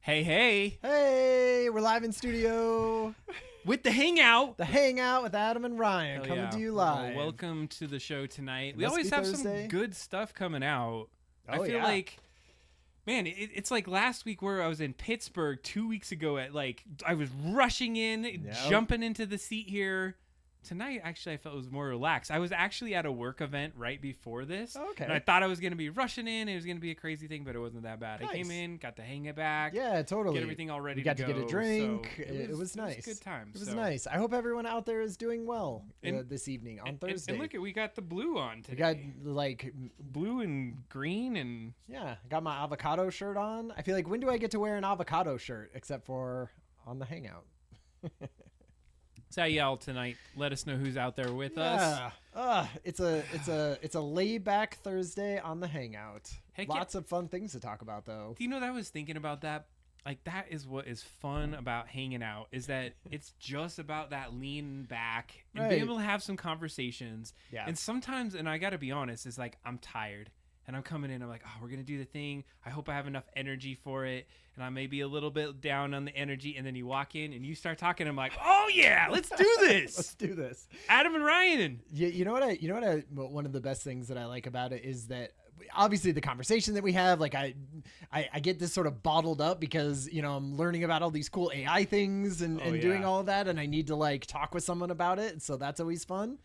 Hey, hey. Hey, we're live in studio. With the Hangout. The Hangout with Adam and Ryan Hell coming yeah. to you Well, live. welcome to the show tonight. It We must always be have Thursday. some good stuff coming out. I Oh, feel yeah. like, man, it's like last week where I was in Pittsburgh 2 weeks ago at I was rushing in, Yep. jumping into the seat here. Tonight, actually, I felt it was more relaxed. I was actually at a work event right before this. Okay. And I thought I was going to be rushing in. It was going to be a crazy thing, but it wasn't that bad. Nice. I came in, got to hang it back. Yeah, totally. Get everything all ready We got to to get a go, drink. so It was nice. It was a good time. It was nice. I hope everyone out there is doing well And- this evening on And Thursday. look, we got the blue on we today. got like, Blue and green and yeah, I got my avocado shirt on. I feel like, when do I get to wear an avocado shirt except for on the Hangout? so y'all tonight. Let us know who's out there with us. It's a laid back Thursday on the Hangout. Heck Lots of fun things to talk about, though. Do you know that I was thinking about that? Like, that is what is fun about hanging out, is that it's just about that leaning back and being Right. able to have some conversations. Yeah. And sometimes, and I got to be honest, it's like I'm tired and I'm coming in. I'm like, oh, we're going to do the thing. I hope I have enough energy for it. And I may be a little bit down on the energy. And then you walk in and you start talking. I'm like, oh, yeah, let's do Let's this. do this. Adam and Ryan. You know what one of the best things that I like about it is that obviously the conversation that we have, like I get this sort of bottled up because, I'm learning about all these cool AI things and doing all of that. And I need to like talk with someone about it. So that's always fun.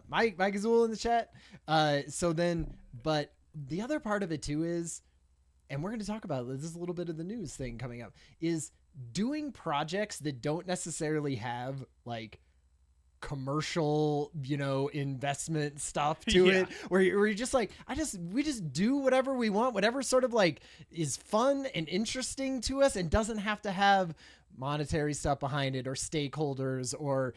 Mike Azul in the chat. But the other part of it too is, and we're going to talk about this is a little bit of the news thing coming up, is doing projects that don't necessarily have like commercial, investment stuff to Yeah. it, where you're just like, we just do whatever we want, whatever sort of like is fun and interesting to us and doesn't have to have monetary stuff behind it or stakeholders or,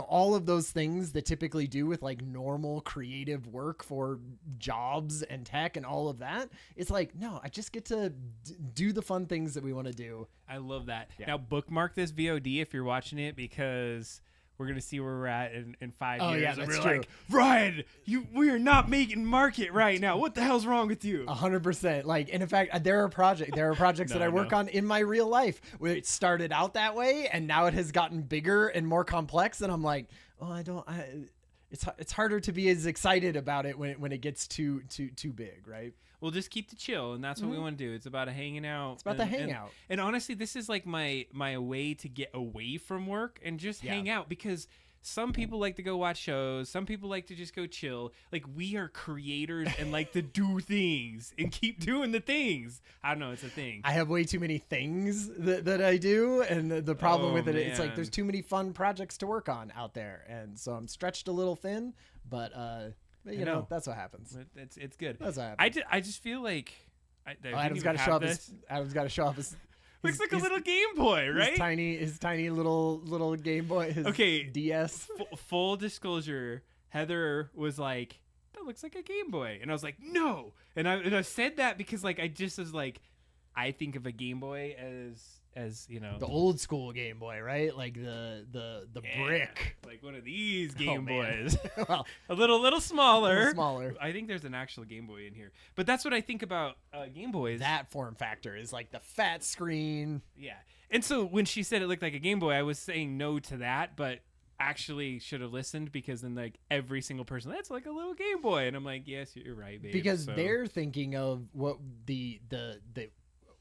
all of those things that typically do with like normal creative work for jobs and tech and all of that. It's like, no, I just get to do the fun things that we want to do. I love that. Yeah. Now, bookmark this VOD if you're watching it, because we're going to see where we're at in 5 years. Oh, yeah, And that's we're true. like, Ryan, we are not making market right now. What the hell's wrong with you? 100%. Like, and in fact, there are projects No, that I work no. on in my real life where it started out that way and now it has gotten bigger and more complex. And I'm like, it's harder to be as excited about it when it gets too big, right? We'll just keep the chill, and that's what we want to do. It's about hanging out. It's about the hangout. And honestly, this is like my way to get away from work and just hang out, because some people like to go watch shows. Some people like to just go chill. Like, we are creators and like to do things and keep doing the things. I don't know. It's a thing. I have way too many things that I do. And the problem with it, it's like man. there's too many fun projects to work on out there. And so I'm stretched a little thin, but you know, that's what happens. But it's good. That's what happens. I just feel like Adam's got to show off his looks like a little Game Boy, right? His tiny little Game Boy. His Okay. DS. Full disclosure, Heather was like, that looks like a Game Boy. And I was like, no. And I said that because like I just was like, I think of a Game Boy as The old school Game Boy, right? Like the brick. like one of these Game man. Boys. Well, a little smaller. a little smaller. I think there's an actual Game Boy in here. But that's what I think about Game Boys. That form factor is like the fat screen. Yeah. And so when she said it looked like a Game Boy, I was saying no to that, but actually should have listened, because then like every single person, that's like a little Game Boy. And I'm like, yes, you're right, babe. Because So- they're thinking of what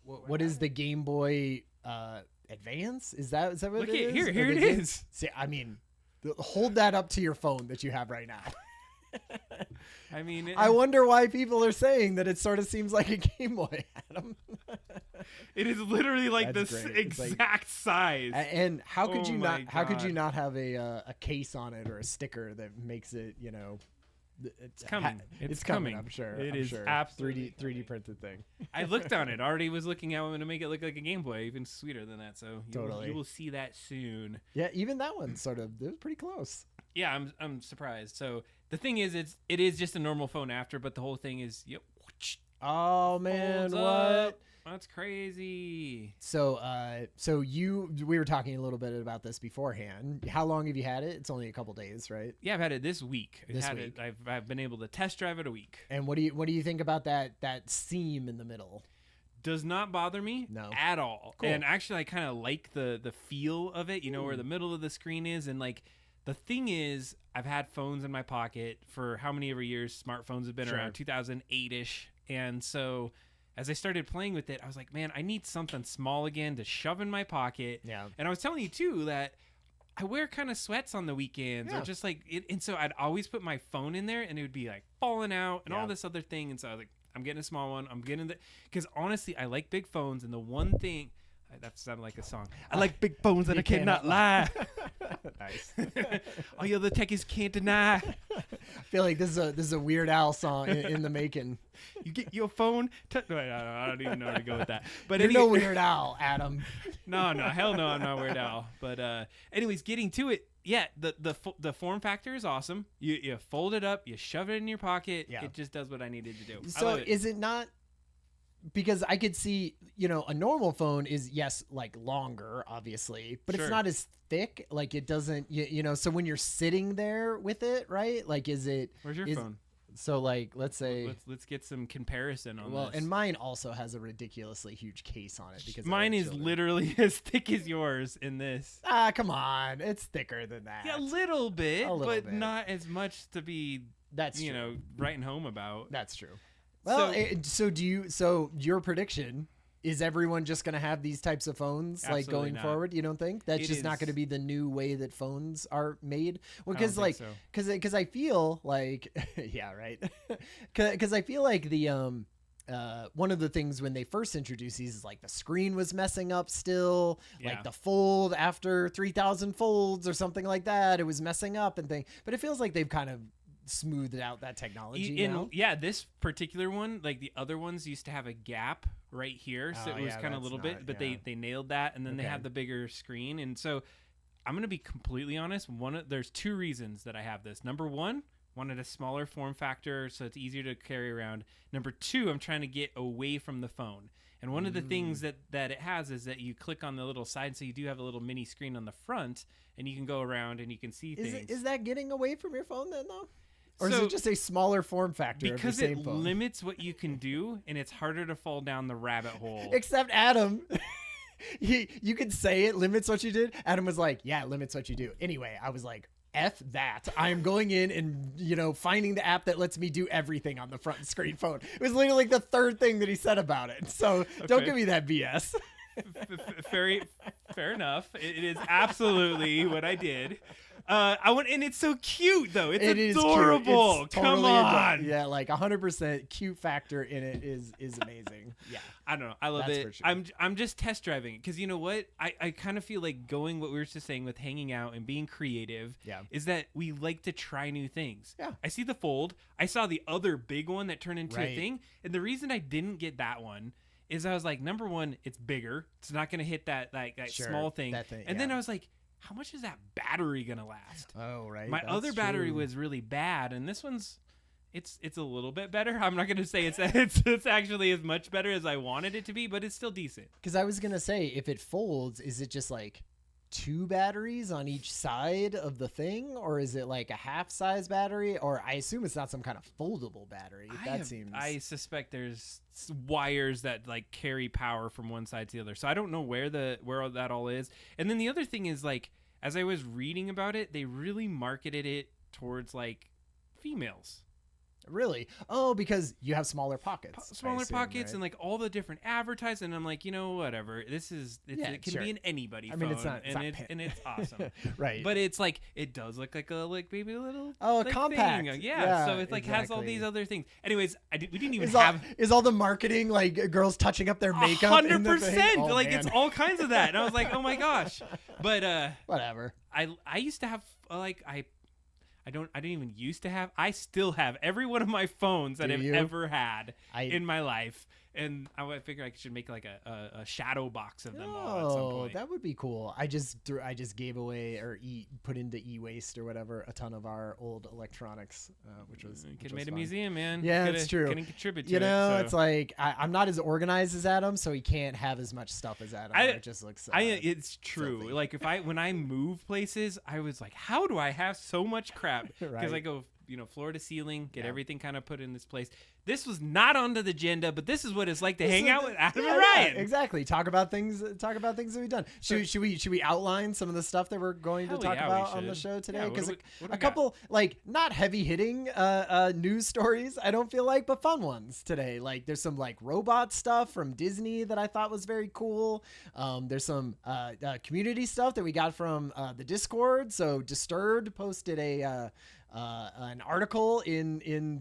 what is the Game Boy Advance? Is that what Look it is? here Or it the Game- is. See, I mean, hold that up to your phone that you have right now. I mean, I wonder why people are saying that it sort of seems like a Game Boy, Adam. it is literally like That's this great. It's like- exact size. And how could Oh you my not? How could you God. not have a case on it or a sticker that makes it? It's coming. It's coming. coming. I'm sure. It I'm is sure. absolutely 3D printed thing. I looked on it. Already was looking at it to make it look like a Game Boy, even sweeter than that. So Totally. you will see that soon. Yeah, even that one sort of. It was pretty close. Yeah, I'm surprised. So the thing is, it is just a normal phone after, but the whole thing is, Oh man, folds what? up. That's crazy. So, we were talking a little bit about this beforehand. How long have you had it? It's only a couple days, right? Yeah, I've had it this week. This week. I've been able to test drive it a week. And what do you think about that seam in the middle? Does not bother me at all. Cool. And actually, I kind of like the feel of it, you know, where the middle of the screen is. And like, the thing is, I've had phones in my pocket for how many ever years smartphones have been around, 2008-ish. And so as I started playing with it, I was like, man, I need something small again to shove in my pocket. Yeah. And I was telling you too that I wear kind of sweats on the weekends or just like it. And so I'd always put my phone in there and it would be like falling out and all this other thing. And so I was like, I'm getting a small one. I'm getting because honestly, I like big phones. And the one thing that sounded like a song. I like big phones and I cannot lie. Nice. All you other techies can't deny. I feel like this is a Weird Al song in the making. You get your phone. No, I don't even know where to go with that. But You're no Weird Al, Adam. No, hell no, I'm not Weird Al. But anyways, getting to it. Yeah, the form factor is awesome. You fold it up, you shove it in your pocket. Yeah. It just does what I needed to do. So is it not? Because I could see, you know, a normal phone is like longer, obviously, but it's not as thick. Like it doesn't, you know. So when you're sitting there with it, right? Like, is it? Where's your phone? So like, let's say let's get some comparison on this. Well, and mine also has a ridiculously huge case on it because mine is literally as thick as yours in this. Ah, come on, it's thicker than that. Yeah, a little bit, but not as much to be. That's you know, writing home about. That's true. Well, so your prediction is everyone just going to have these types of phones like going forward? You don't think that's just not going to be the new way that phones are made? Well, because like because I feel like yeah, right. Because I feel like the one of the things when they first introduced these is like the screen was messing up still, like the fold after 3,000 folds or something like that, it was messing up and thing. But it feels like they've kind of smoothed out that technology now. Yeah, this particular one, like the other ones used to have a gap right here, so it was kind of a little bit, but they nailed that, and then they have the bigger screen. And so I'm gonna be completely honest, there's two reasons that I have this. Number one, wanted a smaller form factor so it's easier to carry around. Number two, I'm trying to get away from the phone. And one of the things that it has is that you click on the little side, so you do have a little mini screen on the front, and you can go around and you can see things. Is that getting away from your phone then, though? Or is it just a smaller form factor of the same phone? Because it limits what you can do, and it's harder to fall down the rabbit hole. Except Adam, you could say it limits what you did. Adam was like, yeah, it limits what you do. Anyway, I was like, F that. I am going in and, you know, finding the app that lets me do everything on the front screen phone. It was literally like the third thing that he said about it. So don't give me that BS. Fair enough. It is absolutely what I did. And it's so cute though. It's adorable. It's Come on. Yeah, like 100% cute factor in it is amazing. Yeah. I don't know. I love it. Sure. I'm just test driving it because you know what? I kind of feel like going what we were just saying with hanging out and being creative is that we like to try new things. Yeah. I see the fold. I saw the other big one that turned into a thing. And the reason I didn't get that one is I was like, number one, it's bigger. It's not going to hit that small thing. And then I was like, how much is that battery gonna last? Oh, right. My other battery was really bad, and this one's it's a little bit better. I'm not gonna say it's actually as much better as I wanted it to be, but it's still decent. Because I was gonna say, if it folds, is it just like 2 batteries on each side of the thing, or is it like a half-size battery? Or I assume it's not some kind of foldable battery. I suspect there's wires that like carry power from one side to the other. So I don't know where that all is. And then the other thing is, like, as I was reading about it, they really marketed it towards like females. Really? Oh, because you have smaller pockets. Right? And like all the different advertising. I'm like, you know, whatever. It can be an anybody phone. And it's awesome. Right. But it's like, it does look like maybe a little a compact thing. Yeah. So it like has all these other things. Anyways, we didn't even is all the marketing like girls touching up their makeup? 100%. Like man. It's all kinds of that. And I was like, oh my gosh. But whatever. I used to have I didn't even used to have. I still have every one of my phones that I've ever had in my life. And I figure I should make like a shadow box of them all at some point. That would be cool. I just gave away or put into e-waste or whatever a ton of our old electronics, which was made a museum, man. Yeah, it's true. Couldn't contribute to you know, it, so. It's like I'm not as organized as Adam, so he can't have as much stuff as Adam. It just looks. It's true. Filthy. Like when I move places, I was like, how do I have so much crap? Because I go floor to ceiling, get everything kind of put in this place. This was not on the agenda, but this is what it's like to hang out with Adam and Ryan. Yeah, exactly. Talk about things that we've done. Should we outline some of the stuff that we're going to talk about on the show today? Because a couple like not heavy hitting news stories, I don't feel like, but fun ones today. Like there's some like robot stuff from Disney that I thought was very cool. There's some community stuff that we got from the Discord. So Disturbed posted an article in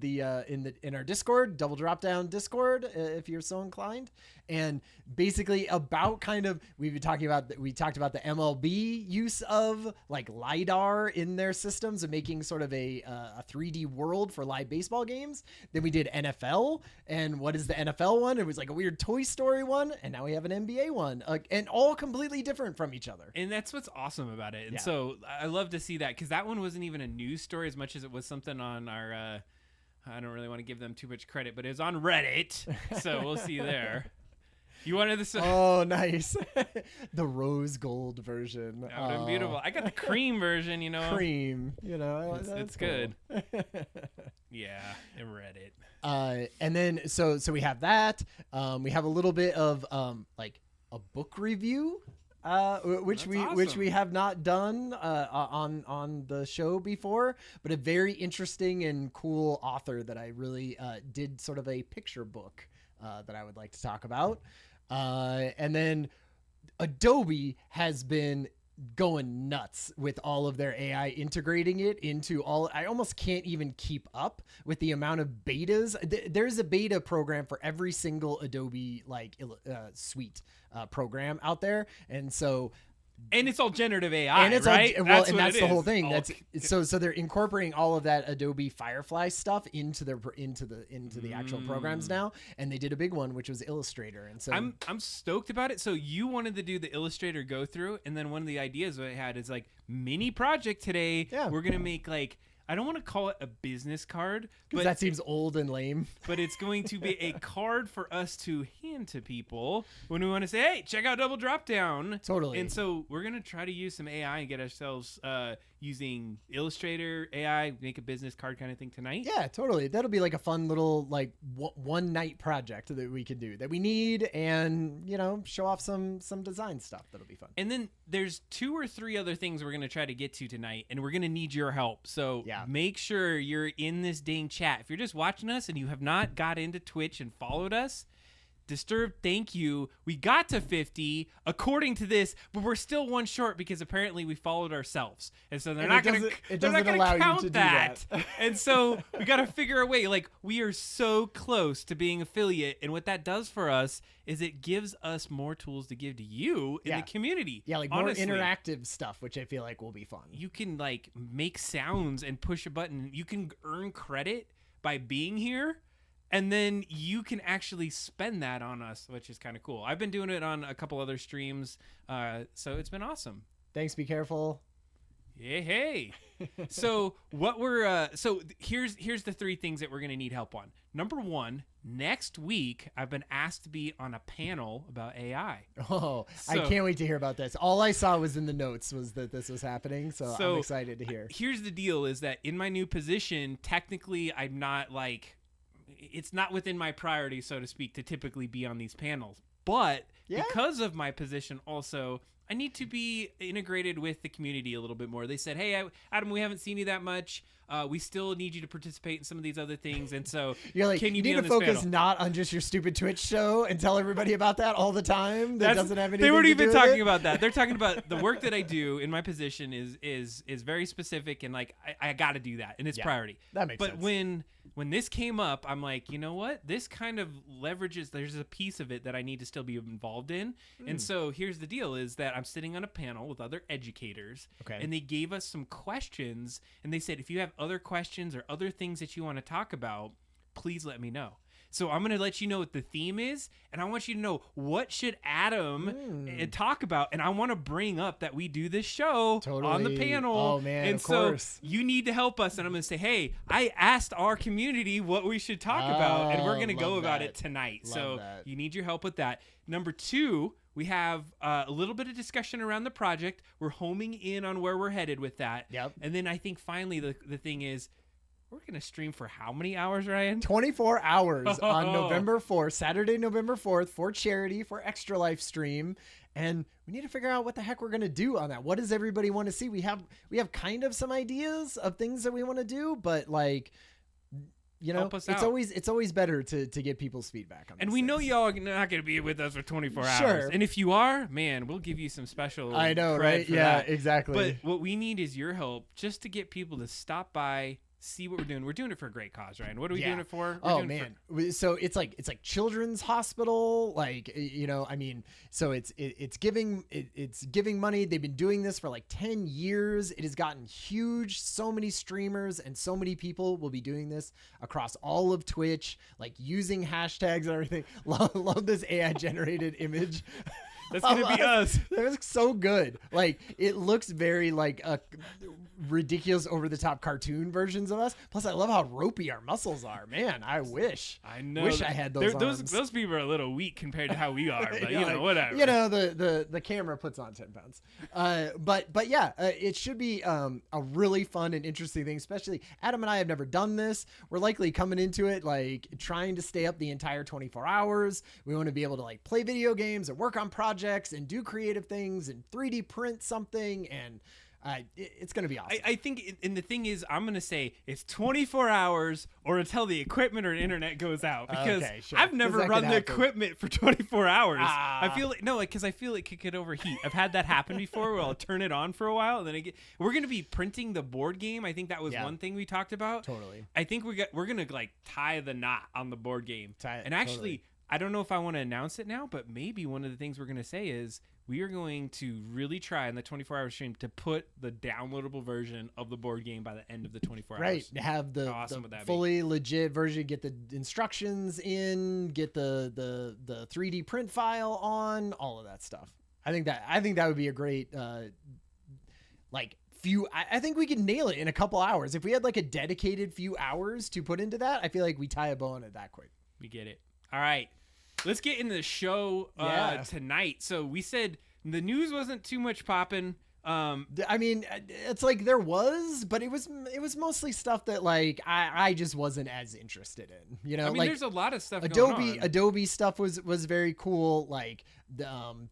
our Discord, Double Drop Down Discord, if you're so inclined, and basically about kind of we talked about the MLB use of like LiDAR in their systems and making sort of a 3D world for live baseball games. Then we did NFL, and what is the NFL one? It was like a weird Toy Story one, and now we have an NBA one, and all completely different from each other. And that's what's awesome about it. And so I love to see that, because that one wasn't even a news story as much as it was something on our I don't really want to give them too much credit, but it was on Reddit, so we'll see there. You wanted this? Oh, nice. The rose gold version. That would have been beautiful. I got the cream version, Cream, it's cool. good. Yeah, in Reddit. And then so we have that. We have a little bit of like a book review. Which we have not done on the show before, but a very interesting and cool author that I really did sort of a picture book that I would like to talk about. And then Adobe has been going nuts with all of their AI, integrating it into all. I almost can't even keep up with the amount of betas. There's a beta program for every single Adobe suite program out there, and it's all generative AI, and it's right? That's the whole thing. So they're incorporating all of that Adobe Firefly stuff into the actual programs now, and they did a big one, which was Illustrator. And so I'm stoked about it. So you wanted to do the Illustrator go through, and then one of the ideas I had is like mini project today. Yeah. We're gonna make like, I don't want to call it a business card, but that seems old and lame. But it's going to be a card for us to hand to people when we want to say, hey, check out Double Drop Down. Totally. And so we're going to try to use some AI and get ourselves using Illustrator AI, make a business card kind of thing tonight. Yeah, totally. That'll be like a fun little like one night project that we can do that we need, and show off some design stuff. That'll be fun. And then there's 2 or 3 other things we're going to try to get to tonight, and we're going to need your help. So make sure you're in this dang chat. If you're just watching us and you have not got into Twitch and followed us, Disturbed, thank you. We got to 50 according to this, but we're still one short because apparently we followed ourselves, and so they're not going to count that. And so we got to figure a way. Like, we are so close to being affiliate, and what that does for us is it gives us more tools to give to you in the community. Yeah, like honestly, more interactive stuff, which I feel like will be fun. You can like make sounds and push a button. You can earn credit by being here. And then you can actually spend that on us, which is kind of cool. I've been doing it on a couple other streams, so it's been awesome. Thanks. Be careful. Yeah, hey. So what we're here's the 3 things that we're gonna need help on. Number 1, next week I've been asked to be on a panel about AI. Oh, I can't wait to hear about this. All I saw was in the notes was that this was happening, so I'm excited to hear. Here's the deal: is that in my new position, technically I'm not like. It's not within my priority, so to speak, to typically be on these panels. But because of my position also, I need to be integrated with the community a little bit more. They said, hey, Adam, we haven't seen you that much. We still need you to participate in some of these other things. And so you're like, can you need to focus not on just your stupid Twitch show and tell everybody about that all the time. That doesn't have anything They weren't to even do talking with it. about that. They're talking about the work that I do in my position is very specific, and like I got to do that, and it's priority. That makes sense. But when this came up, I'm like, you know what? This kind of leverages, there's a piece of it that I need to still be involved in. And so here's the deal is that I'm sitting on a panel with other educators, and they gave us some questions, and they said, if you have other questions or other things that you want to talk about, please let me know. So I'm going to let you know what the theme is, and I want you to know what should Adam talk about, and I want to bring up that we do this show on the panel. Oh, man, and of so course. you need to help us, and I'm going to say, hey, I asked our community what we should talk about, and we're going to go about it tonight. So you need your help with that. Number 2, we have a little bit of discussion around the project. We're homing in on where we're headed with that. Yep. And then I think finally the thing is, We're going to stream for how many hours, Ryan? 24 hours on November 4th, Saturday, November 4th, for charity, for Extra Life stream. And we need to figure out what the heck we're going to do on that. What does everybody want to see? We have kind of some ideas of things that we want to do, but like, you know, it's always better to get people's feedback on. And we know y'all are not going to be with us for 24 hours. And if you are, man, we'll give you some special. I know, right? Yeah, exactly. But what we need is your help just to get people to stop by, see what we're doing. We're doing it for a great cause, Ryan. What are we doing it for? So it's like Children's Hospital, like, you know, I mean, so it's giving money. They've been doing this for like 10 years. It has gotten huge. So many streamers and so many people will be doing this across all of Twitch, like using hashtags and everything. Love this AI generated image. That's gonna be us. That looks so good. Like, it looks very like a ridiculous, over the top cartoon versions of us. Plus, I love how ropey our muscles are. Man, I wish. I know. Wish I had those arms. Those people are a little weak compared to how we are. But you know, whatever. You know, the camera puts on 10 pounds. But yeah, it should be a really fun and interesting thing. Especially Adam and I have never done this. We're likely coming into it like trying to stay up the entire 24 hours. We want to be able to like play video games and work on projects and do creative things and 3D print something, and it's going to be awesome. I think, and the thing is, I'm going to say it's 24 hours or until the equipment or internet goes out, because I've never run the equipment for 24 hours. I feel like, because I feel it could overheat. I've had that happen before where I'll turn it on for a while and then we're going to be printing the board game. I think that was one thing we talked about. Totally. I think we're going to like tie the knot on the board game. Actually, I don't know if I want to announce it now, but maybe one of the things we're going to say is we are going to really try in the 24-hour stream to put the downloadable version of the board game by the end of the 24 hours. Right. Have the fully legit version, get the instructions in, get the 3D print file on, all of that stuff. I think that would be a great, I think we could nail it in a couple hours. If we had like a dedicated few hours to put into that, I feel like we tie a bow on it that quick. We get it. All right, let's get into the show tonight. So we said the news wasn't too much popping. I mean, it's like there was, but it was mostly stuff that like I just wasn't as interested in. You know, I mean, like, there's a lot of stuff going on. Adobe stuff was very cool. Like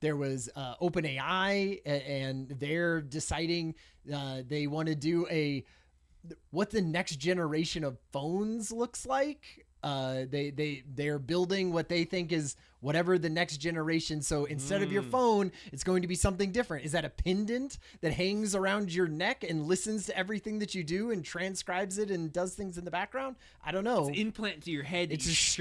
there was OpenAI, and they're deciding they want to do what the next generation of phones looks like. They're building what they think is whatever the next generation. So instead of your phone, it's going to be something different. Is that a pendant that hangs around your neck and listens to everything that you do and transcribes it and does things in the background? I don't know. It's implant to your head. It's just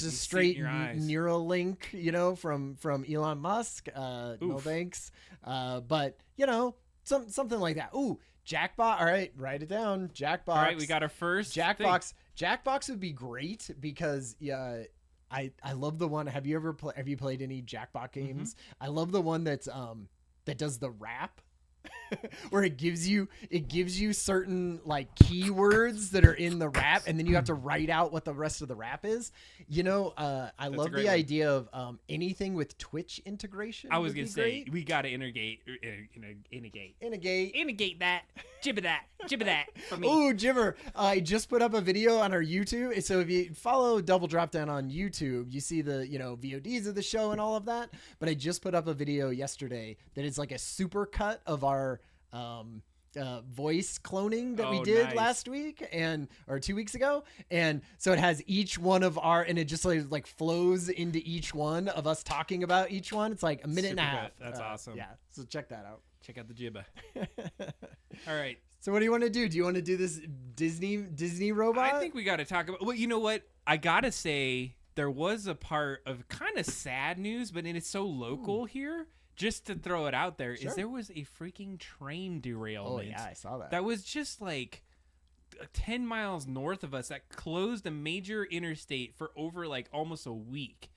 a straight neural link, you know, from Elon Musk. No thanks. But you know, something like that. Ooh, Jackbox. All right, write it down. Jackbox. All right, we got our first Jackbox. Thing. Jackbox would be great because I love the one. Have you played any Jackbox games? Mm-hmm. I love the one that does the rap. Where it gives you certain like keywords that are in the rap, and then you have to write out what the rest of the rap is. You know, I love the idea of anything with Twitch integration. I was gonna say we gotta integrate that, jibber that for me. Ooh, jibber! I just put up a video on our YouTube. So if you follow Double Drop Down on YouTube, you see the VODs of the show and all of that. But I just put up a video yesterday that is like a super cut of our voice cloning that we did last week or 2 weeks ago, and so it has each one of and it just like flows into each one of us talking about each one. It's like a minute and a half. That's awesome. Yeah, so check that out. Check out the jibba. All right. So what do you want to do? Do you want to do this Disney robot? I think we got to talk about. Well, you know what? I gotta say there was a part of kind of sad news, but it's so local here. Just to throw it out there, is there was a freaking train derailment. Oh, yeah, I saw that. That was just like 10 miles north of us that closed a major interstate for over like almost a week.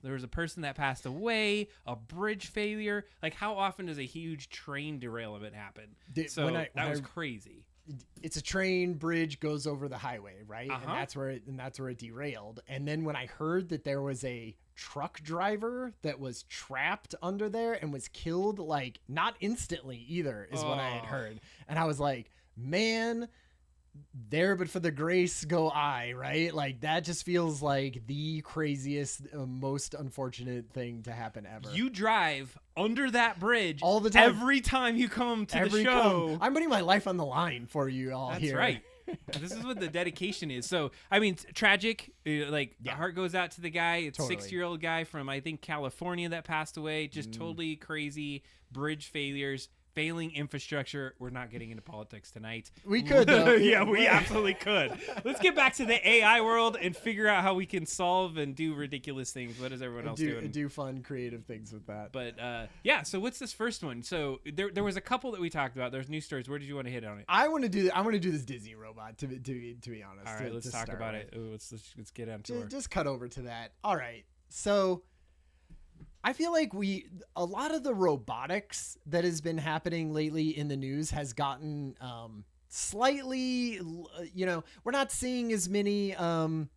There was a person that passed away, a bridge failure. Like, how often does a huge train derailment happen? That was crazy. It's a train bridge goes over the highway, right? And that's where it derailed. And then when I heard that there was a truck driver that was trapped under there and was killed, like not instantly either, is what I had heard. And I was like, man, there, but for the grace go I, right? Like that just feels like the craziest, most unfortunate thing to happen ever. You drive under that bridge all the time. Every time you come to the show. I'm putting my life on the line for you all. That's here. Right. This is what the dedication is. So, I mean, tragic. Like, the heart goes out to the guy. It's a 6-year-old guy from, I think, California that passed away. Just totally crazy. Bridge failures. Failing infrastructure. We're not getting into politics tonight. We could, though. Yeah, we absolutely could. Let's get back to the AI world and figure out how we can solve and do ridiculous things. What is everyone else doing? Do fun, creative things with that. But yeah, so what's this first one? So there was a couple that we talked about. There's news stories. Where did you want to hit on it? I want to do this Disney robot. To be honest. All right, let's talk about it. Ooh, let's get into it. Just cut over to that. All right, so. I feel like a lot of the robotics that has been happening lately in the news has gotten slightly, we're not seeing as many, the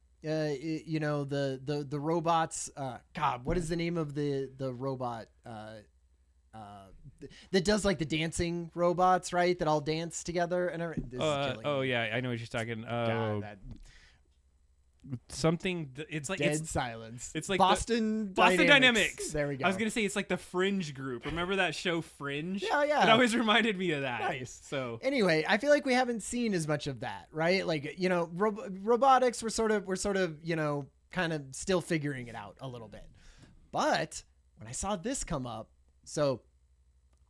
robots. God, what is the name of the robot that does like the dancing robots, right? That all dance together and everything. Yeah, I know what you're talking. Something. It's like dead silence. It's like Boston Dynamics. There we go. I was gonna say it's like the Fringe group. Remember that show Fringe? Yeah. It always reminded me of that. Nice. So anyway, I feel like we haven't seen as much of that, right? Like robotics. We're sort of kind of still figuring it out a little bit. But when I saw this come up, so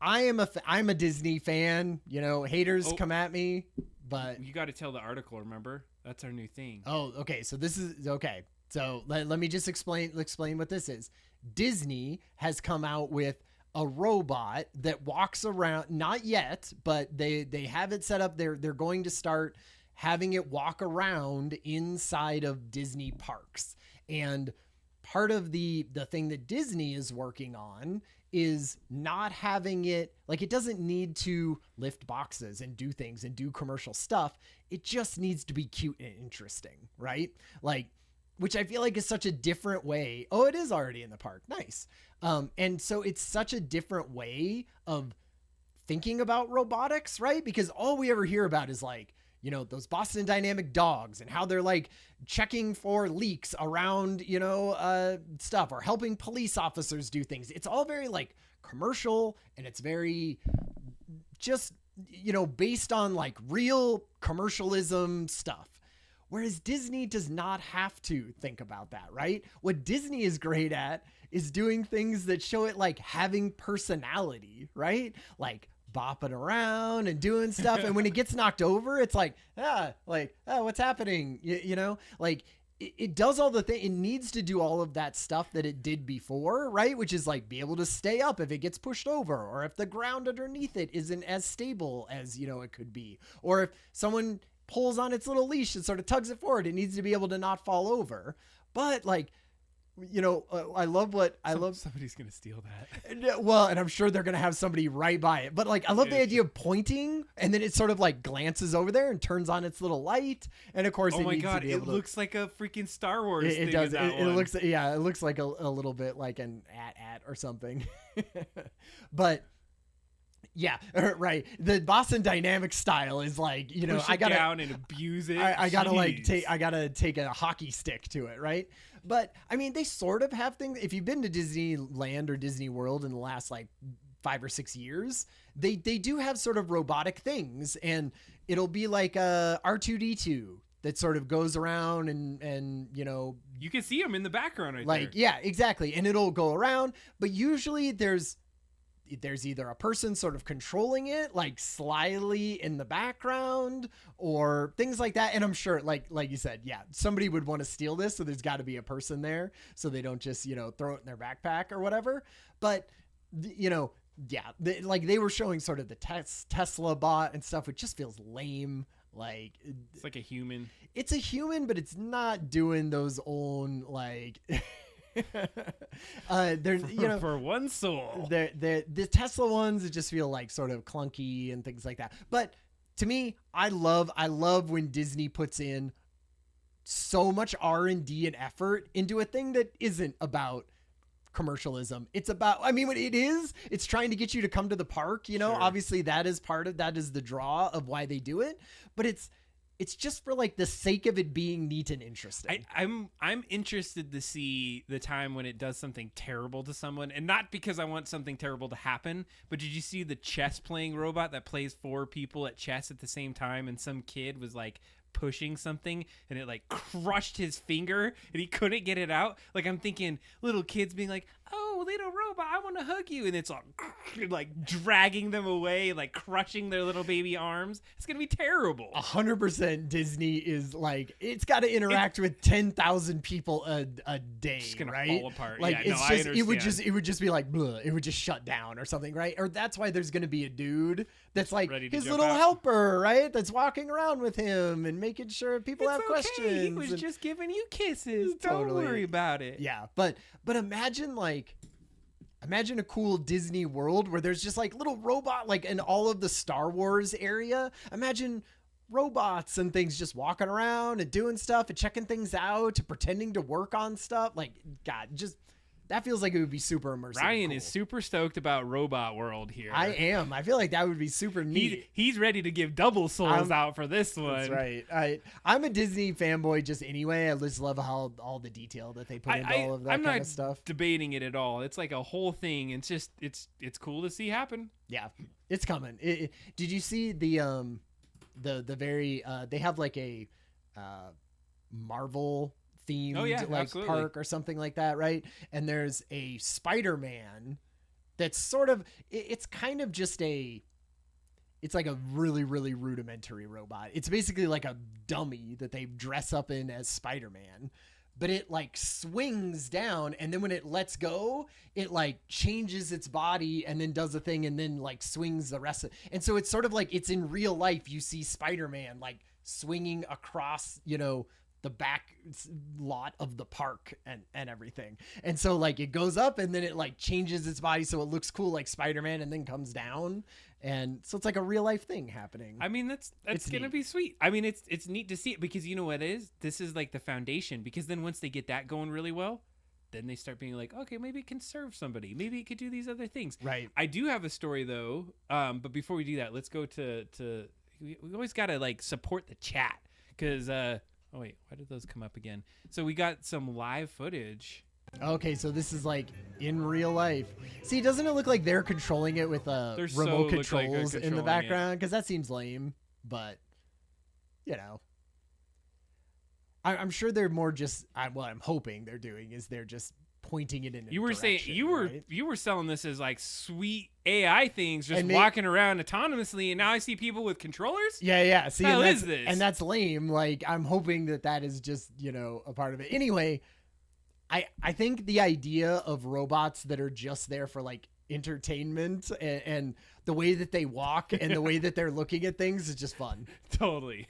I'm a Disney fan. Haters come at me. But you got to tell the article, remember? That's our new thing. Oh, okay. So this is okay. So let me just explain what this is. Disney has come out with a robot that walks around, not yet, but they have it set up. They're going to start having it walk around inside of Disney parks. And part of the thing that Disney is working on is not having it, like, it doesn't need to lift boxes and do things and do commercial stuff. It just needs to be cute and interesting, right? Like, which I feel like is such a different way. Oh, it is already in the park. Nice. And so it's such a different way of thinking about robotics, right? Because all we ever hear about is like, those Boston Dynamic dogs and how they're like checking for leaks around, stuff, or helping police officers do things. It's all very like commercial, and it's very just, based on like real commercialism stuff. Whereas Disney does not have to think about that, right? What Disney is great at is doing things that show it like having personality, right? Like bopping around and doing stuff. And when it gets knocked over, it's like, what's happening? Like it does all the thing. It needs to do all of that stuff that it did before, right? Which is like be able to stay up if it gets pushed over, or if the ground underneath it isn't as stable as, it could be, or if someone pulls on its little leash and sort of tugs it forward, it needs to be able to not fall over. But like, I love somebody's gonna steal that. Well, and I'm sure they're gonna have somebody right by it. But like, I love the idea of pointing, and then it sort of like glances over there and turns on its little light. And of course, it looks like a freaking Star Wars. It does. It looks like a little bit like an at or something. But yeah, right. The Boston Dynamics style is like, push I gotta down and abuse it. I gotta take a hockey stick to it, right? But I mean, they sort of have things. If you've been to Disneyland or Disney World in the last like 5 or 6 years, they do have sort of robotic things, and it'll be like a R2D2 that sort of goes around and you can see them in the background right there. Yeah, exactly. And it'll go around, but usually there's either a person sort of controlling it, like slyly in the background, or things like that. And I'm sure, like you said, yeah, somebody would want to steal this, so there's got to be a person there, so they don't just throw it in their backpack or whatever. But they were showing sort of the Tesla bot and stuff, which just feels lame. Like it's like a human. It's a human, but it's not doing those own like. They're for one soul. The Tesla ones, it just feel like sort of clunky and things like that. But to me, I love when Disney puts in so much R&D and effort into a thing that isn't about commercialism. It's about, I mean, what it is, it's trying to get you to come to the park. Sure. Obviously that is the draw of why they do it. But it's just for like the sake of it being neat and interesting. I'm interested to see the time when it does something terrible to someone, and not because I want something terrible to happen, but did you see the chess playing robot that plays 4 people at chess at the same time, and some kid was like pushing something and it like crushed his finger and he couldn't get it out? Like, I'm thinking little kids being like, oh, little robot, I want to hug you, and it's all like dragging them away, like crushing their little baby arms. It's gonna be terrible. 100% Disney is like, it's got to interact with 10,000 people a day, It's gonna right? fall apart. Like, Yeah, it's no, I just, it would understand. just be like, bleh, it would just shut down or something, right? Or that's why there's going to be a dude that's like Ready to his jump little out. helper, right? That's walking around with him and making sure people have It's questions. okay. He was and- just giving you kisses. Totally. Don't worry about it. Yeah, but imagine like, imagine a cool Disney world where there's just like little robot, like in all of the Star Wars area. Imagine robots and things just walking around and doing stuff and checking things out, pretending to work on stuff. Like, God, just that feels like it would be super immersive. and Ryan cool. is super stoked about Robot World here. I am. I feel like that would be super neat. He's ready to give double souls out for this one. That's right. I'm a Disney fanboy just anyway. I just love how all the detail that they put into all of that I'm kind not of stuff. debating it at all. It's like a whole thing. It's just it's cool to see happen. Yeah, it's coming. Did you see the very they have like a Marvel themed like absolutely. park or something like that, right? And there's a Spider-Man that's sort of it's kind of just it's like a really, really rudimentary robot. It's basically like a dummy that they dress up in as Spider-Man, but it like swings down, and then when it lets go, it like changes its body and then does a thing and then like swings the rest of it. And so it's sort of like it's in real life. You see Spider-Man like swinging across, the back lot of the park and everything. And so like it goes up and then it like changes its body so it looks cool like Spider-Man and then comes down. And so it's like a real life thing happening. I mean, that's It's gonna neat. be sweet. I mean, it's neat to see it because you know what it is? This is like the foundation, because then once they get that going really well, then they start being like, okay, maybe it can serve somebody. Maybe it could do these other things. Right. I do have a story though. But before we do that, let's go to we always gotta like support the chat because oh wait, why did those come up again? So we got some live footage. Okay, so this is like in real life. See, doesn't it look like they're controlling it with They're so remote look like they're controls in the controlling it. background? Because that seems lame, but I'm sure they're more just. What I'm hoping they're doing is they're just pointing it in. You were saying right? you were selling this as like sweet AI things just And walking around autonomously, and now I see people with controllers. Yeah. See, Hell and is this? and that's lame. Like, I'm hoping that is just a part of it. Anyway, I think the idea of robots that are just there for like entertainment and the way that they walk and the way that they're looking at things is just fun. Totally.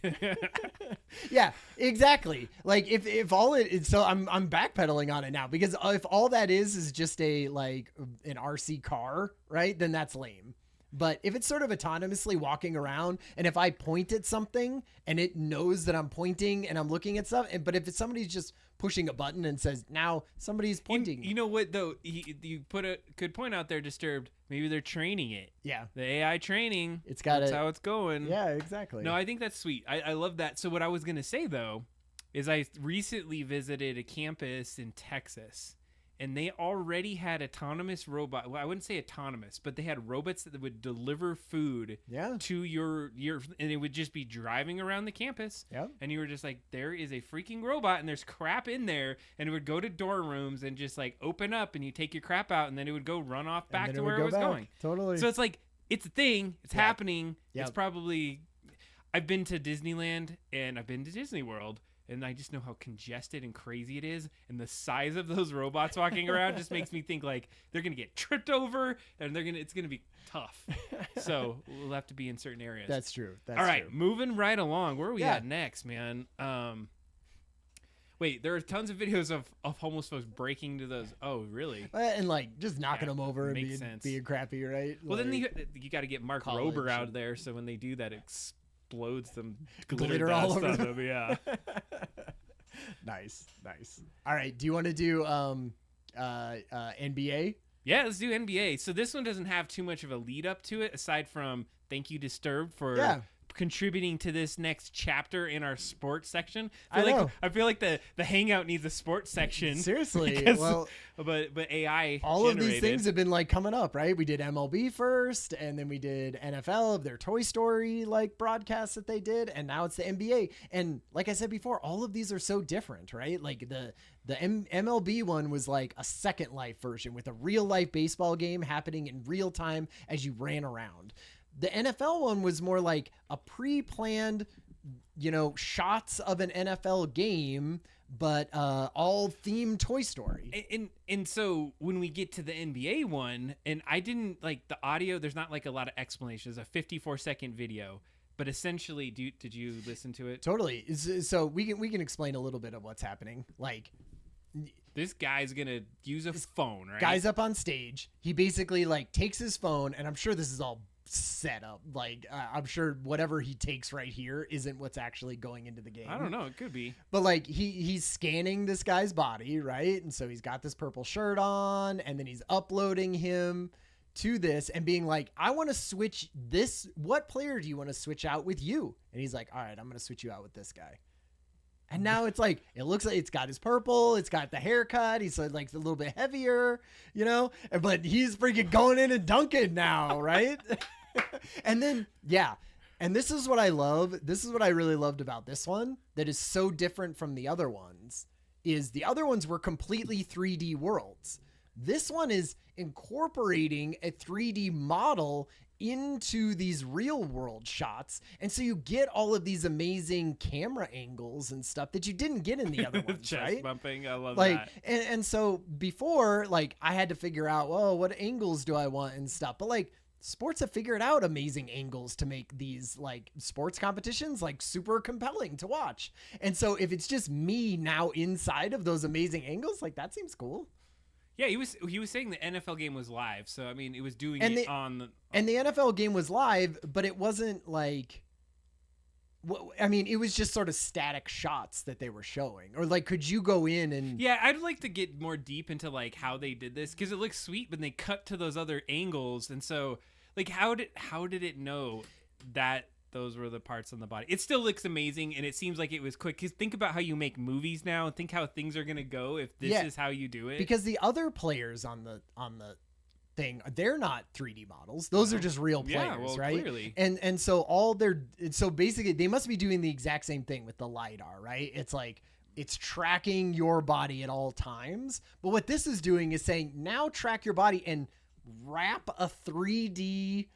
Yeah, exactly. Like if all it is, so I'm backpedaling on it now, because if all that is just a like an RC car, right? Then that's lame. But if it's sort of autonomously walking around, and if I point at something and it knows that I'm pointing and I'm looking at stuff, but if it's somebody's just pushing a button and says, now somebody's pointing. You know what though? You put a good point out there, Disturbed. Maybe they're training it. Yeah. The AI training. It's got That's how it's going. Yeah, exactly. No, I think that's sweet. I love that. So what I was gonna say though is I recently visited a campus in Texas, and they already had autonomous robot. Well, I wouldn't say autonomous, but they had robots that would deliver food to your and it would just be driving around the campus. Yeah. And you were just like, there is a freaking robot and there's crap in there, and it would go to dorm rooms and just like open up, and you take your crap out, and then it would go run off back to where it was going. Totally. So it's like, it's a thing. It's happening. Yep. It's probably. I've been to Disneyland and I've been to Disney World, and I just know how congested and crazy it is, and the size of those robots walking around just makes me think like they're gonna get tripped over, and it's gonna be tough. So we'll have to be in certain areas. That's true. That's all right. true. Moving right along. Where are we Yeah. at next, man? Wait, there are tons of videos of homeless folks breaking into those. Oh, really? And like just knocking them over and makes sense. being crappy, right? Well, then Like, you got to get Mark college Rober out and- there, so when they do that, it explodes some Glitter dust all over on them. them. Yeah. Nice. All right. Do you want to do NBA? Yeah, let's do NBA. So this one doesn't have too much of a lead up to it, aside from thank you, Disturbed, for Yeah. contributing to this next chapter in our sports section. I know. I feel like the Hangout needs a sports section. Seriously. Because, well, but AI all generated. of these things have been like coming up, right? We did MLB first, and then we did NFL of their Toy Story like broadcasts that they did, and now it's the NBA. And like I said before, all of these are so different, right? Like the MLB one was like a Second Life version with a real life baseball game happening in real time as you ran around. The NFL one was more like a pre-planned, shots of an NFL game, but all themed Toy Story. And so when we get to the NBA one, and I didn't like the audio, there's not like a lot of explanations. A 54-second video, but essentially, did you listen to it? Totally. So we can explain a little bit of what's happening. Like, this guy's gonna use a phone, right? Guy's up on stage. He basically like takes his phone, and I'm sure this is all set up. Like, I'm sure whatever he takes right here isn't what's actually going into the game. I don't know. It could be. But like he's scanning this guy's body, right? And so he's got this purple shirt on, and then he's uploading him to this and being like, I want to switch this. What player do you want to switch out with you? And he's like, all right, I'm going to switch you out with this guy. And now it's like, it looks like it's got his purple. It's got the haircut. He's like a little bit heavier, but he's freaking going in and dunking now. Right. And then, yeah. And this is what I love. This is what I really loved about this one that is so different from the other ones is the other ones were completely 3D worlds. This one is incorporating a 3D model into these real world shots. And so you get all of these amazing camera angles and stuff that you didn't get in the other ones, Chest right? bumping. I love like, that. And so before, like, I had to figure out, well, what angles do I want and stuff. But like, sports have figured out amazing angles to make these like sports competitions like super compelling to watch. And so if it's just me now inside of those amazing angles, like that seems cool. Yeah, he was saying the NFL game was live, so I mean, it was doing and it on the. And the NFL game was live, but it wasn't like. I mean, it was just sort of static shots that they were showing, or like, could you go in and? Yeah, I'd like to get more deep into like how they did this because it looks sweet, but they cut to those other angles, and so like, how did it know that those were the parts on the body? It still looks amazing, and it seems like it was quick. Because think about how you make movies now, and think how things are gonna go if this is how you do it. Because the other players on the thing, they're not 3D models; those are just real players, right? Clearly. And so so basically they must be doing the exact same thing with the LiDAR, right? It's like it's tracking your body at all times. But what this is doing is saying now track your body and wrap a 3D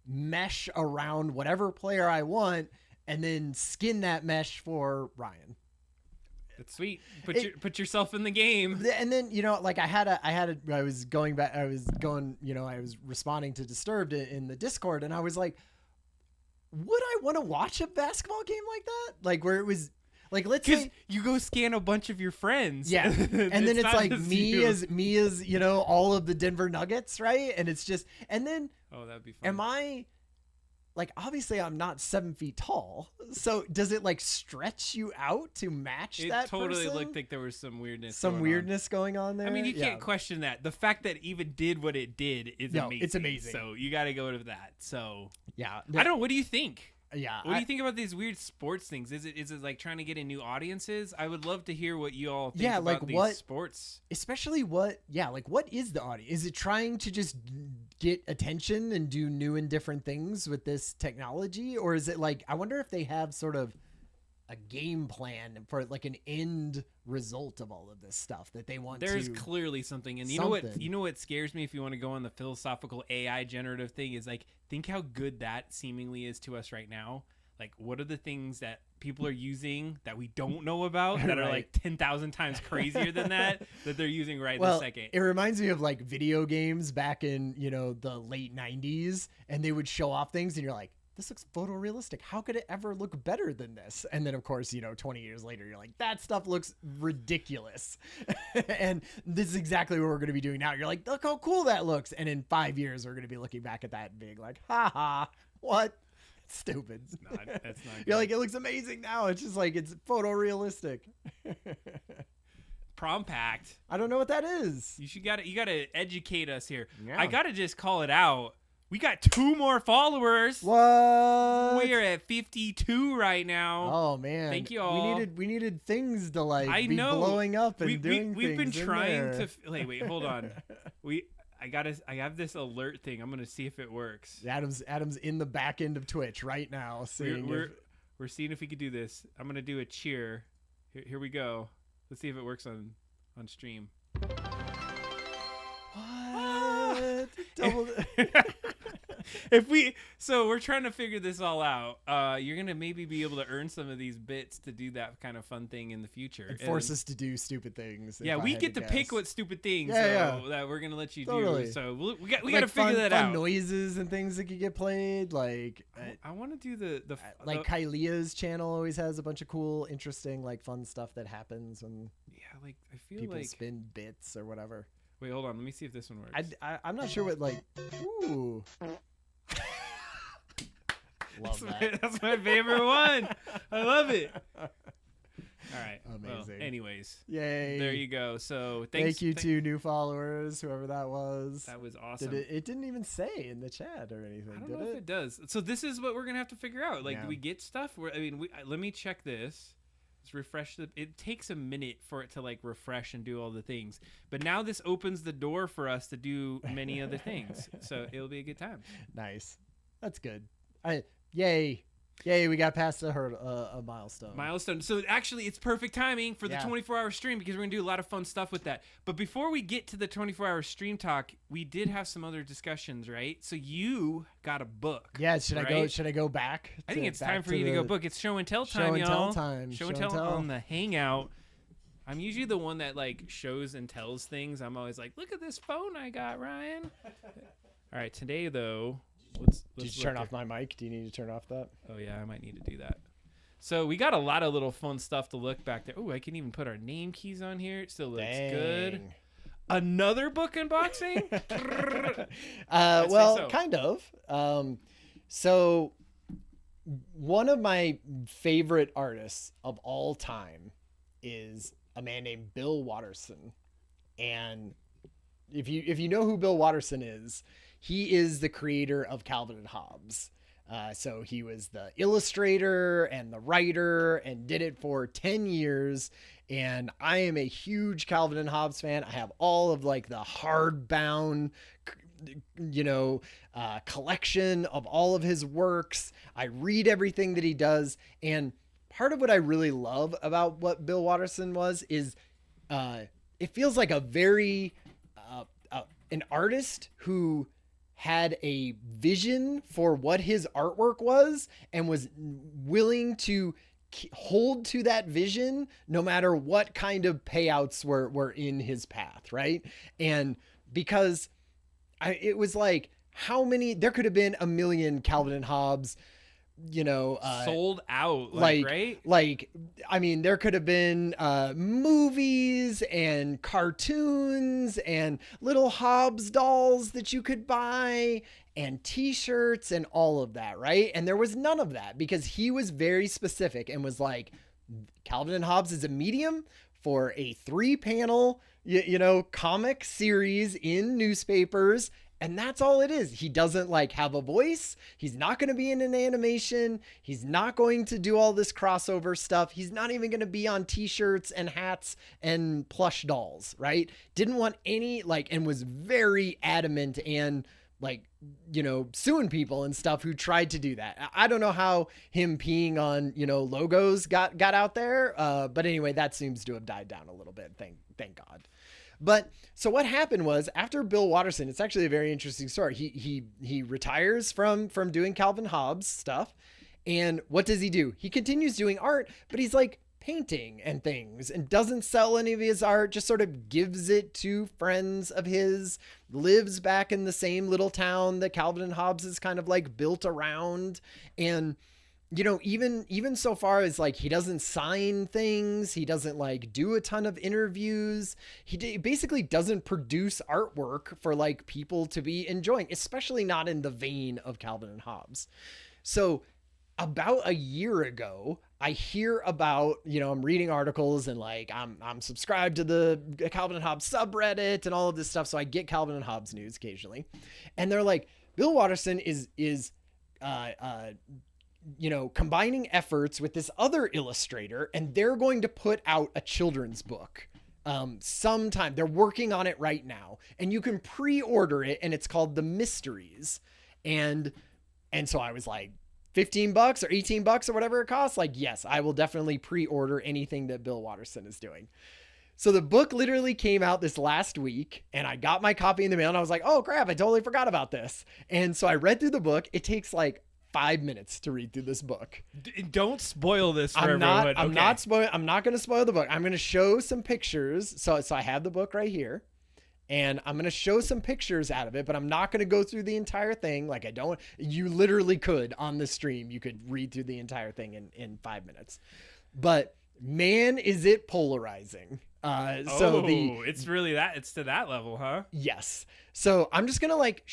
mesh around whatever player I want and then skin that mesh for Ryan. That's sweet. Put yourself in the game. And then, like I was responding to Disturbed in the Discord, and I was like, would I want to watch a basketball game like that? Like where it was like, let's say you go scan a bunch of your friends. Yeah. And then it's like me as, all of the Denver Nuggets. Right. And it's just, and then, oh, that'd be fun. Am I like, obviously I'm not 7 feet tall. So does it like stretch you out to match that person? It totally looked like there was some weirdness. Going on there. I mean, you can't question that. The fact that it even did what it did is amazing. It's amazing. So you got to go with that. So yeah. I don't know. What do you think? Yeah. What do you think about these weird sports things? Is it like trying to get in new audiences? I would love to hear what you all think about these sports. Especially what is the audience? Is it trying to just get attention and do new and different things with this technology? Or is it like, I wonder if they have sort of a game plan for like an end result of all of this stuff that they want. There's clearly something. And you know what scares me, if you want to go on the philosophical AI generative thing, is like, think how good that seemingly is to us right now. Like, what are the things that people are using that we don't know about that are like 10,000 times crazier than that they're using this second? It reminds me of like video games back in, the late 90s, and they would show off things and you're like, this looks photorealistic. How could it ever look better than this? And then, of course, 20 years later, you're like, that stuff looks ridiculous. And this is exactly what we're going to be doing now. You're like, look how cool that looks. And in 5 years, we're going to be looking back at that and being like, ha ha, what? Stupid. That's not good. You're like, it looks amazing now. It's just like, it's photorealistic. Prom Pact. I don't know what that is. You gotta educate us here. Yeah. I gotta just call it out. We got 2 more followers. What? We're at 52 right now. Oh man! Thank you all. We needed things to like I be know. blowing up and We've doing been things in trying there. to wait, hold on. I have this alert thing. I'm gonna see if it works. Adam's in the back end of Twitch right now. We're seeing if we could do this. I'm gonna do a cheer. Here we go. Let's see if it works on stream. What? Double. So we're trying to figure this all out. You're gonna maybe be able to earn some of these bits to do that kind of fun thing in the future. And force us to do stupid things. Yeah, we get to pick what stupid things that we're gonna let you totally. do. So we got to figure that fun out. noises and things that could get played. Like I want to do the Kylia's channel always has a bunch of cool, interesting, like fun stuff that happens when like I feel people like spin bits or whatever. Wait, hold on. Let me see if this one works. I'm not sure what like. Ooh. Love that. That's my favorite one. I love it. All right. Amazing. Well, anyways. Yay. There you go. So thank you to new followers, whoever that was. That was awesome. It didn't even say in the chat or anything. I don't know if it does. So this is what we're gonna have to figure out. Like, do we get stuff? Let me check this. Let's refresh it takes a minute for it to like refresh and do all the things. But now this opens the door for us to do many other things. So it'll be a good time. Nice. That's good. Yay, we got past a milestone. So actually, it's perfect timing for the 24-hour stream because we're going to do a lot of fun stuff with that. But before we get to the 24-hour stream talk, we did have some other discussions, right? So you got a book. Yeah, should I go back? I think it's time for you to go book. It's show and tell time, y'all. Show and tell on the Hangout. I'm usually the one that like shows and tells things. I'm always like, look at this phone I got, Ryan. All right, today though. Let's Did you turn off my mic? Do you need to turn off that? Oh yeah, I might need to do that. So we got a lot of little fun stuff to look back there. Oh, I can even put our name keys on here. It still looks good. Another book unboxing? Well, kind of. So one of my favorite artists of all time is a man named Bill Watterson. And if you know who Bill Watterson is, he is the creator of Calvin and Hobbes. So he was the illustrator and the writer and did it for 10 years. And I am a huge Calvin and Hobbes fan. I have all of like the hardbound, collection of all of his works. I read everything that he does. And part of what I really love about what Bill Watterson is it feels like a very, an artist who had a vision for what his artwork was and was willing to hold to that vision no matter what kind of payouts were in his path, right? And because it was like there could have been a million Calvin and Hobbes sold out, right? Like, I mean, there could have been movies and cartoons and little Hobbes dolls that you could buy and t-shirts and all of that, right? And there was none of that because he was very specific and was like, Calvin and Hobbes is a medium for a 3-panel, comic series in newspapers. And that's all it is. He doesn't like have a voice. He's not going to be in an animation. He's not going to do all this crossover stuff. He's not even going to be on t-shirts and hats and plush dolls, right? Didn't want any and was very adamant and suing people and stuff who tried to do that. I don't know how him peeing on, logos got out there. But anyway, that seems to have died down a little bit. Thank God. But so what happened was after Bill Watterson, it's actually a very interesting story. He retires from doing Calvin Hobbes stuff. And what does he do? He continues doing art, but he's like painting and things and doesn't sell any of his art, just sort of gives it to friends of his, lives back in the same little town that Calvin and Hobbes is kind of like built around. And even so far as like, he doesn't sign things. He doesn't like do a ton of interviews. He basically doesn't produce artwork for like people to be enjoying, especially not in the vein of Calvin and Hobbes. So about a year ago, I hear about, I'm reading articles and like I'm subscribed to the Calvin and Hobbes subreddit and all of this stuff. So I get Calvin and Hobbes news occasionally. And they're like, Bill Watterson is combining efforts with this other illustrator, and they're going to put out a children's book sometime. They're working on it right now, and you can pre-order it, and it's called The Mysteries. And so I was like, $15 or $18 or whatever it costs. Like, yes, I will definitely pre-order anything that Bill Watterson is doing. So the book literally came out this last week, and I got my copy in the mail, and I was like, oh crap, I totally forgot about this. And so I read through the book. It takes like 5 minutes to read through this book. Don't spoil this for everyone. I'm not going to spoil the book. I'm going to show some pictures. So I have the book right here, and I'm going to show some pictures out of it, but I'm not going to go through the entire thing. Like you literally could on the stream, you could read through the entire thing in 5 minutes, but man, is it polarizing. It's really it's to that level, huh? Yes. So I'm just gonna like,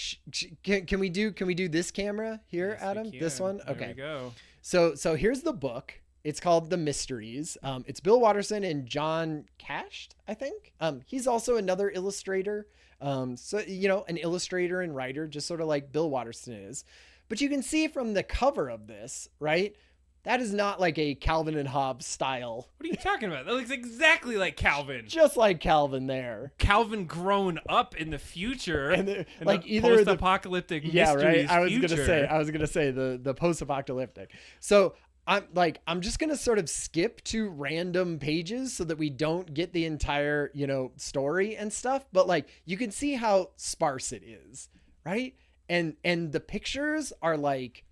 can we do this camera here, yes, Adam? This one. Okay. There we go. So here's the book. It's called The Mysteries. It's Bill Watterson and John Cashed, I think. He's also another illustrator. An illustrator and writer, just sort of like Bill Watterson is. But you can see from the cover of this, right? That is not like a Calvin and Hobbes style. What are you talking about? That looks exactly like Calvin. Just like Calvin there. Calvin grown up in the future. And like either post-apocalyptic mysteries. I was gonna say the post-apocalyptic. So I'm just gonna sort of skip to random pages so that we don't get the entire, story and stuff. But like you can see how sparse it is, right? And the pictures are like,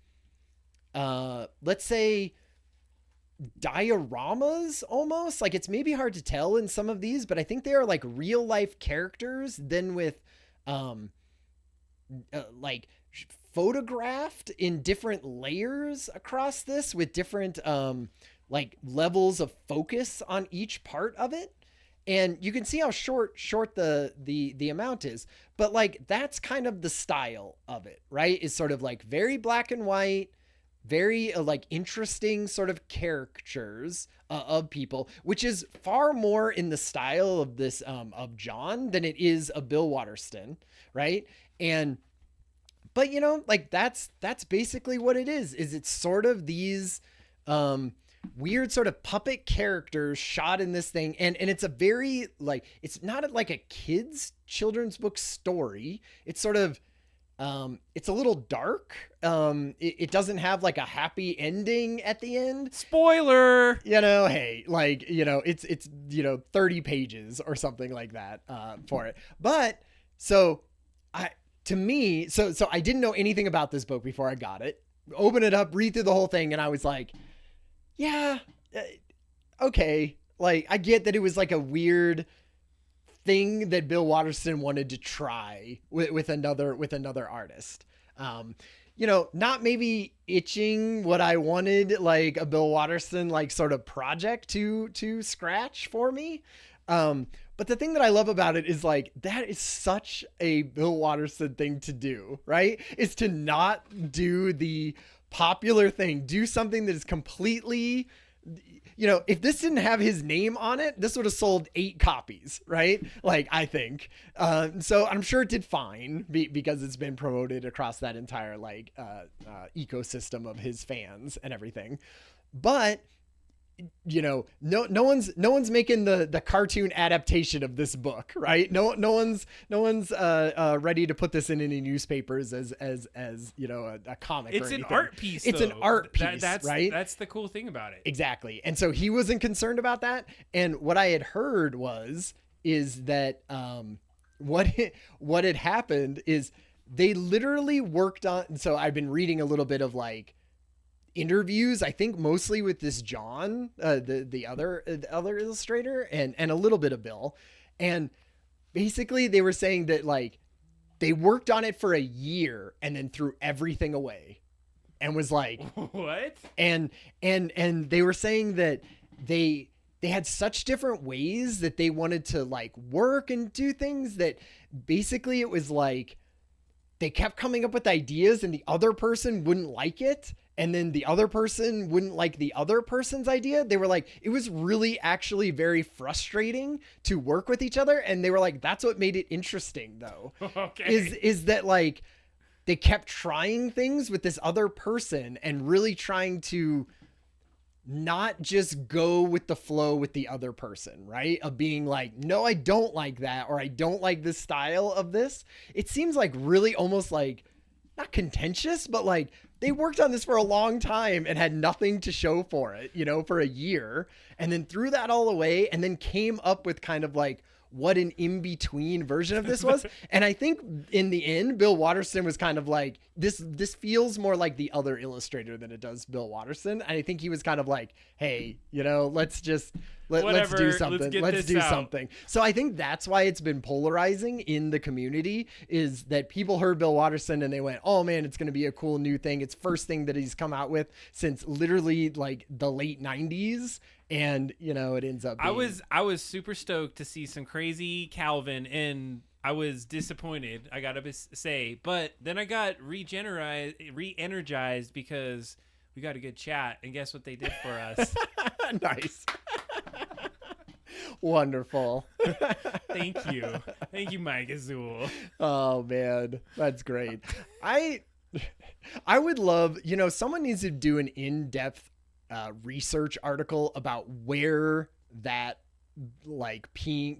let's say dioramas almost. Like it's maybe hard to tell in some of these, but I think they are like real life characters then with like photographed in different layers across this with different like levels of focus on each part of it. And you can see how short the amount is, but like that's kind of the style of it, right? Is sort of like very black and white, very like interesting sort of caricatures of people, which is far more in the style of this of John than it is of Bill Watterson, right? But like that's basically what it is it's sort of these weird sort of puppet characters shot in this thing, and it's a very like, it's not like a kid's children's book story. It's sort of it's a little dark. It doesn't have like a happy ending at the end. Spoiler. Hey, like, it's 30 pages or something like that for it. But so I didn't know anything about this book before I got it. Open it up, read through the whole thing, and I was like, yeah, okay. Like I get that it was like a weird thing that Bill Watterson wanted to try with another artist. Not maybe itching what I wanted, like a Bill Watterson, like sort of project to scratch for me. But the thing that I love about it is like, that is such a Bill Watterson thing to do, right? Is to not do the popular thing, do something that is completely, if this didn't have his name on it, this would have sold 8 copies, right? Like, I think. So I'm sure it did fine because it's been promoted across that entire like ecosystem of his fans and everything. But no one's making the cartoon adaptation of this book, right? No one's ready to put this in any newspapers as a comic. It's an art piece. It's an art piece, right? That's the cool thing about it. Exactly. And so he wasn't concerned about that. And what I had heard is that what had happened is they literally worked on. So I've been reading a little bit of like interviews, I think mostly with this John, the other illustrator, and a little bit of Bill. And basically they were saying that like they worked on it for a year and then threw everything away and was like, what? And they were saying that they had such different ways that they wanted to like work and do things that basically it was like they kept coming up with ideas and the other person wouldn't like it. and then the other person wouldn't like the other person's idea. They were like, it was really actually very frustrating to work with each other. And they were like, that's what made it interesting though. Okay. Is that like they kept trying things with this other person and really trying to not just go with the flow with the other person, right? Of being like, no, I don't like that, or I don't like this style of this. It seems like really almost like not contentious, but like they worked on this for a long time and had nothing to show for it, you know, for a year, and then threw that all away and then came up with kind of like what an in-between version of this was. And I think in the end, Bill Watterson was kind of like, this feels more like the other illustrator than it does Bill Watterson. And I think he was kind of like, hey, you know, let's do something. Let's do something. So I think that's why it's been polarizing in the community, is that people heard Bill Watterson and they went, oh man, it's going to be a cool new thing. It's first thing that he's come out with since literally like the late 90s. And, you know, it ends up being... I was super stoked to see some crazy Calvin, and I was disappointed, I gotta say. But then I got re-energized because we got a good chat, and guess what they did for us? Nice. Wonderful. Thank you, Mike Azul. Oh man, that's great. I would love, you know, someone needs to do an in-depth research article about where that like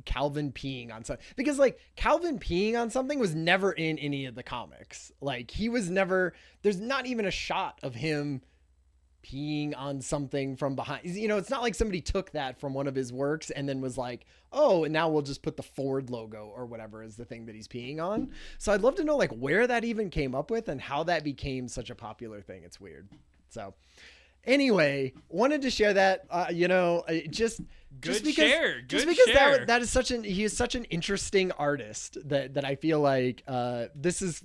Calvin peeing on something, because like Calvin peeing on something was never in any of the comics. Like he was never, there's not even a shot of him peeing on something from behind. You know, it's not like somebody took that from one of his works and then was like, oh, and now we'll just put the Ford logo or whatever is the thing that he's peeing on. So I'd love to know like where that even came up with and how that became such a popular thing. It's weird. So anyway, wanted to share that, you know, just because that is he is such an interesting artist that I feel like this is.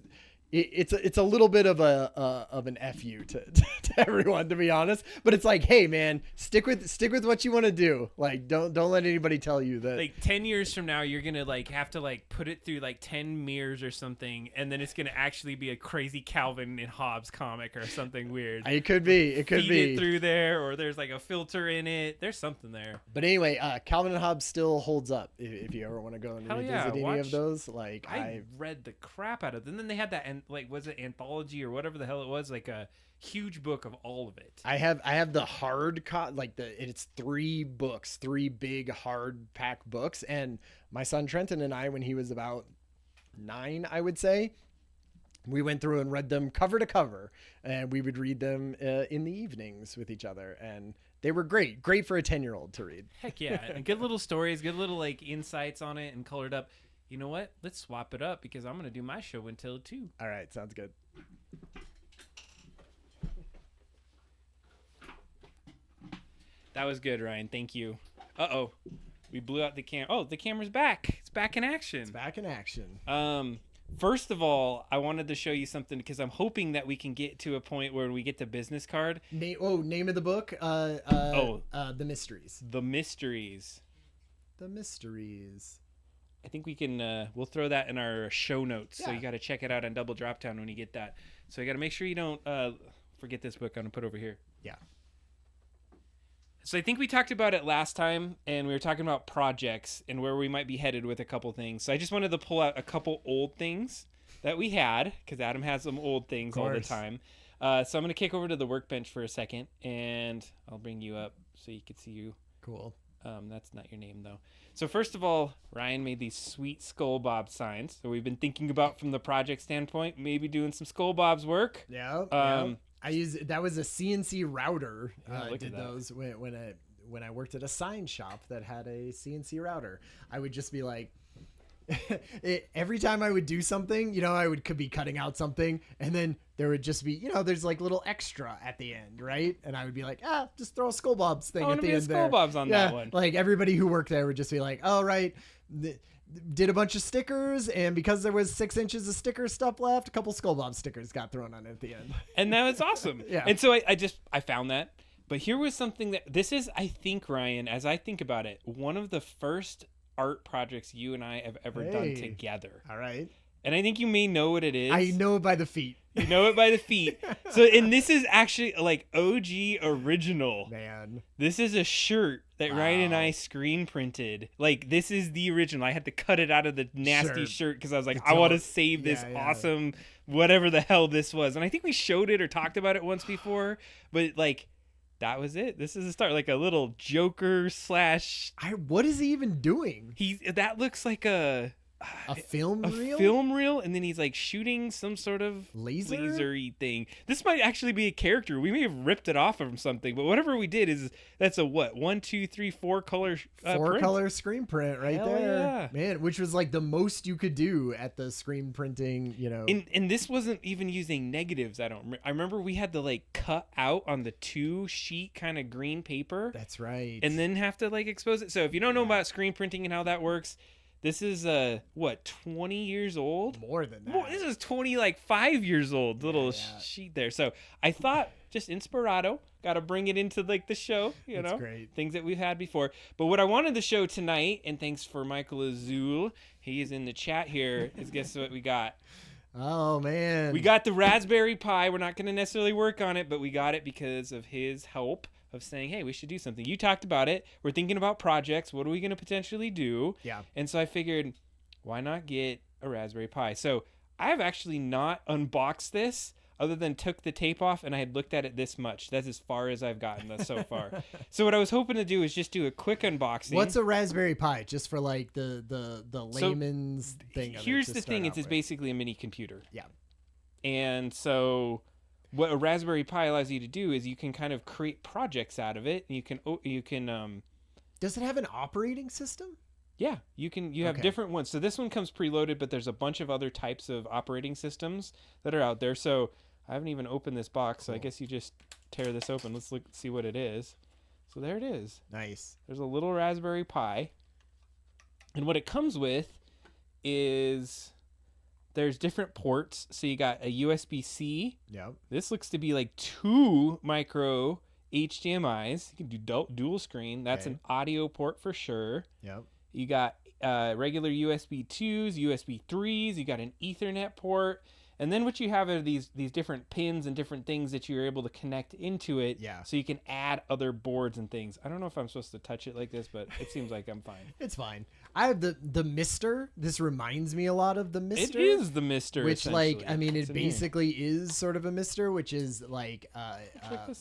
It's a little bit of an FU to everyone, to be honest, but it's like, hey man, stick with what you want to do. Like, don't let anybody tell you that like 10 years from now, you're going to like have to like put it through like 10 mirrors or something. And then it's going to actually be a crazy Calvin and Hobbes comic or something weird. It could be it through there, or there's like a filter in it. There's something there. But anyway, Calvin and Hobbes still holds up. If you ever want to go and revisit any of those, like I read the crap out of them. And then they had that, and like, was it anthology or whatever the hell it was, like a huge book of all of it. I have the hard it's 3 books, 3 big hardback books, and my son Trenton and I, when he was about 9, I would say, we went through and read them cover to cover, and we would read them in the evenings with each other, and they were great for a 10-year-old to read. Heck yeah. And good little stories, good little like insights on it, and colored up. You know what? Let's swap it up because I'm going to do my show until 2. All right. Sounds good. That was good, Ryan. Thank you. Uh-oh. We blew out the camera. Oh, the camera's back. It's back in action. It's back in action. First of all, I wanted to show you something because I'm hoping that we can get to a point where we get the business card. Name of the book? The Mysteries. The Mysteries. The Mysteries. I think we can, we'll throw that in our show notes. Yeah. So you got to check it out on Double Drop Down when you get that. So you got to make sure you don't forget this book. I'm going to put over here. Yeah. So I think we talked about it last time, and we were talking about projects and where we might be headed with a couple things. So I just wanted to pull out a couple old things that we had, because Adam has some old things all the time. So I'm going to kick over to the workbench for a second, and I'll bring you up so you can see you. Cool. That's not your name, though. So first of all, Ryan made these sweet Skull Bob signs. So we've been thinking about, from the project standpoint, maybe doing some Skull Bob's work. Yeah. That was a CNC router. I did those when I worked at a sign shop that had a CNC router. I would just be like, every time I would do something, you know, could be cutting out something, and then there would just be, you know, there's like little extra at the end, right? And I would be like, just throw a Skull Bob's thing at the end there. Skull Bob's on that one. Like everybody who worked there would just be like, oh, right. Did a bunch of stickers, and because there was 6 inches of sticker stuff left, a couple Skull Bob stickers got thrown on at the end. And that was awesome. Yeah. And so I found that. But here was something that, this is, I think, Ryan, as I think about it, one of the first art projects you and I have ever done together. All right. And I think you may know what it is. I know it by the feet. You know it by the feet. So, and this is actually like OG original. Man. This is a shirt that Ryan and I screen printed. Like, this is the original. I had to cut it out of the nasty shirt because I was like, I want to save this awesome whatever the hell this was. And I think we showed it or talked about it once before. But, like, that was it. This is the start. Like a little Joker / What is he even doing? That looks like a film reel? A film reel, and then he's like shooting some sort of laser-y thing. This might actually be a character. We may have ripped it off from something, but whatever we did that's a what? 1, 2, 3, 4 color color screen print right Hell there. Yeah. Man, which was like the most you could do at the screen printing, you know. And this wasn't even using negatives. I remember we had to like cut out on the 2-sheet kind of green paper. That's right. And then have to like expose it. So if you don't know about screen printing and how that works, this is 20 years old? More than that. This is 5 years old. Little sheet there. So I thought just inspirato. Got to bring it into like the show. That's great. Things that we've had before. But what I wanted to show tonight, and thanks for Michael Azul, he is in the chat here. Is guess what we got? Oh man. We got the Raspberry Pi. We're not going to necessarily work on it, but we got it because of his help. Of saying, hey, we should do something. You talked about it. We're thinking about projects. What are we going to potentially do? Yeah. And so I figured, why not get a Raspberry Pi? So I've actually not unboxed this other than took the tape off and I had looked at it this much. That's as far as I've gotten so far. So what I was hoping to do is just do a quick unboxing. What's a Raspberry Pi? Just for like the layman's thing. Here's the thing. It's basically a mini computer. Yeah. And so what a Raspberry Pi allows you to do is you can kind of create projects out of it. And you can. Does it have an operating system? Yeah, you have different ones. So this one comes preloaded, but there's a bunch of other types of operating systems that are out there. So I haven't even opened this box. So I guess you just tear this open. Let's see what it is. So there it is. Nice. There's a little Raspberry Pi, and what it comes with is. There's different ports. So you got a USB-C. Yep. This looks to be like 2 micro HDMIs. You can do dual screen. That's an audio port for sure. Yep. You got regular USB 2s, USB 3s. You got an Ethernet port. And then what you have are these different pins and different things that you're able to connect into it. Yeah. So you can add other boards and things. I don't know if I'm supposed to touch it like this, but it seems like I'm fine. It's fine. I have the Mister. This reminds me a lot of the Mister. It is the Mister. Which, like, I mean, it basically is sort of a Mister, which is like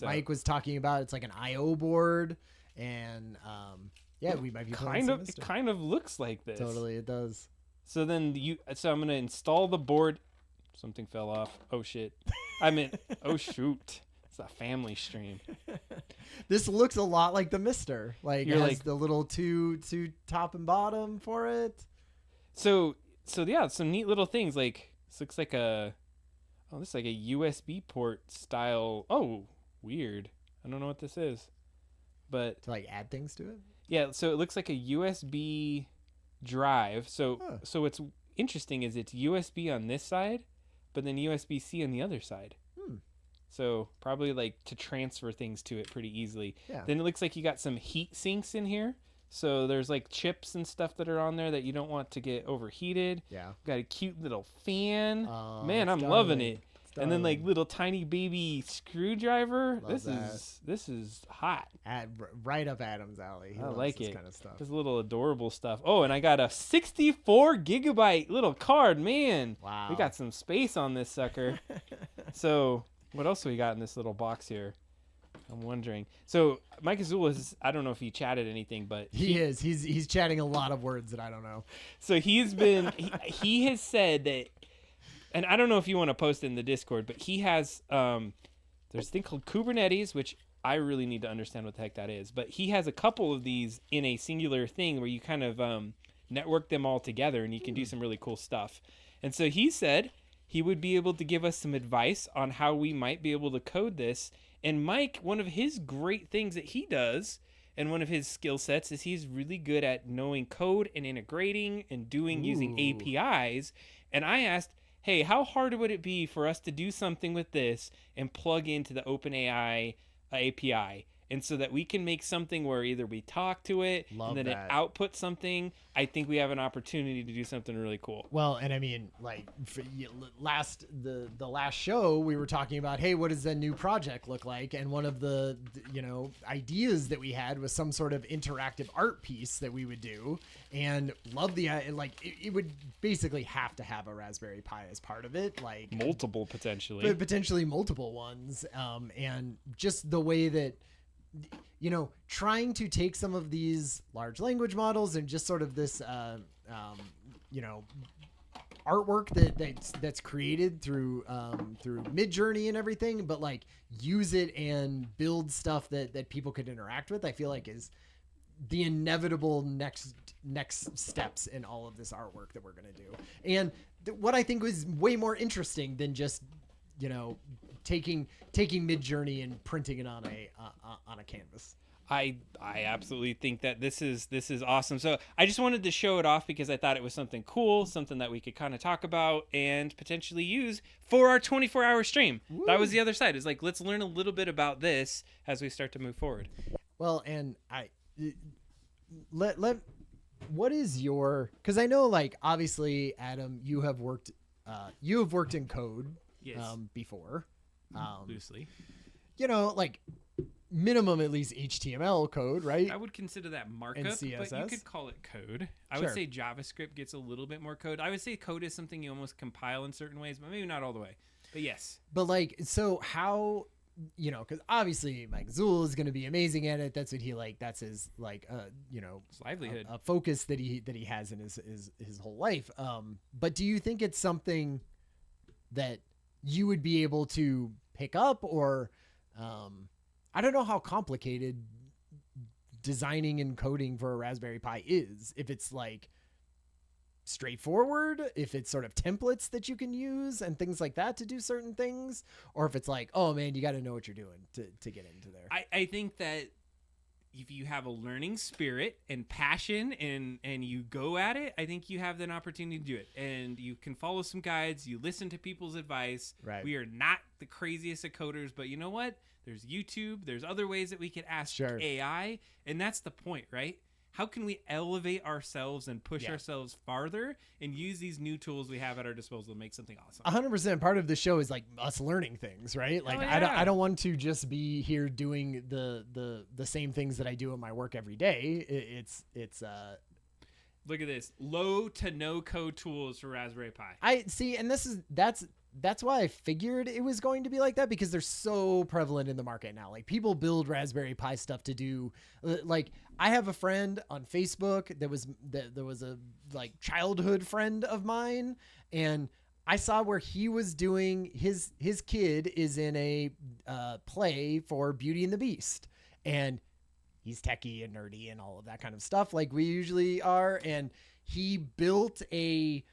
Mike was talking about. It's like an I/O board, and yeah, we might be playing some Mister. It kind of looks like this. Totally, it does. So then so I'm gonna install the board. Something fell off. Oh shit! I meant oh shoot! It's a family stream. This looks a lot like the Mister. Like it has the little two top and bottom for it. So yeah, some neat little things. Like this looks like this is like a USB port style. Oh, weird. I don't know what this is, but to like add things to it. Yeah, so it looks like a USB drive. So what's interesting is it's USB on this side, but then USB-C on the other side. So probably like to transfer things to it pretty easily. Yeah. Then it looks like you got some heat sinks in here. So there's like chips and stuff that are on there that you don't want to get overheated. Yeah. Got a cute little fan. Oh, man, I'm loving it. And then like little tiny baby screwdriver. This is hot. Right up Adam's alley. I like it. Kind of stuff. This little adorable stuff. Oh, and I got a 64 gigabyte little card. Man, wow. We got some space on this sucker. So what else do we got in this little box here? I'm wondering. So Mike Azul is, I don't know if he chatted anything, but he's chatting a lot of words that I don't know. So he's been he has said that, and I don't know if you want to post it in the Discord, but he has there's a thing called Kubernetes, which I really need to understand what the heck that is. But he has a couple of these in a singular thing where you kind of network them all together and you can do some really cool stuff. And so he said he would be able to give us some advice on how we might be able to code this. And Mike, one of his great things that he does and one of his skill sets is he's really good at knowing code and integrating and using APIs. And I asked, hey, how hard would it be for us to do something with this and plug into the OpenAI API? and so that we can make something where either we talk to it Love and then that. it outputs something, I think we have an opportunity to do something really cool. Well, and I mean, like the last show we were talking about, hey, what does that new project look like? And one of the ideas that we had was some sort of interactive art piece that we would do, and love the it would basically have to have a Raspberry Pi as part of it, like Multiple potentially. but potentially multiple ones, and just the way that trying to take some of these large language models and just sort of this artwork that's created through Midjourney and everything, but like use it and build stuff that people could interact with, I feel like is the inevitable next steps in all of this artwork that we're going to do. And what I think was way more interesting than just taking Midjourney and printing it on a canvas. I absolutely think that this is awesome. So I just wanted to show it off because I thought it was something cool, something that we could kind of talk about and potentially use for our 24-hour stream. Woo. That was the other side. Is like, let's learn a little bit about this as we start to move forward. Well, and what is your, because I know, like, obviously, Adam, you have worked in code. Yes. Before. Loosely. Like minimum at least HTML code, right? I would consider that markup, and CSS. But you could call it code. I Sure. would say JavaScript gets a little bit more code. I would say code is something you almost compile in certain ways, but maybe not all the way. But yes. But like, so how, because obviously Mike Zool is going to be amazing at it. That's what that's his his livelihood, a focus that he has in his whole life. But do you think it's something that you would be able to pick up, or I don't know how complicated designing and coding for a Raspberry Pi is, if it's like straightforward, if it's sort of templates that you can use and things like that to do certain things, or if it's like, oh man, you got to know what you're doing to get into there. I think that if you have a learning spirit and passion and you go at it, I think you have an opportunity to do it. And you can follow some guides, you listen to people's advice. Right. We are not the craziest of coders, but you know what? There's YouTube, there's other ways that we could ask Sure. AI, and that's the point, right? How can we elevate ourselves and push ourselves farther and use these new tools we have at our disposal to make something awesome? 100% part of the show is like us learning things, right? Like I don't want to just be here doing the same things that I do in my work every day. It's look at this, low to no code tools for Raspberry Pi. I see, and that's why I figured it was going to be like that, because they're so prevalent in the market now. Like, people build Raspberry Pi stuff to do, like, I have a friend on Facebook that was a like childhood friend of mine, and I saw where he was doing his kid is in a play for Beauty and the Beast, and he's techie and nerdy and all of that kind of stuff like we usually are, and he built a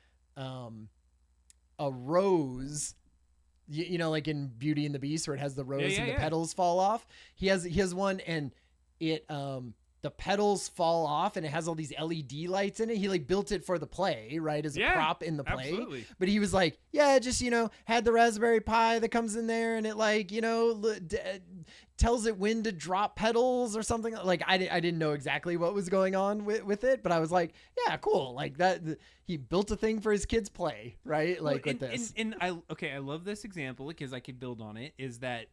rose, like in Beauty and the Beast where it has the rose and the petals fall off. He has one, and it the petals fall off, and it has all these LED lights in it. He like built it for the play, right, as a prop in the play. Absolutely. But he was like, just had the Raspberry Pi that comes in there, and it like tells it when to drop petals or something. Like I didn't know exactly what was going on with it, but I was like, yeah, cool. Like that, he built a thing for his kids' play, right? Like with this. And I love this example because I could build on it. Is that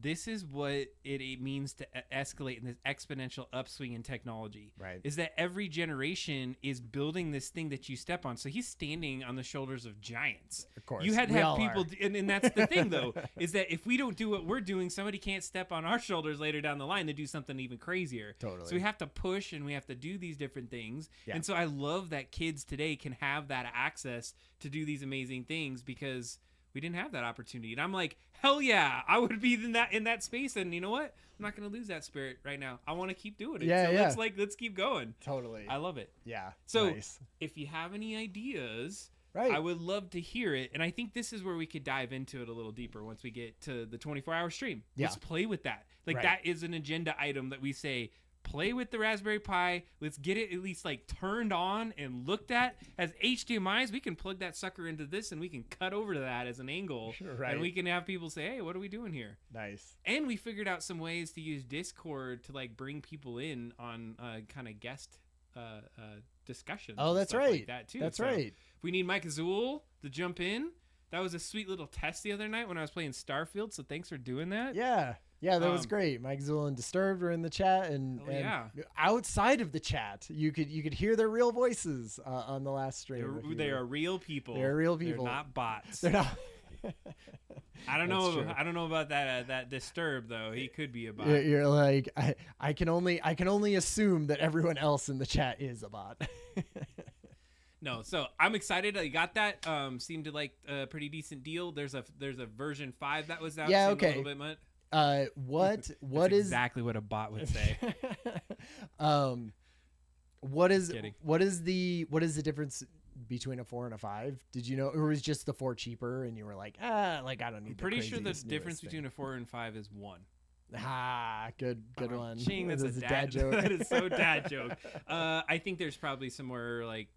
this is what it means to escalate in this exponential upswing in technology. Right. Is that every generation is building this thing that you step on. So he's standing on the shoulders of giants. Of course. You had to have people, and that's the thing though, is that if we don't do what we're doing, somebody can't step on our shoulders later down the line to do something even crazier. Totally. So we have to push and we have to do these different things. Yeah. And so I love that kids today can have that access to do these amazing things because we didn't have that opportunity. And I'm like, hell yeah, I would be in that space. And you know what? I'm not going to lose that spirit right now. I want to keep doing it. Yeah, so let's keep going. Totally. I love it. Yeah. So nice. If you have any ideas, right, I would love to hear it. And I think this is where we could dive into it a little deeper once we get to the 24-hour stream. Yeah. Let's play with that. Like that is an agenda item that we say, play with the Raspberry Pi. Let's get it at least like turned on and looked at as HDMIs. We can plug that sucker into this and we can cut over to that as an angle. Right. And we can have people say, hey, what are we doing here? Nice. And we figured out some ways to use Discord to like bring people in on kind of guest discussions. Oh, that's right. Like that too. That's so right. if we need Mike Azul to jump in, that was a sweet little test the other night when I was playing Starfield. So thanks for doing that. Yeah. Yeah, that was great. Mike Zool and Disturbed were in the chat, and outside of the chat, you could hear their real voices on the last stream. They are real people. They're real people. They're not bots. They're not. I don't know. I don't know about that Disturbed though. He could be a bot. You're like I can only assume that everyone else in the chat is a bot. No, so I'm excited. I got that. Seemed to like a pretty decent deal. There's a version 5 that was out. Yeah. Okay. A little bit much. What That's is exactly what a bot would say. what is the difference between a 4 and a 5? Did you know, or was just the 4 cheaper and you were like, like I don't need. I'm pretty sure the difference between a 4 and 5 is 1. Good one. Ching, that's a dad joke. That is so dad joke. I think there's probably somewhere like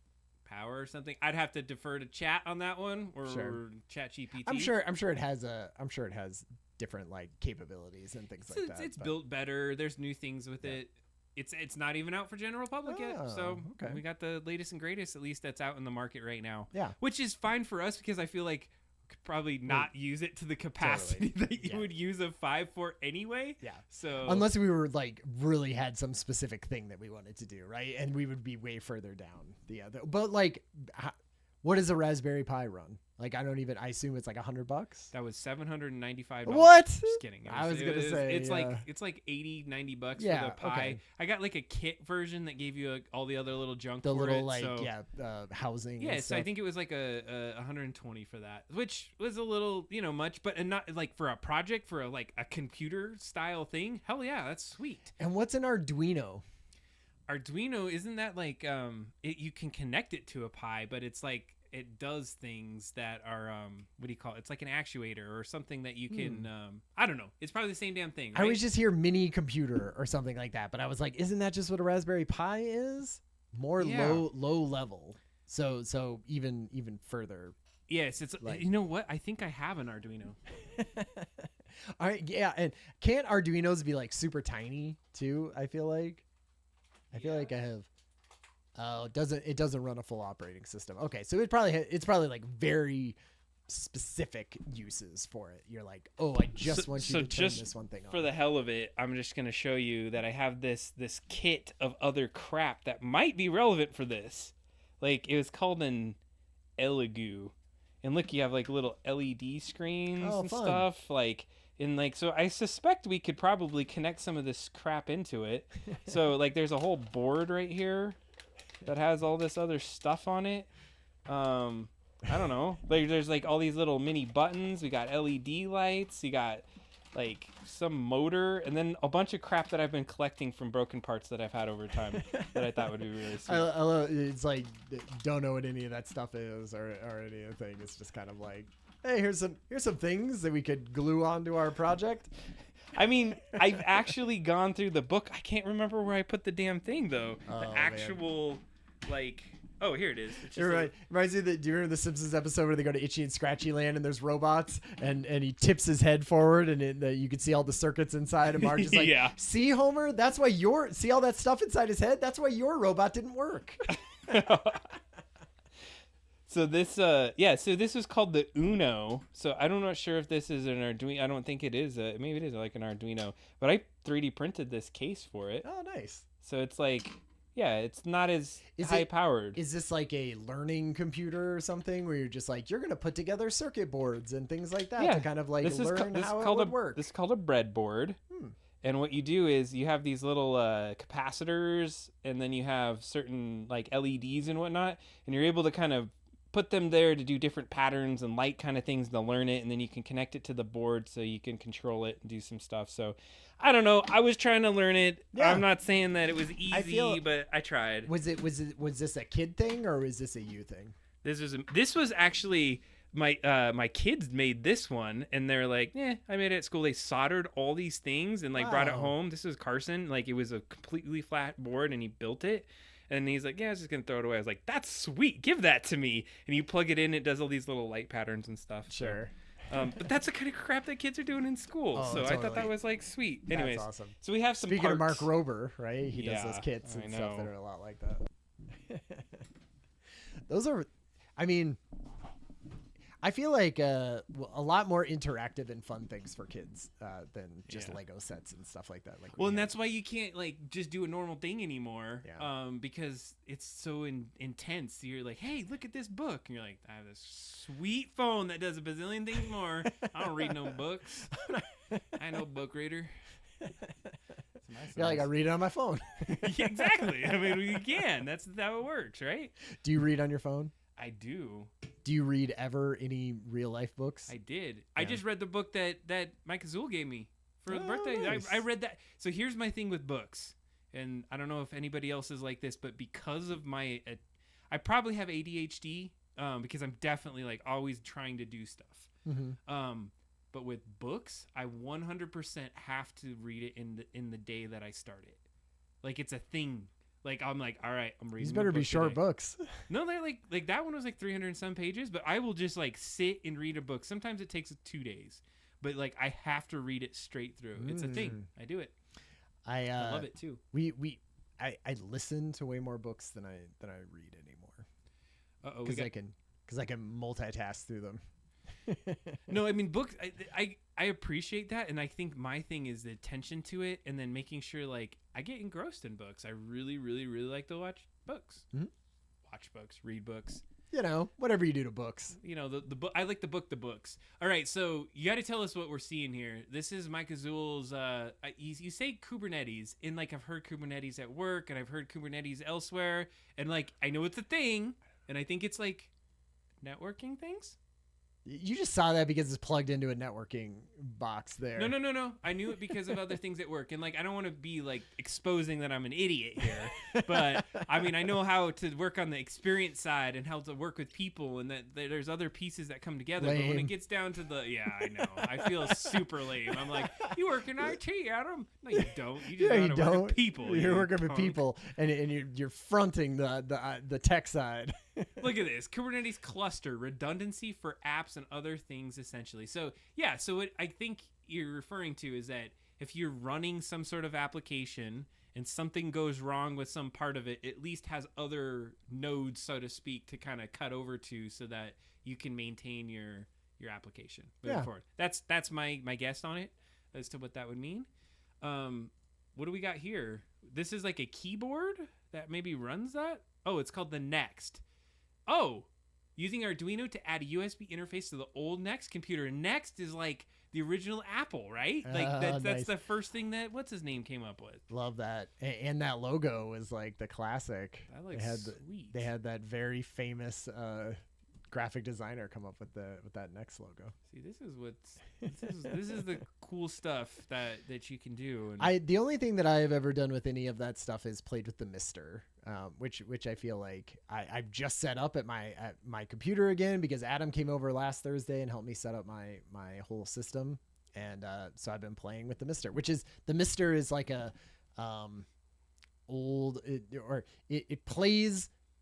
power or something. I'd have to defer to chat on that one or Chat GPT. I'm sure it has different like capabilities and things like that. It's built better. There's new things with it. It's not even out for general public yet. So we got the latest and greatest, at least that's out in the market right now. Yeah. Which is fine for us because I feel like we could probably not use it to the capacity that you would use a 5 for anyway. Yeah. So unless we were like really had some specific thing that we wanted to do, right? And we would be way further down the other. But like, what does a Raspberry Pi run? Like, I assume it's like $100. That was $795. What? Just kidding. I was going to say. It's like $80, $90 for the Pi. Okay. I got like a kit version that gave you all the other little junk the for little it. like, so, housing. Yeah, and so stuff. I think it was like a 120 for that, which was a little, much, but not like for a project, for a computer style thing. Hell yeah, that's sweet. And what's an Arduino? Arduino, isn't that like, you can connect it to a Pi, but it's like, it does things that are what do you call it? It's like an actuator or something that you can I don't know. It's probably the same damn thing. Right? I always just hear mini computer or something like that, but I was like, isn't that just what a Raspberry Pi is? More low level. So even further. Yes, it's like, you know what? I think I have an Arduino. All right, yeah, and can't Arduinos be like super tiny too? I feel like I have. Oh, it doesn't run a full operating system. Okay, so it's probably like very specific uses for it. You're like, oh, I just want you to turn this one thing on. For the hell of it, I'm just gonna show you that I have this kit of other crap that might be relevant for this. Like, it was called an Elegoo, and look, you have like little LED screens and fun. stuff. Like, and like, so I suspect we could probably connect some of this crap into it. So like, there's a whole board right here that has all this other stuff on it. I don't know. Like, there's like all these little mini buttons. We got LED lights. You got like some motor, and then a bunch of crap that I've been collecting from broken parts that I've had over time that I thought would be really sweet. I love, it's like, don't know what any of that stuff is or anything. It's just kind of like, hey, here's some things that we could glue onto our project. I mean, I've actually gone through the book. I can't remember where I put the damn thing though. The actual. Like, oh, here it is. Reminds me that, do you remember the Simpsons episode where they go to Itchy and Scratchy Land and there's robots and he tips his head forward and you can see all the circuits inside and Marge is like, see, Homer, that's why see all that stuff inside his head? That's why your robot didn't work. So this, so this is called the Uno. So I'm not sure if this is an Arduino. I don't think it is. Maybe it is like an Arduino, but I 3D printed this case for it. Oh, nice. So it's like, yeah, it's not as high powered. Is this like a learning computer or something where you're just like, you're going to put together circuit boards and things like that to kind of like learn how it would work? This is called a breadboard. And what you do is you have these little capacitors, and then you have certain like LEDs and whatnot, and you're able to kind of put them there to do different patterns and light kind of things to learn it, and then you can connect it to the board so you can control it and do some stuff. So I don't know. I was trying to learn it. Yeah. I'm not saying that it was easy, but I tried. Was this a kid thing or was this a you thing? This was actually my kids made this one, and they're like, I made it at school. They soldered all these things and like brought it home. This is Carson. Like, it was a completely flat board, and he built it. And he's like, I was just gonna throw it away. I was like, that's sweet. Give that to me. And you plug it in. It does all these little light patterns and stuff. Sure. But that's the kind of crap that kids are doing in school. So totally. I thought that was like sweet. Anyways, that's awesome. So we have some. Speaking of Mark Rober, right? He does those kits and stuff that are a lot like that. Those are, I mean, I feel like a lot more interactive and fun things for kids than just Lego sets and stuff like that. Like, well, and that's why you can't like just do a normal thing anymore, because it's so intense. You're like, hey, look at this book, and you're like, I have this sweet phone that does a bazillion things more. I don't read no books. I ain't no book reader. Yeah, like I read it on my phone. Yeah, exactly. I mean, you can. That's how it works, right? Do you read on your phone? I do. Do you read ever any real life books? I did. Yeah. I just read the book that Mike Azul gave me for the birthday. Nice. I read that. So here's my thing with books, and I don't know if anybody else is like this, but because of my, I probably have ADHD because I'm definitely like always trying to do stuff. Mm-hmm. But with books, I 100% have to read it in the day that I start it. Like, it's a thing. Like, I'm like, all right, I'm reading. These better be short today. books. No, they're like that one was like 300 and some pages, but I will just like sit and read a book. Sometimes it takes 2 days, but like I have to read it straight through. It's a thing. I do it. I love it too. I listen to way more books than I read anymore. Because I can multitask through them. No, I mean, books, I appreciate that, and I think my thing is the attention to it, and then making sure, like, I get engrossed in books. I really, really, really like to watch books. Mm-hmm. Watch books, read books. You know, whatever you do to books. You know, the book. I like the books. All right, so you got to tell us what we're seeing here. This is Mike Azul's, you say Kubernetes, and, like, I've heard Kubernetes at work, and I've heard Kubernetes elsewhere, and, like, I know it's a thing, and I think it's, like, networking things? You just saw that because it's plugged into a networking box there. No. I knew it because of other things at work. And, like, I don't want to be, like, exposing that I'm an idiot here. But, I mean, I know how to work on the experience side and how to work with people and that there's other pieces that come together. Lame. But when it gets down to the, I know. I feel super lame. I'm like, you work in IT, Adam. No, you don't. You just know how to work with people. You're working with people, and you're fronting the tech side. Look at this. Kubernetes cluster, redundancy for apps and other things, essentially. So, so what I think you're referring to is that if you're running some sort of application and something goes wrong with some part of it, at least has other nodes, so to speak, to kind of cut over to so that you can maintain your application moving forward. That's my guess on it as to what that would mean. What do we got here? This is like a keyboard that maybe runs that? Oh, it's called the Next. Oh, using Arduino to add a USB interface to the old Next computer. Next is like the original Apple, right? Like that's nice. the first thing that what's his name came up with. Love that, and that logo is like the classic. That looks sweet. They had that very famous graphic designer come up with that Next logo. See, this is the cool stuff that you can do. And the only thing that I have ever done with any of that stuff is played with the Mister, which I feel like I've just set up at my computer again because Adam came over last Thursday and helped me set up my whole system, and so I've been playing with the Mister, the Mister is like a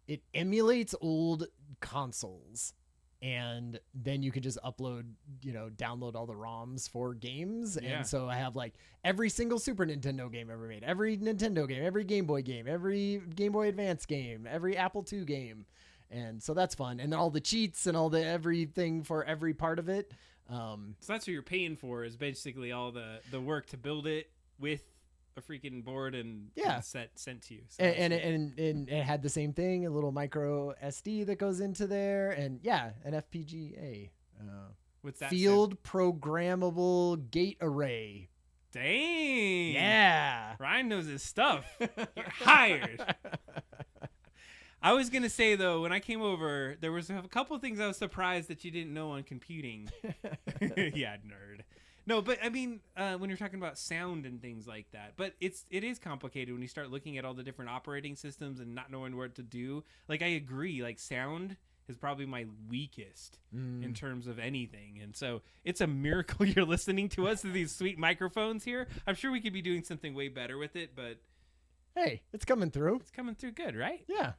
it emulates old consoles, and then you can just download all the ROMs for games. And so I have like every single Super Nintendo game ever made, every Nintendo game, every Game Boy game, every Game Boy Advance game, every Apple II game. And so that's fun. And all the cheats and all the everything for every part of it. So that's what you're paying for, is basically all the work to build it with a freaking board and set sent to you. So and it had the same thing, a little micro SD that goes into there, and an FPGA. What's that? Field programmable gate array. Dang. Yeah. Ryan knows his stuff. You're hired. I was going to say, though, when I came over, there was a couple of things I was surprised that you didn't know on computing. Yeah, nerd. No, but I mean, when you're talking about sound and things like that, but it is complicated when you start looking at all the different operating systems and not knowing what to do. Like, I agree, like sound is probably my weakest in terms of anything. And so it's a miracle you're listening to us through these sweet microphones here. I'm sure we could be doing something way better with it, but hey, it's coming through. It's coming through good, right? Yeah.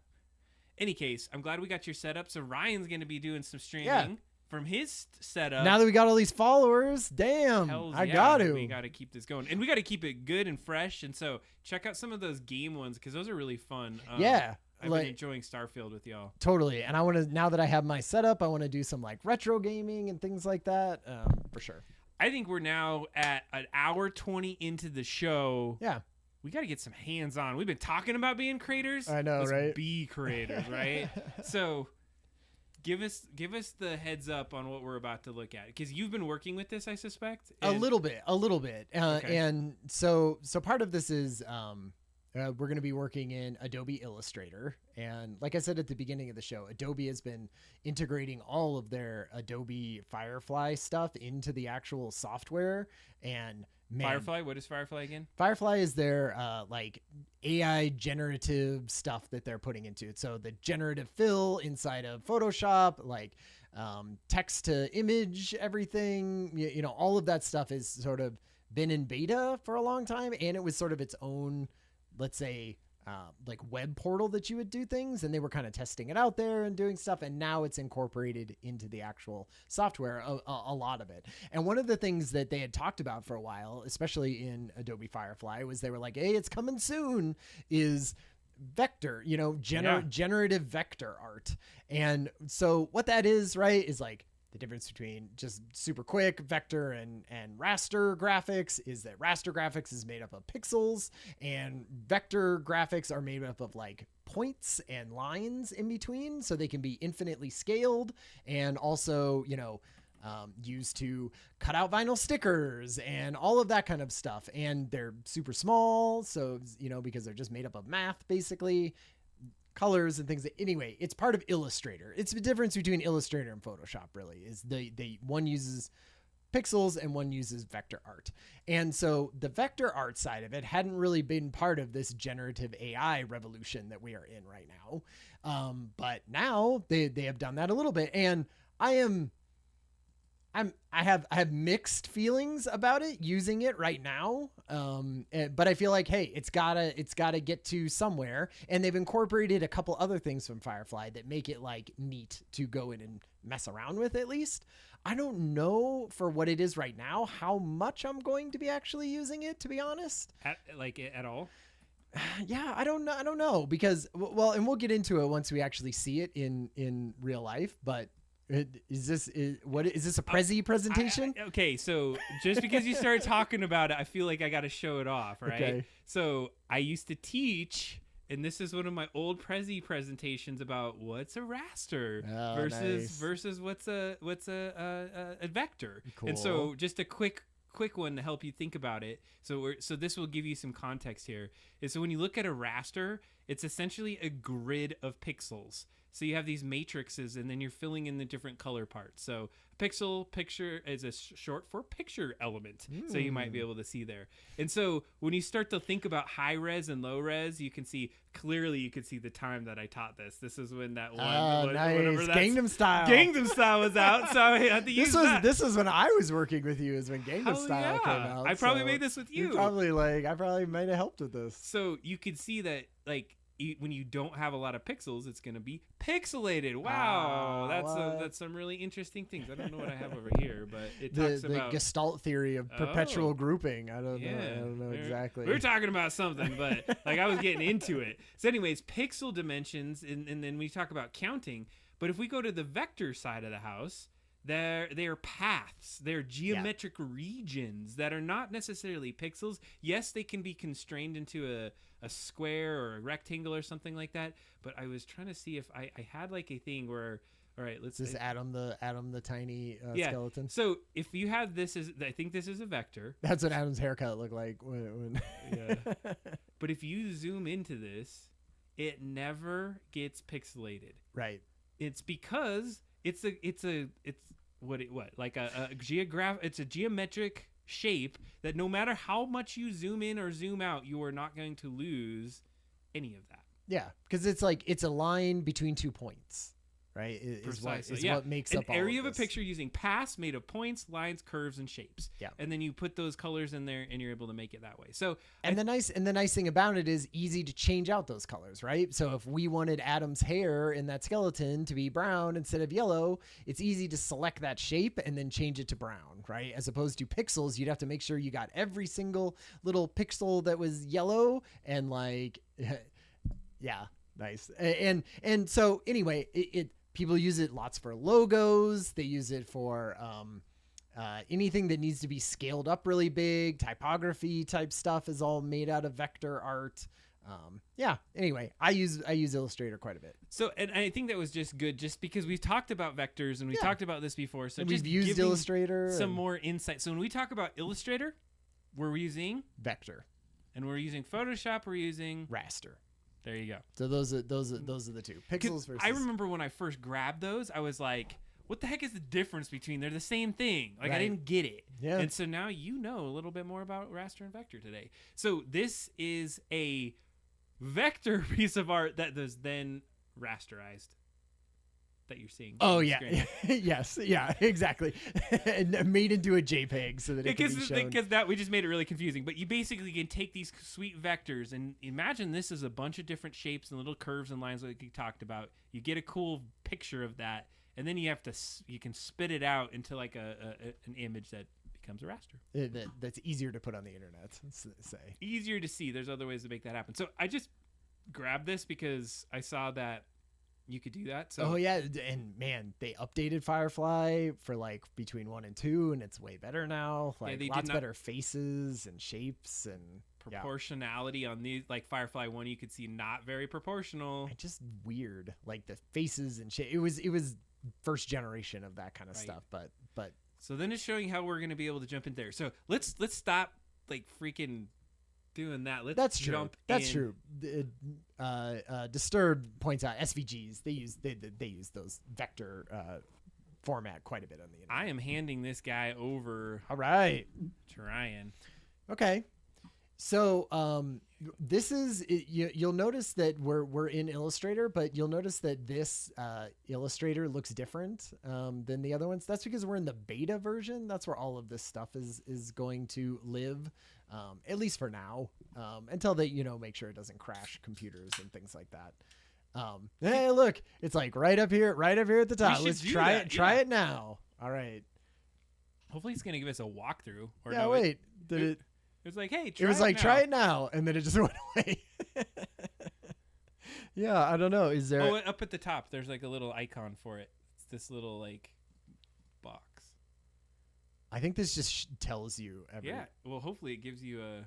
Any case, I'm glad we got your setup. So Ryan's going to be doing some streaming from his setup. Now that we got all these followers, damn, I got to. We got to keep this going. And we got to keep it good and fresh. And so check out some of those game ones because those are really fun. I've been enjoying Starfield with y'all. Totally. And I want to, now that I have my setup, I want to do some like retro gaming and things like that for sure. I think we're now at an hour 20 into the show. Yeah. We got to get some hands-on. We've been talking about being creators. I know, Let's right? be creators, right? So give us the heads up on what we're about to look at because you've been working with this, I suspect. A little bit. Okay. And so part of this is we're going to be working in Adobe Illustrator. And like I said at the beginning of the show, Adobe has been integrating all of their Adobe Firefly stuff into the actual software. And man, Firefly? What is Firefly again? Firefly is their like AI generative stuff that they're putting into it. So the generative fill inside of Photoshop, like text to image, everything, you know, all of that stuff is sort of been in beta for a long time. And it was sort of its own, let's say, like web portal that you would do things, and they were kind of testing it out there and doing stuff, and now it's incorporated into the actual software, a lot of it. And one of the things that they had talked about for a while, especially in Adobe Firefly, was they were like, hey, it's coming soon, is vector, you know, generative vector art. And so what that is, right, is like the difference between just super quick vector and raster graphics is that raster graphics is made up of pixels and vector graphics are made up of like points and lines in between. So they can be infinitely scaled and also, you know, used to cut out vinyl stickers and all of that kind of stuff. And they're super small. So, you know, because they're just made up of math, basically, colors and things. Anyway, it's part of Illustrator. It's the difference between Illustrator and Photoshop, really, is they one uses pixels and one uses vector art. And so the vector art side of it hadn't really been part of this generative AI revolution that we are in right now. But now they have done that a little bit. And I have mixed feelings about it using it right now. But I feel like, hey, it's gotta get to somewhere. And they've incorporated a couple other things from Firefly that make it like neat to go in and mess around with at least. I don't know for what it is right now, how much I'm going to be actually using it, to be honest. At all? Yeah, I don't know because, well, and we'll get into it once we actually see it in real life, but is this a Prezi presentation? Okay, so just because you started talking about it, I feel like I got to show it off, right? Okay. So I used to teach, and this is one of my old Prezi presentations about what's a raster versus what's a vector. Cool. And so just a quick one to help you think about it. So this will give you some context here. Is so when you look at a raster, it's essentially a grid of pixels. So you have these matrices, and then you're filling in the different color parts. So picture is a short for picture element. So you might be able to see there. And so when you start to think about high res and low res, you can see the time that I taught this. This is when that one, nice. Gangnam Style was out. So I had to use that. This was when I was working with you, is when Gangnam Style came out. I probably made this with you. I probably might have helped with this. So you could see that, like, when you don't have a lot of pixels, it's going to be pixelated. Wow, that's some really interesting things. I don't know what I have over here, but it talks about the Gestalt theory of perpetual grouping. I don't know exactly. We were talking about something, but like I was getting into it. So, anyways, pixel dimensions, and then we talk about counting. But if we go to the vector side of the house, they are paths. They're geometric regions that are not necessarily pixels. Yes, they can be constrained into a square or a rectangle or something like that. But I was trying to see if I had like a thing where, all right, let's this Adam the tiny skeleton. So if you have this I think this is a vector. That's what Adam's haircut looked like when yeah. But if you zoom into this, it never gets pixelated. Right. It's because it's a geometric shape that no matter how much you zoom in or zoom out, you are not going to lose any of that. Yeah, because it's a line between 2 points, right? Is Precisely, what makes an up all area of of a this. picture using paths made of points, lines, curves, and shapes. Yeah. And then you put those colors in there, and you're able to make it that way. So, And the nice thing about it is easy to change out those colors, right? So if we wanted Adam's hair in that skeleton to be brown instead of yellow, it's easy to select that shape and then change it to brown, right? As opposed to pixels, you'd have to make sure you got every single little pixel that was yellow and like, yeah, nice. And so anyway, it people use it lots for logos. They use it for anything that needs to be scaled up really big. Typography type stuff is all made out of vector art. Yeah. Anyway, I use Illustrator quite a bit. So, and I think that was just good, just because we've talked about vectors and we talked about this before. So, and just we've used giving Illustrator some more insight. So, when we talk about Illustrator, we're using vector, and we're using Photoshop. We're using raster. There you go. So those are the two pixels versus. I remember when I first grabbed those, I was like, what the heck is the difference between? They're the same thing. Like, I didn't get it. Yeah. And so now you know a little bit more about raster and vector today. So this is a vector piece of art that was then rasterized that you're seeing. Oh yeah. Yes. Yeah, exactly. And made into a JPEG so that it can be shown. Because that we just made it really confusing. But you basically can take these sweet vectors and imagine this is a bunch of different shapes and little curves and lines like you talked about. You get a cool picture of that. And then you can spit it out into like an image that becomes a raster. That's easier to put on the internet. Say easier to see. There's other ways to make that happen. So I just grabbed this because I saw that you could do that. So yeah, and man, they updated Firefly for like between 1 and 2, and it's way better now. Like lots better faces and shapes and proportionality on these. Like Firefly 1, you could see not very proportional. And just weird, like the faces and shape. It was first generation of that kind of stuff, but so then it's showing how we're going to be able to jump in there. So let's stop like freaking doing that. Let's jump That's in. true. Disturbed points out SVGs. They use those vector format quite a bit on the internet. I am handing this guy over. All right, to Ryan. Okay. So this is you'll notice that we're in Illustrator, but you'll notice that this Illustrator looks different than the other ones. That's because we're in the beta version. That's where all of this stuff is going to live, at least for now, until they make sure it doesn't crash computers and things like that. Hey, look, it's like right up here at the top. Let's try it. Try it now. All right. Hopefully, he's gonna give us a walkthrough. Or yeah. Wait. Did it? It was like, hey, try it now, and then it just went away. Yeah, I don't know. Is there? Oh, up at the top, there's like a little icon for it. It's this little like box. I think this just tells you every. Yeah. Well, hopefully, it gives you a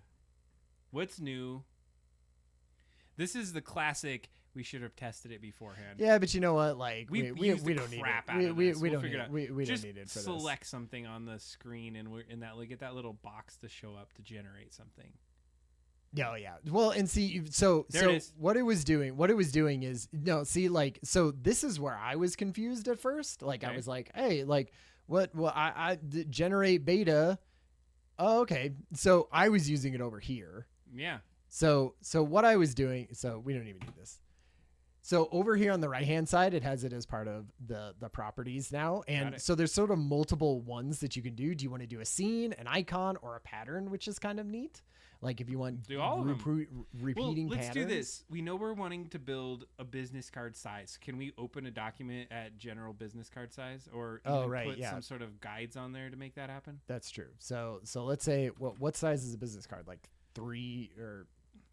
what's new. This is the classic. We should have tested it beforehand. Yeah, but you know what? Like we don't need it. We don't need it for this. Select something on the screen, and we're in that. Get that little box to show up to generate something. Oh yeah. Well, and see, so what it was doing is so this is where I was confused at first. Like I was like, hey, like what? Well, I generate beta. Oh, okay. So I was using it over here. Yeah. So what I was doing. So we don't even need this. So over here on the right-hand side, it has it as part of the properties now. And so there's sort of multiple ones that you can do. Do you want to do a scene, an icon, or a pattern, which is kind of neat? Like if you want do all of them. Repeating patterns. Let's do this. We know we're wanting to build a business card size. Can we open a document at general business card size or put some sort of guides on there to make that happen? That's true. So let's say what size is a business card? Like 3 or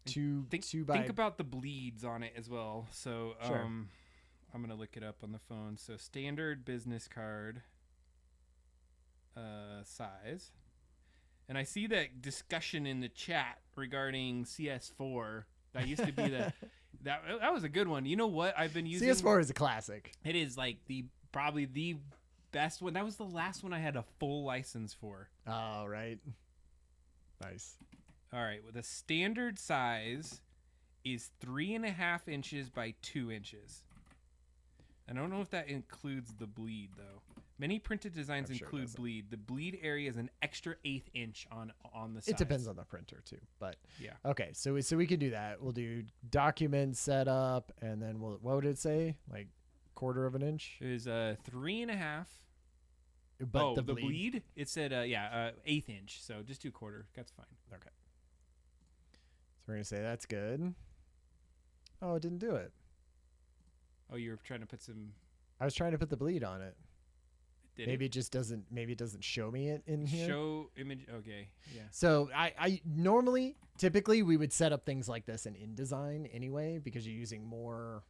2 by. Think about the bleeds on it as well. So sure. I'm gonna look it up on the phone. So standard business card size, and I see that discussion in the chat regarding CS4. That used to be that was a good one. You know what I've been using? CS4 is a classic. It is like probably the best one. That was the last one I had a full license for. Oh right, nice. All right, well, the standard size is 3.5 inches by 2 inches. I don't know if that includes the bleed, though. Many printed designs include bleed. The bleed area is an extra 1/8 inch on the size. It depends on the printer, too. But yeah. Okay, so we can do that. We'll do document setup, and then what would it say? Like quarter of an inch. It was 3.5. But the bleed? It said, 1/8 inch. So just do quarter. That's fine. Okay. So we're going to say that's good. Oh, it didn't do it. Oh, you were trying to put some... I was trying to put the bleed on it. Maybe it just doesn't. Maybe it doesn't show me it in here. Show image. Okay, yeah. So I typically we would set up things like this in InDesign anyway, because you're using more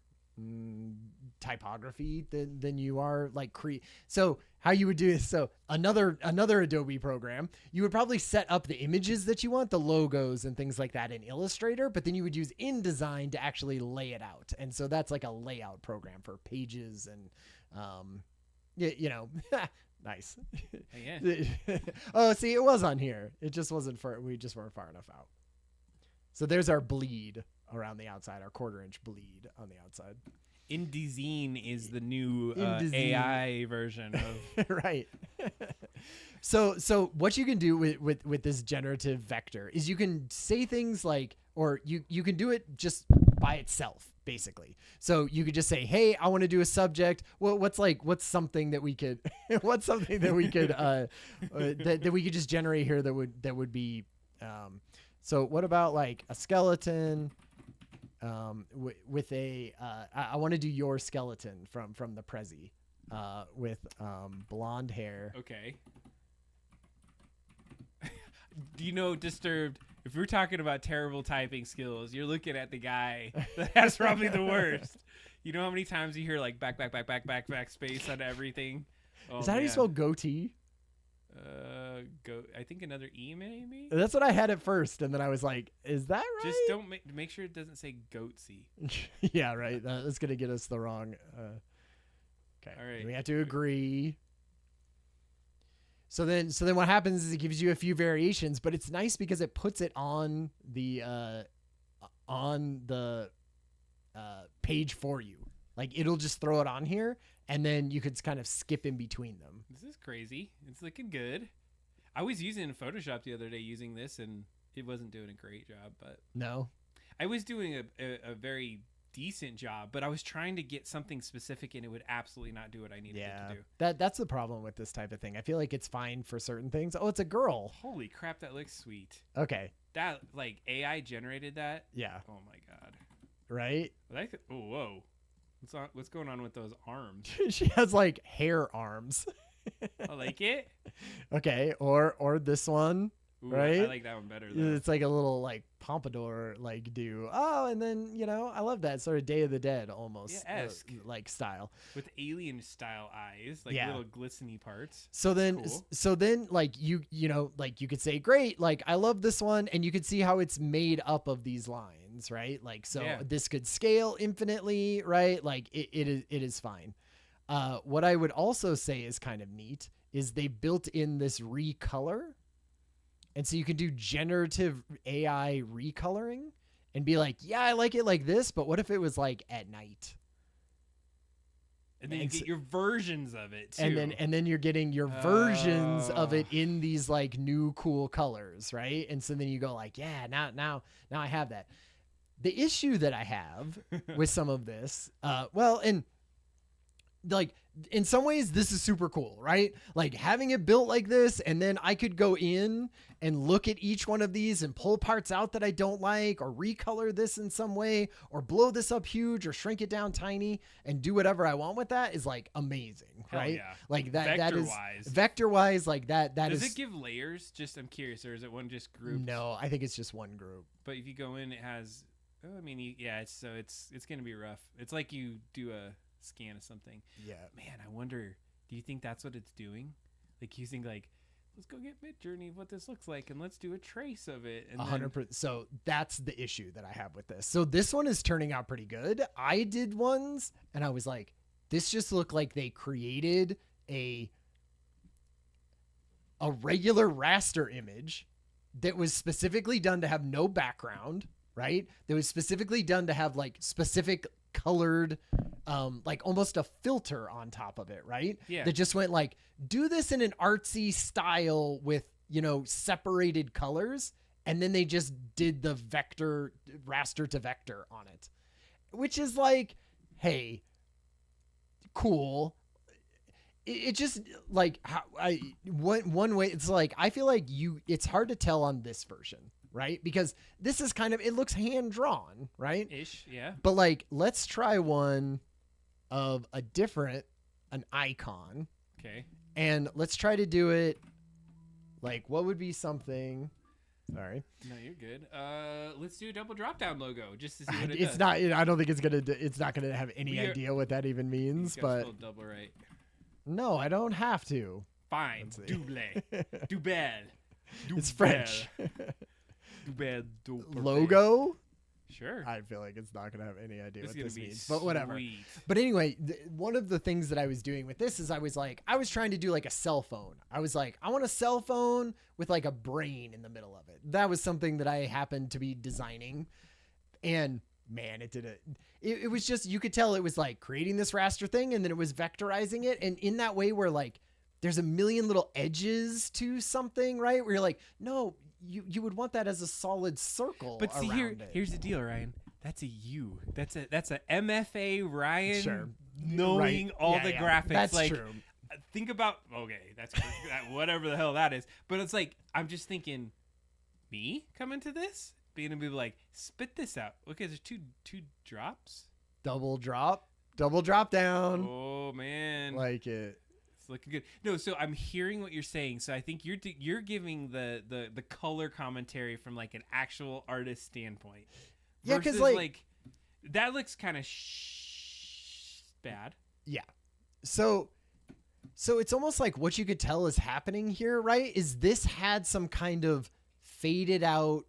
typography than you are like So how you would do this? So another Adobe program, you would probably set up the images that you want, the logos and things like that in Illustrator, but then you would use InDesign to actually lay it out. And so that's like a layout program for pages and nice. Yeah. Oh, see, it was on here. It just wasn't we just weren't far enough out. So there's our bleed around the outside, our 1/4 inch bleed on the outside. InDesign is the new AI version of right. So what you can do with this generative vector is you can say things like, or you can do it just by itself, basically. So you could just say, hey, I want to do a subject. Well, what's something that we could that we could just generate here that would be so what about like a skeleton with a I want to do your skeleton from the Prezi with blonde hair. Okay. Do you know, Disturbed, if we're talking about terrible typing skills, you're looking at the guy that's probably the worst. You know how many times you hear like backspace on everything? Oh, is that how you spell goatee? I think another E maybe. That's what I had at first, and then I was like, "Is that right?" Just don't make sure it doesn't say goatsy. Yeah, right. That's gonna get us the wrong. Okay. All right. We have to agree. So then what happens is it gives you a few variations, but it's nice because it puts it on the page for you. Like it'll just throw it on here, and then you could kind of skip in between them. This is crazy. It's looking good. I was using it in Photoshop the other day using this, and it wasn't doing a great job. But no, I was doing a very decent job, but I was trying to get something specific, and it would absolutely not do what I needed it to do. That's the problem with this type of thing. I feel like it's fine for certain things. Oh, it's a girl. Holy crap, that looks sweet. Okay. That like AI generated that. Yeah. Oh my god. Right. Oh whoa. What's going on with those arms? She has like hair arms. I like it. Okay, or this one. Ooh, right? I like that one better though. It's like a little like pompadour like do. Oh, and then I love that sort of Day of the Dead almost like style with alien style eyes, like little glistening parts. So then like you could say great, like I love this one, and you could see how it's made up of these lines, right? Like this could scale infinitely, right? Like it is fine. What I would also say is kind of neat is they built in this recolor. And so you can do generative AI recoloring and be like, yeah, I like it like this, but what if it was like at night? And then you get your versions of it too. And then you're getting your versions of it in these like new cool colors, right? And so then you go like, yeah, now I have that. The issue that I have with some of this, and like in some ways this is super cool, right? Like having it built like this, and then I could go in and look at each one of these and pull parts out that I don't like, or recolor this in some way, or blow this up huge, or shrink it down tiny, and do whatever I want with that is like amazing. Hell right? Yeah. Like that is vector wise, like that Does is. it give layers? I'm curious, or is it one just group? No, I think it's just one group. But if you go in, it has. Oh, I mean, yeah. It's gonna be rough. It's like you do a scan of something. Yeah. Man, I wonder, do you think that's what it's doing? Like using like, let's go get Midjourney of what this looks like, and let's do a trace of it. 100%. So that's the issue that I have with this. So this one is turning out pretty good. I did ones and I was like, this just looked like they created a regular raster image that was specifically done to have no background, right? That was specifically done to have like specific colored like almost a filter on top of it, right? Yeah. That just went like, do this in an artsy style with, separated colors. And then they just did the vector, raster to vector on it, which is like, hey, cool. It just like how one way it's like I feel like it's hard to tell on this version, right? Because this is kind of, it looks hand drawn, right? Ish, yeah. But like, let's try one of an icon. Okay. And let's try to do it like, what would be something? Sorry. No, you're good. Let's do a double drop down logo just to see what it It's does. not. I don't think it's not gonna have any idea what that even means. You gotta But spell double right. no, I don't have to. Fine. Double. Do bad. It's French. Do bad. Logo. Sure. I feel like it's not going to have any idea what this means, sweet. but whatever. But anyway, one of the things that I was doing with this is I was trying to do like a cell phone. I was like, I want a cell phone with like a brain in the middle of it. That was something that I happened to be designing. And man, it was just, you could tell it was like creating this raster thing and then it was vectorizing it. And in that way where like, there's a million little edges to something, right? Where you're like, no, you would want that as a solid circle. But see, here's the deal, Ryan. That's a U. That's a MFA Ryan. Sure. Knowing Right. all Yeah, the yeah. graphics. That's like, true. Think about that's whatever the hell that is. But it's like I'm just thinking, me coming to this, being able to be like, spit this out. Okay, there's two drops. Double drop down. Oh man, Like it. looking good. No, so I'm hearing what you're saying. So I think you're giving the color commentary from like an actual artist standpoint. Yeah, because versus, like that looks kind of bad. Yeah. So it's almost like what you could tell is happening here, right? Is this had some kind of faded out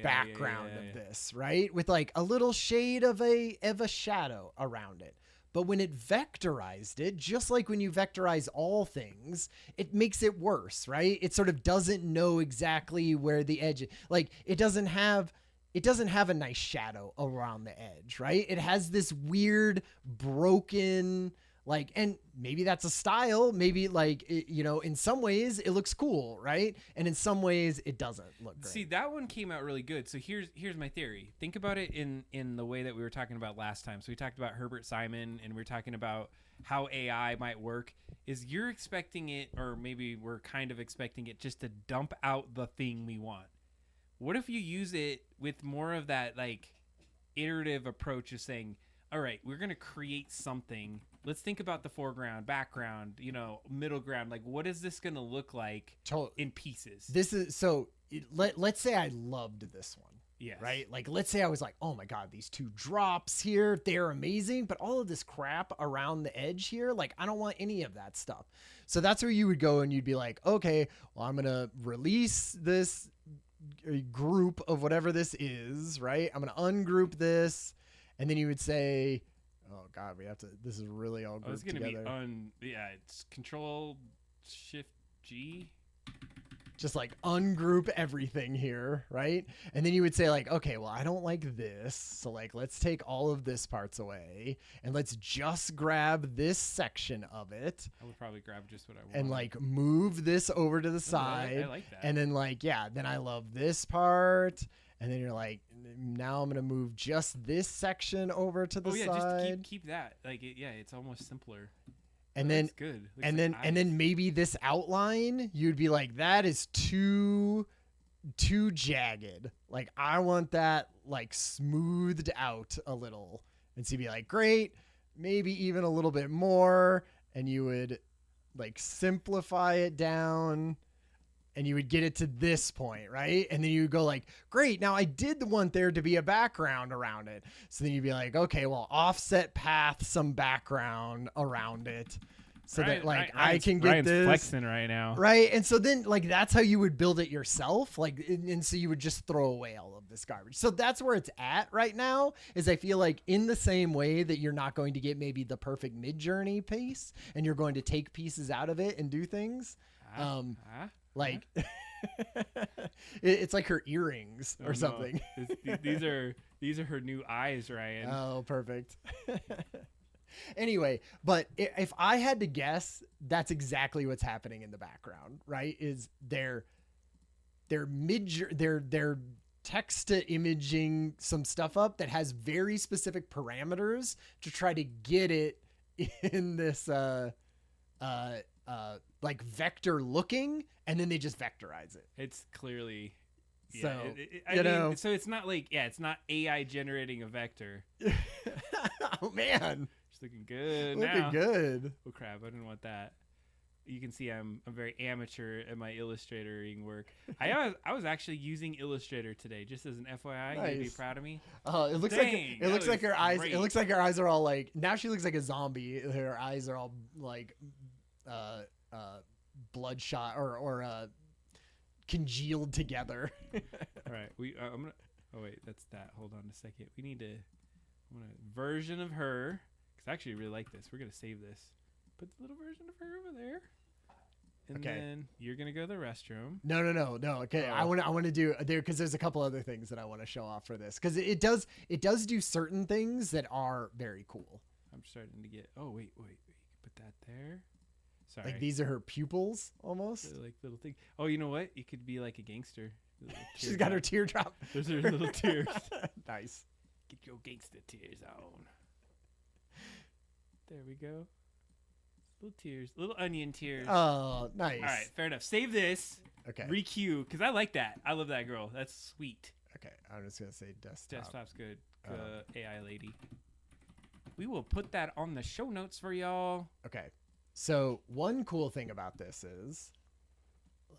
background of this, right? With like a little shade of a shadow around it. But when it vectorized it, just like when you vectorize all things, it makes it worse, right? It sort of doesn't know exactly where the edge, like it doesn't have a nice shadow around the edge, right? It has this weird broken, like, and maybe that's a style. Maybe like, in some ways it looks cool, right? And in some ways it doesn't look great. See, that one came out really good. So here's my theory. Think about it in the way that we were talking about last time. So we talked about Herbert Simon and we were talking about how AI might work. Is you're expecting it, or maybe we're kind of expecting it just to dump out the thing we want. What if you use it with more of that like iterative approach of saying, all right, we're going to create something. Let's think about the foreground, background, middle ground. Like, what is this going to look like in pieces? This is let's say I loved this one. Yes. Right? Like, let's say I was like, oh my God, these two drops here, they're amazing. But all of this crap around the edge here, like, I don't want any of that stuff. So that's where you would go and you'd be like, okay, well, I'm going to release this group of whatever this is, right? I'm going to ungroup this. And then you would say, oh God, this is really all grouped together. It's going to be it's Control Shift G. Just like ungroup everything here, right? And then you would say like, okay, well, I don't like this. So like, let's take all of this parts away and let's just grab this section of it. I would probably grab just what I want. And like move this over to the side. I like that. And then like, then I love this part. And then you're like, now I'm going to move just this section over to the side. Just keep that. Like, it's almost simpler. And then, that's good. And then maybe this outline, you'd be like, that is too jagged. Like, I want that like smoothed out a little. And so you'd be like, great, maybe even a little bit more. And you would like simplify it down. And you would get it to this point, right? And then you would go like, great, now I did want there to be a background around it. So then you'd be like, okay, well, offset path some background around it. So that like I can get Ryan's this. flexing right now. Right? And so then like that's how you would build it yourself. Like, and so you would just throw away all of this garbage. So that's where it's at right now, is I feel like in the same way that you're not going to get maybe the perfect mid-journey piece and you're going to take pieces out of it and do things. Like it's like her earrings or something. No. These are her new eyes, Ryan. Oh, perfect. Anyway, but if I had to guess, that's exactly what's happening in the background, right? Is they're text to imaging some stuff up that has very specific parameters to try to get it in this like vector looking, and then they just vectorize it. It's clearly. So, I mean, so it's not like, it's not AI generating a vector. Oh man, It's looking good looking now. good. Oh crap! I didn't want that. You can see I'm very amateur at my illustrating work. I was actually using Illustrator today, just as an FYI. Nice. You'd be proud of me. Oh, it looks Dang, it looks like her eyes. great. It looks like her eyes are all like, now she looks like a zombie. Her eyes are all like bloodshot or congealed together. All right, I'm gonna. Oh wait, that's that. Hold on a second. We need to. I'm gonna version of her because I actually really like this. We're gonna save this. Put the little version of her over there. And Okay. then you're gonna go to the restroom. No. Okay, Oh. I want to do there because there's a couple other things that I want to show off for this because it does do certain things that are very cool. I'm starting to get. Oh wait. You can put that there. Sorry. Like these are her pupils almost. They're like little thing. Oh, you know what? You could be like a gangster. She's got her teardrop. Those are little tears. Nice. Get your gangster tears on. There we go. Little tears, little onion tears. Oh, nice. All right, fair enough. Save this. Okay. Re-queue, because I like that. I love that girl. That's sweet. Okay. I'm just gonna say desktop. Desktop's good. AI lady. We will put that on the show notes for y'all. Okay. So one cool thing about this is,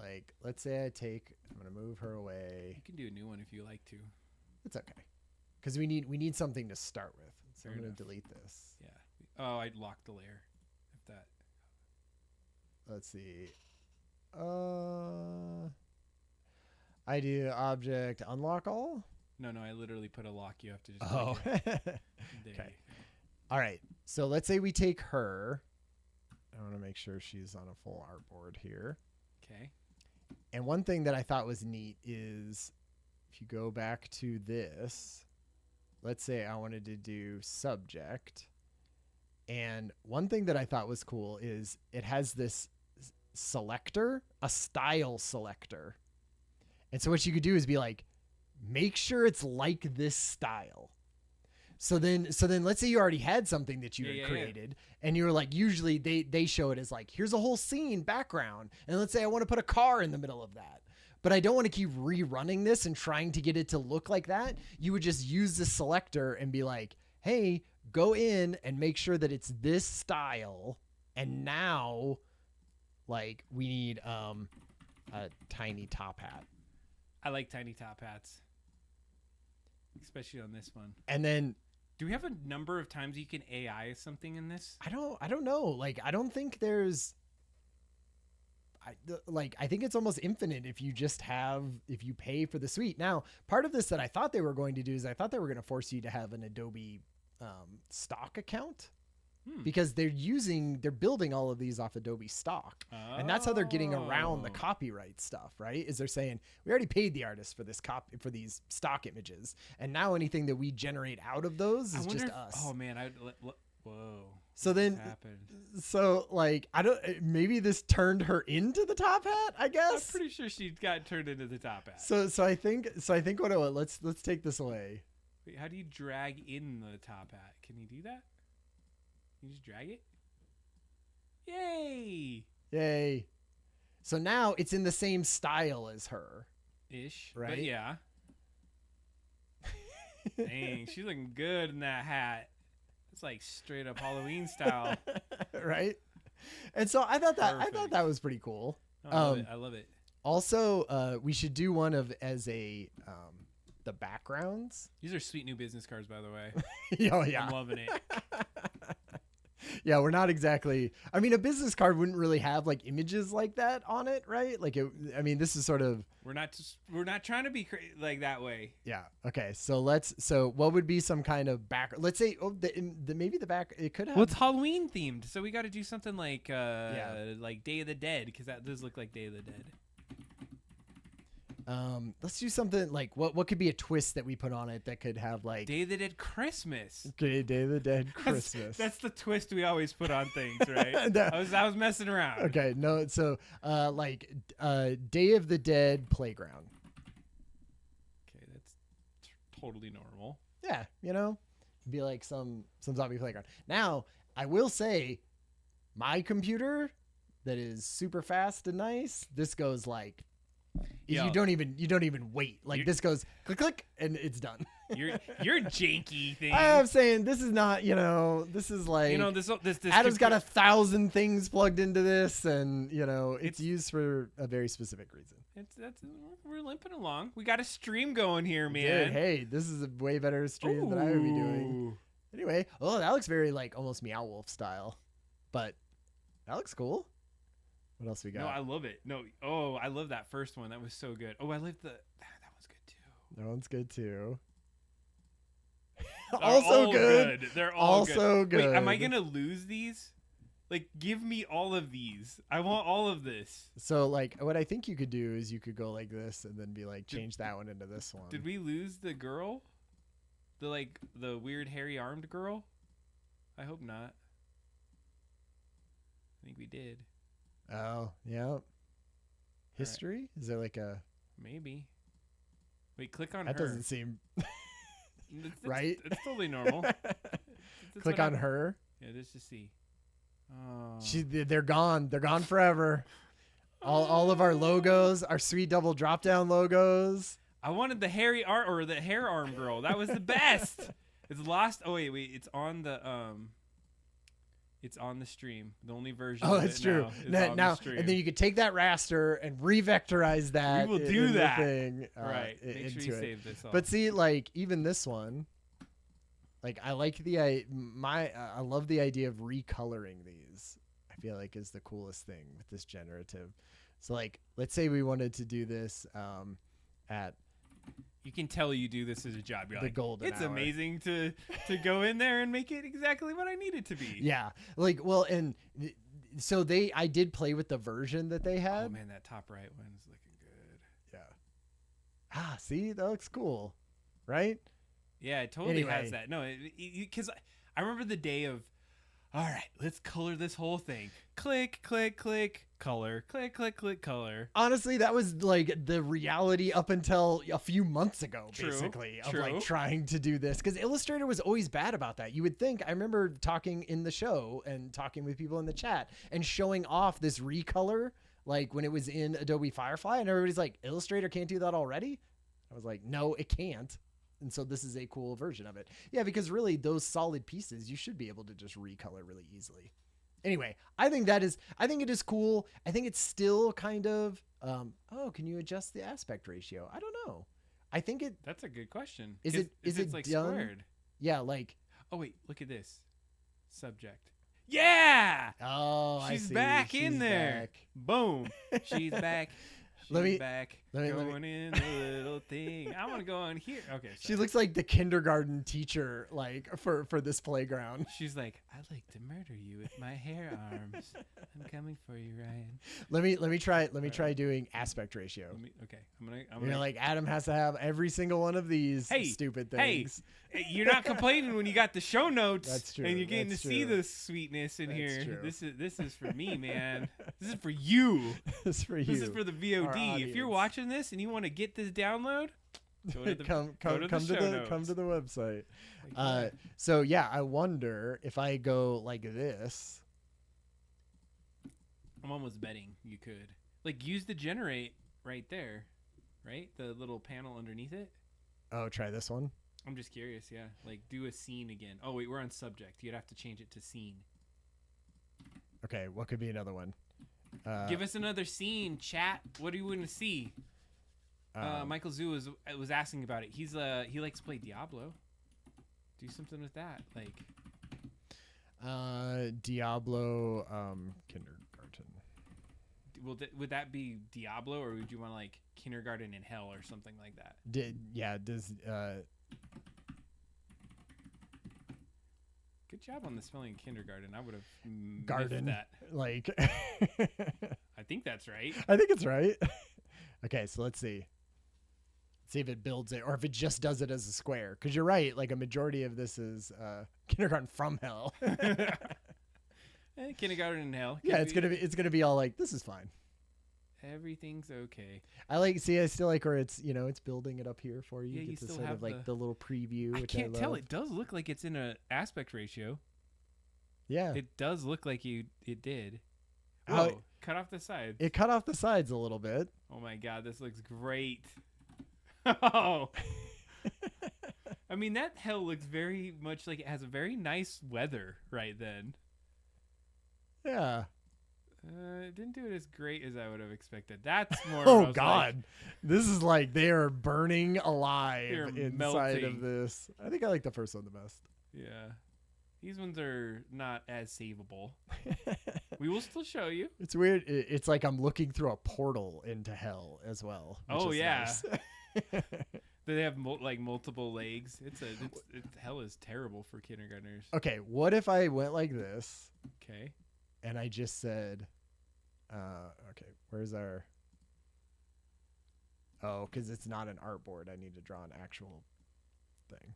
like, let's say I'm gonna move her away. You can do a new one if you like to. It's okay, because we need something to start with. So Fair I'm gonna enough. delete this. Yeah. Oh, I locked the layer. If that. Let's see. ID object unlock all. No, I literally put a lock. You have to just. Oh. click it. There Okay. you go. All right. So let's say we take her. I want to make sure she's on a full artboard here. Okay. And one thing that I thought was neat is if you go back to this, let's say I wanted to do subject. And one thing that I thought was cool is it has this selector, a style selector. And so what you could do is be like, make sure it's like this style. So then let's say you already had something that you had created and you were like, usually they show it as like, here's a whole scene background. And let's say I want to put a car in the middle of that, but I don't want to keep rerunning this and trying to get it to look like that. You would just use the selector and be like, hey, go in and make sure that it's this style. And now like we need a tiny top hat. I like tiny top hats. Especially on this one. And then do we have a number of times you can AI something in this? I don't know. Like, I don't think there's I think it's almost infinite if you pay for the suite. Now, part of this that I thought they were going to do is I thought they were going to force you to have an Adobe stock account. Because they're building all of these off Adobe stock. And that's how they're getting around the copyright stuff, right? Is they're saying, we already paid the artist for for these stock images. And now anything that we generate out of those is just us. Oh man, whoa. So then, so like, maybe this turned her into the top hat, I guess. I'm pretty sure she got turned into the top hat. So I think let's take this away. Wait, how do you drag in the top hat? Can you do that? You just drag it? Yay! So now it's in the same style as her. Ish. Right? But yeah. Dang, she's looking good in that hat. It's like straight up Halloween style. Right? And so I thought that was pretty cool. I love it. Also, we should do one of the backgrounds. These are sweet new business cards, by the way. Oh yeah. I'm loving it. Yeah, we're not exactly. I mean, a business card wouldn't really have like images like that on it, right? Like, this is sort of. We're not trying to be like that way. Yeah. Okay. So what would be some kind of back? Let's say, maybe the back. It could have. Well, it's Halloween themed, so we got to do something like like Day of the Dead, because that does look like Day of the Dead. Let's do something like what could be a twist that we put on it that could have like Day of the Dead Christmas. Okay, Day of the Dead Christmas. That's the twist we always put on things, right? No. I was messing around. Okay, no, so Day of the Dead playground. Okay, that's totally normal. Yeah, be like some zombie playground. Now, I will say, my computer that is super fast and nice, this goes like you don't even wait. Like this goes click click and it's done. Your janky thing. I'm saying this is not, this is like this Adam's got 1,000 things plugged into this, and it's used for a very specific reason. We're limping along. We got a stream going here, man. Dude, hey, this is a way better stream than I would be doing. Anyway, that looks very like almost Meow Wolf style, but that looks cool. What else we got? No, I love it. I love that first one. That was so good. Oh, I love that one's good too. That one's good too. Also good. They're all also good. Wait, am I gonna lose these? Like, give me all of these. I want all of this. So, like, what I think you could do is you could go like this and then be like, change that one into this one. Did we lose the girl? The weird hairy armed girl? I hope not. I think we did. Oh, yeah. History? Right. Is there like a... Maybe. Wait, click on that her. That doesn't seem... right? It's totally normal. Click on her. Yeah, let's just see. Oh. They're gone. They're gone forever. All of our logos, our sweet double drop down logos. I wanted the hairy art or the hair arm girl. That was the best. It's lost. Oh wait, it's on the stream. The only version. Oh, that's true. Now, and then you could take that raster and revectorize that. We will do that. Thing, right. Make sure you save this. But see, like even this one, like I like I love the idea of recoloring these. I feel like is the coolest thing with this generative. So like, let's say we wanted to do this at. You can tell you do this as a job. You're the like, golden it's hour. Amazing to go in there and make it exactly what I need it to be. Yeah. Like, well, and so I did play with the version that they had. Oh man, that top right one's looking good. Yeah. See, that looks cool. Right? Yeah, it totally has that. No, because I remember the day of, all right, let's color this whole thing. Click, click, click, color. Click, click, click, color. Honestly, that was like the reality up until a few months ago, basically, True. of like trying to do this. Because Illustrator was always bad about that. You would think, I remember talking in the show and talking with people in the chat and showing off this recolor, like when it was in Adobe Firefly, and everybody's like, Illustrator can't do that already? I was like, no, it can't. And so this is a cool version of it. Yeah, because really those solid pieces, you should be able to just recolor really easily. Anyway, I think it is cool. I think it's still kind of, can you adjust the aspect ratio? I don't know. I think that's a good question. Is it like done? Squared? Yeah, like. Oh wait, look at this. Subject. Yeah. Oh, she's I see. back in there. Back. Boom. She's back. She's back. Going in the little thing. I want to go on here. Okay. Sorry. She looks like the kindergarten teacher, like for this playground. She's like, I'd like to murder you with my hair arms. I'm coming for you, Ryan. Let me try doing aspect ratio. Okay. I'm gonna like Adam has to have every single one of these stupid things. Hey, you're not complaining when you got the show notes. That's true. And you're getting to see the sweetness in here. True. This is for me, man. This is for you. This is for you. This is for the VOD. If you're watching this and you want to get this download, go to the come to the website. Exactly. So yeah, I wonder if I go like this. I'm almost betting you could use the generate right there, right? The little panel underneath it. Oh, try this one. I'm just curious. Yeah, do a scene again. Oh wait, we're on subject. You'd have to change it to scene. Okay, what could be another one? Give us another scene, chat. What do you want to see? Michael Zoo was asking about it. He likes to play Diablo. Do something with that, Diablo kindergarten. Would that be Diablo, or would you want kindergarten in hell or something like that? Good job on the spelling kindergarten. I would have garden that. I think that's right. I think it's right. Okay, so let's see. See if it builds it or if it just does it as a square. Because you're right, a majority of this is kindergarten from hell. Kindergarten in hell. Yeah, it's gonna be all this is fine. Everything's okay. I still like where it's it's building it up here for you. Yeah, you you get to still sort have of the little preview. I which can't I tell. love. It does look like it's in a aspect ratio. Yeah. It does look like it did. How- Whoa, cut off the sides. It cut off the sides a little bit. Oh my god, this looks great. Oh. I mean, that hell looks very much like it has a very nice weather right then. Yeah. It didn't do it as great as I would have expected. That's more. Oh God, this is like they are burning alive They're inside melting. of this. I think I like the first one the best. Yeah, these ones are not as savable. We will still show you. It's weird. It's like I'm looking through a portal into hell as well. which Oh is yeah. nice. They have like multiple legs. It's hell is terrible for kindergartners. Okay, what if I went like this Okay. and I just said, okay, where's our? Oh, because it's not an artboard. I need to draw an actual thing.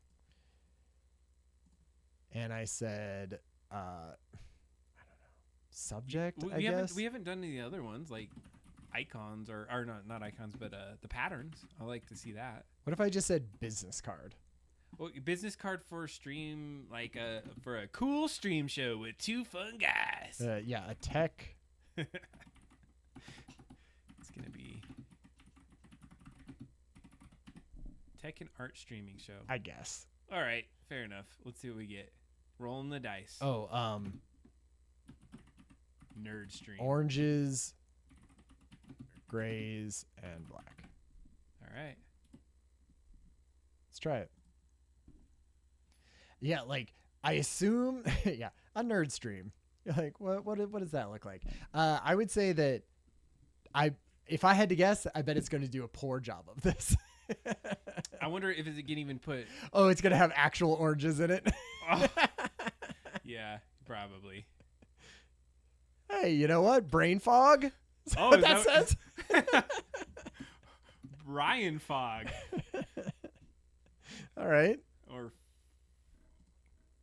And I said, I don't know, subject. I guess we haven't done any other ones like icons or not icons, but the patterns. I like to see that. What if I just said business card? Well, business card for a stream, like for a cool stream show with two fun guys. Yeah, a tech. It's gonna be tech and art streaming show. I guess. All right, fair enough. Let's see what we get. Rolling the dice. Oh, Nerd stream. oranges, grays, and black. All right. Let's try it. Yeah, like I assume, yeah, a nerd stream. You're like, what does that look like? I would say that if I had to guess, I bet it's going to do a poor job of this. I wonder if it can even put. Oh, it's going to have actual oranges in it. Oh. Yeah, probably. Hey, you know what? Brain fog. Is that Oh, what is that that- says? Brian Fogg All right. or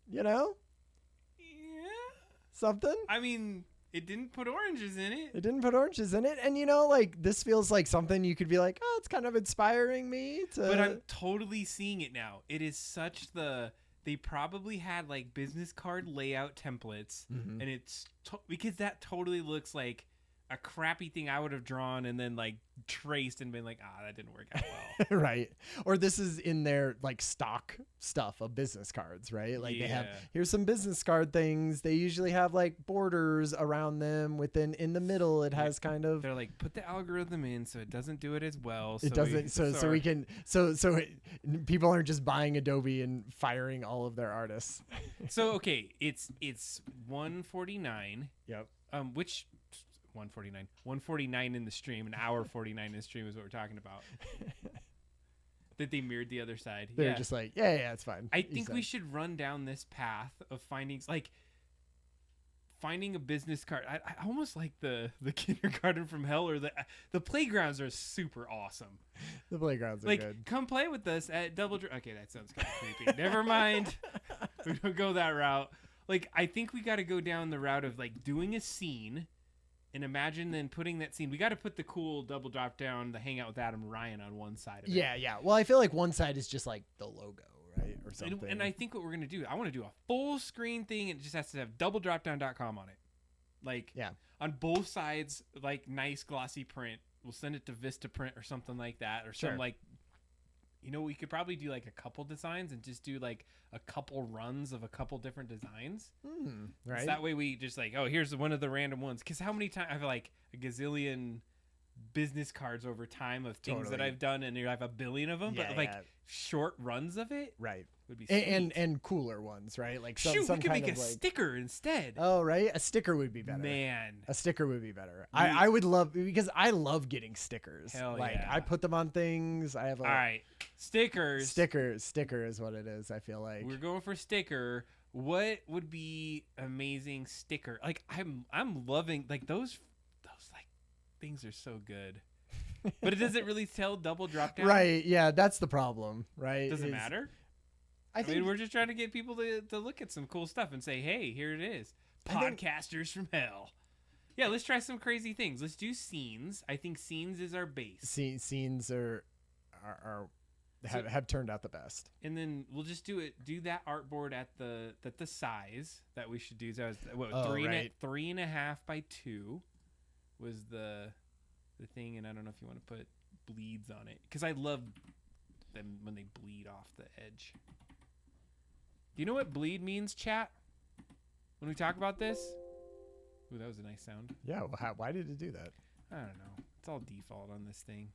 You know, yeah. something. I mean, it didn't put oranges in it. It didn't put oranges in it. And, you know, like this feels like something you could be like, oh, it's kind of inspiring me to. But I'm totally seeing it now. It is such they probably had like business card layout templates, Mhm. and it's because that totally looks like a crappy thing I would have drawn and then like traced and been like, that didn't work out well. Right. Or this is in their like stock stuff of business cards, right? Like they have, Yeah. here's some business card things. They usually have like borders around them in the middle. It has kind of, They're like, put the algorithm in so it doesn't do it as well. it doesn't. So we can, people aren't just buying Adobe and firing all of their artists. So, okay, it's 149, Yep. which 149 in the stream, an hour 49 in the stream is what we're talking about. That they mirrored the other side. They're Yeah. just like, yeah, it's fine. I think we should run down this path of finding a business card. I almost like the kindergarten from hell, or the playgrounds are super awesome. The playgrounds are Like, good. come play with us at Okay, that sounds kind of creepy. Never mind. We don't go that route. Like, I think we got to go down the route of like doing a scene. And imagine then putting that scene. We got to put the cool double drop down, the Hangout with Adam and Ryan on one side of it. Yeah. Well, I feel like one side is just like the logo, right? Or something. And I think what we're going to do, I want to do a full screen thing. And it just has to have doubledropdown.com on it. Like, Yeah. on both sides, like nice glossy print. We'll send it to Vistaprint or something like that. Or Sure. some like, we could probably do like a couple designs and just do like a couple runs of a couple different designs. Right. So that way we just like, here's one of the random ones. Because how many times I have like a gazillion business cards over time of things that Totally. I've done, and I have a billion of them, Yeah, but like yeah. short runs of it Right. would be sweet. And cooler ones, right? Like some Shoot, we could kind make a of like, sticker instead. oh, right. A sticker would be better. Man. A sticker would be better. I would love, because I love getting stickers. Hell like yeah. I put them on things. I have a All right, stickers. sticker is what it is. I feel like We're going for sticker. What would be amazing sticker? Like I'm loving like those like things are so good. But it doesn't really tell double drop down. right. Yeah, that's the problem. Right. Does it Is- matter? I I think mean, we're just trying to get people to look at some cool stuff and say, hey, here it is. I think- Podcasters from hell. Yeah, let's try some crazy things. Let's do scenes. I think scenes is our base. scenes are have turned out the best. And then we'll just do that artboard at the size that we should do. So what, 3.5 by 2 was the thing, and I don't know if you want to put bleeds on it because I love them when they bleed off the edge. Do you know what bleed means, chat? When we talk about this? Ooh, that was a nice sound. Yeah, well, why did it do that? I don't know. It's all default on this thing.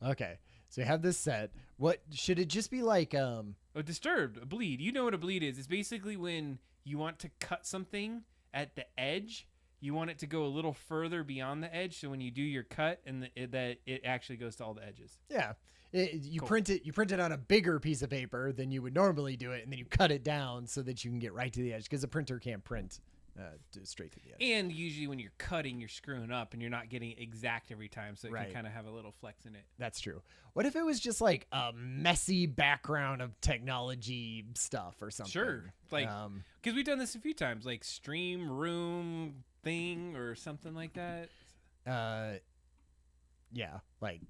Okay, so you have this set. What should it just be like? Disturbed, a bleed. You know what a bleed is? It's basically when you want to cut something at the edge. You want it to go a little further beyond the edge, so when you do your cut, and that it actually goes to all the edges. Yeah, you Cool. print it on a bigger piece of paper than you would normally do it, and then you cut it down so that you can get right to the edge because a printer can't print straight to the edge. And usually when you're cutting, you're screwing up, and you're not getting exact every time, so it can kind of have a little flex in it. That's true. What if it was just like a messy background of technology stuff or something? Sure, like because we've done this a few times, like stream room thing or something like that. Yeah, like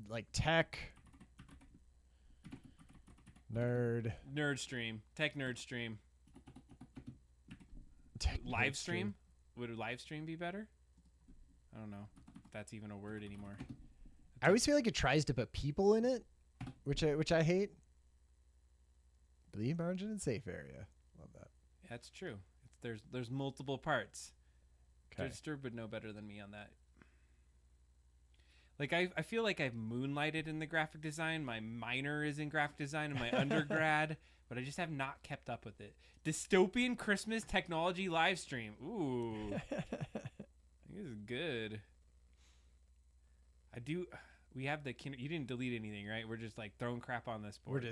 like tech stream, tech nerd stream, live stream. Would a live stream be better? I don't know if that's even a word anymore. I always feel like it tries to put people in it, which I hate. Bleed margin and safe area. Love that. That's true. There's multiple parts. Okay. Disturb would know better than me on that. Like I feel like I've moonlighted in the graphic design. My minor is in graphic design in my undergrad, but I just have not kept up with it. Dystopian Christmas technology live stream. Ooh, this is good. We have the you didn't delete anything, right? We're just like throwing crap on this board.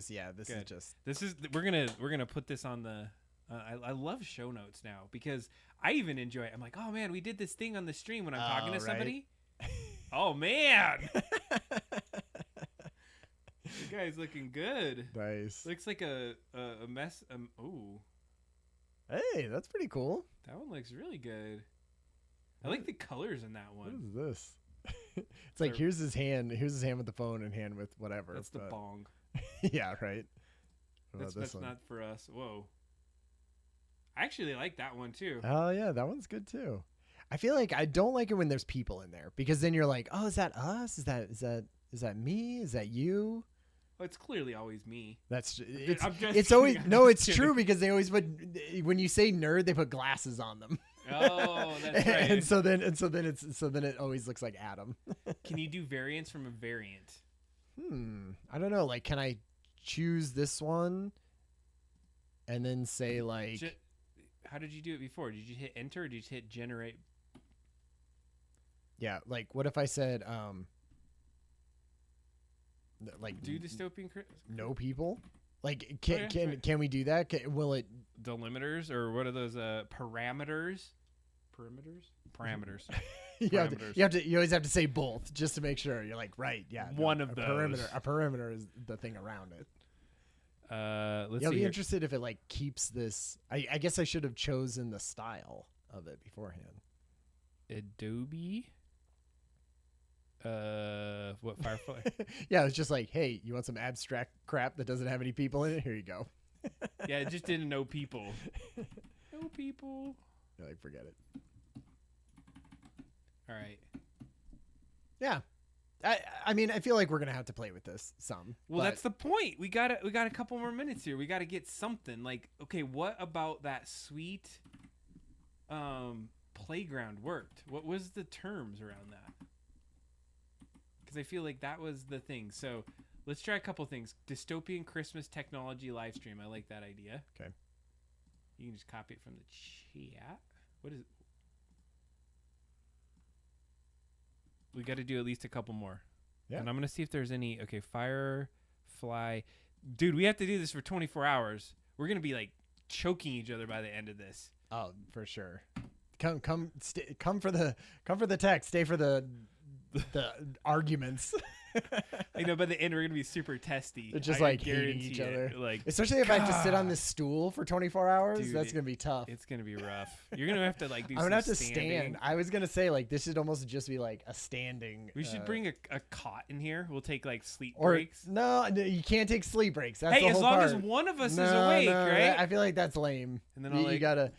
We're gonna put this on the. I love show notes now because I even enjoy it. I'm like, oh man, we did this thing on the stream when I'm talking to somebody. Oh man, this guy's looking good. Nice. Looks like a mess. Ooh, hey, that's pretty cool. that one looks really good. I like the colors in that What one. is this? It's like here's his hand with the phone and hand with whatever. That's the bong. Yeah, right. That's not for us. Whoa. I actually like that one too. Oh yeah, that one's good too. I feel like I don't like it when there's people in there because then you're like, oh, is that us? Is that me? Is that you? Oh, it's clearly always me. It's always no. It's true because they always put when you say nerd, they put glasses on them. Oh, that's right. and so then it always looks like Adam. Can you do variants from a variant? I don't know. Like, can I choose this one and then say like? How did you do it before? Did you hit enter or did you hit generate? Yeah, like what if I said like do dystopian no people? Like can we do that? Will it delimiters or what are those parameters? Parameters. You always have to say both just to make sure. You're like, right, yeah. One of those. A perimeter is the thing around it. Let's I'll see be here. interested if it like keeps this. I guess I should have chosen the style of it beforehand. Adobe. What Firefly? Yeah, it's just like, hey, you want some abstract crap that doesn't have any people in it? Here you go. Yeah, it just didn't know people. No people. You're like, forget it. All right. Yeah. I mean, I feel like we're gonna have to play with this some. Well, that's the point. We got a couple more minutes here. We got to get something. Like, okay, what about that sweet playground worked? What was the terms around that? Because I feel like that was the thing. So let's try a couple things. Dystopian Christmas technology live stream. I like that idea. Okay. You can just copy it from the chat. What is it? We got to do at least a couple more. Yeah. And I'm going to see if there's any. Okay, Firefly. Dude, we have to do this for 24 hours. We're going to be like choking each other by the end of this. Oh, for sure. Come for the tech. Stay for the the arguments. I know by the end we're gonna be super testy. They're just I like hating guarantee each it. other. Like, Especially if I just sit on this stool for 24 hours, Dude, that's gonna be tough. it's gonna be rough. You're gonna have to like do. I'm gonna have to standing. stand. I was gonna say like this should almost just be like a standing. We should bring a cot in here. We'll take like sleep or breaks. no, you can't take sleep breaks. That's Hey, the as whole long part. as one of us is No, awake, no, right? I feel like that's lame. And then you, I'll, like, you gotta.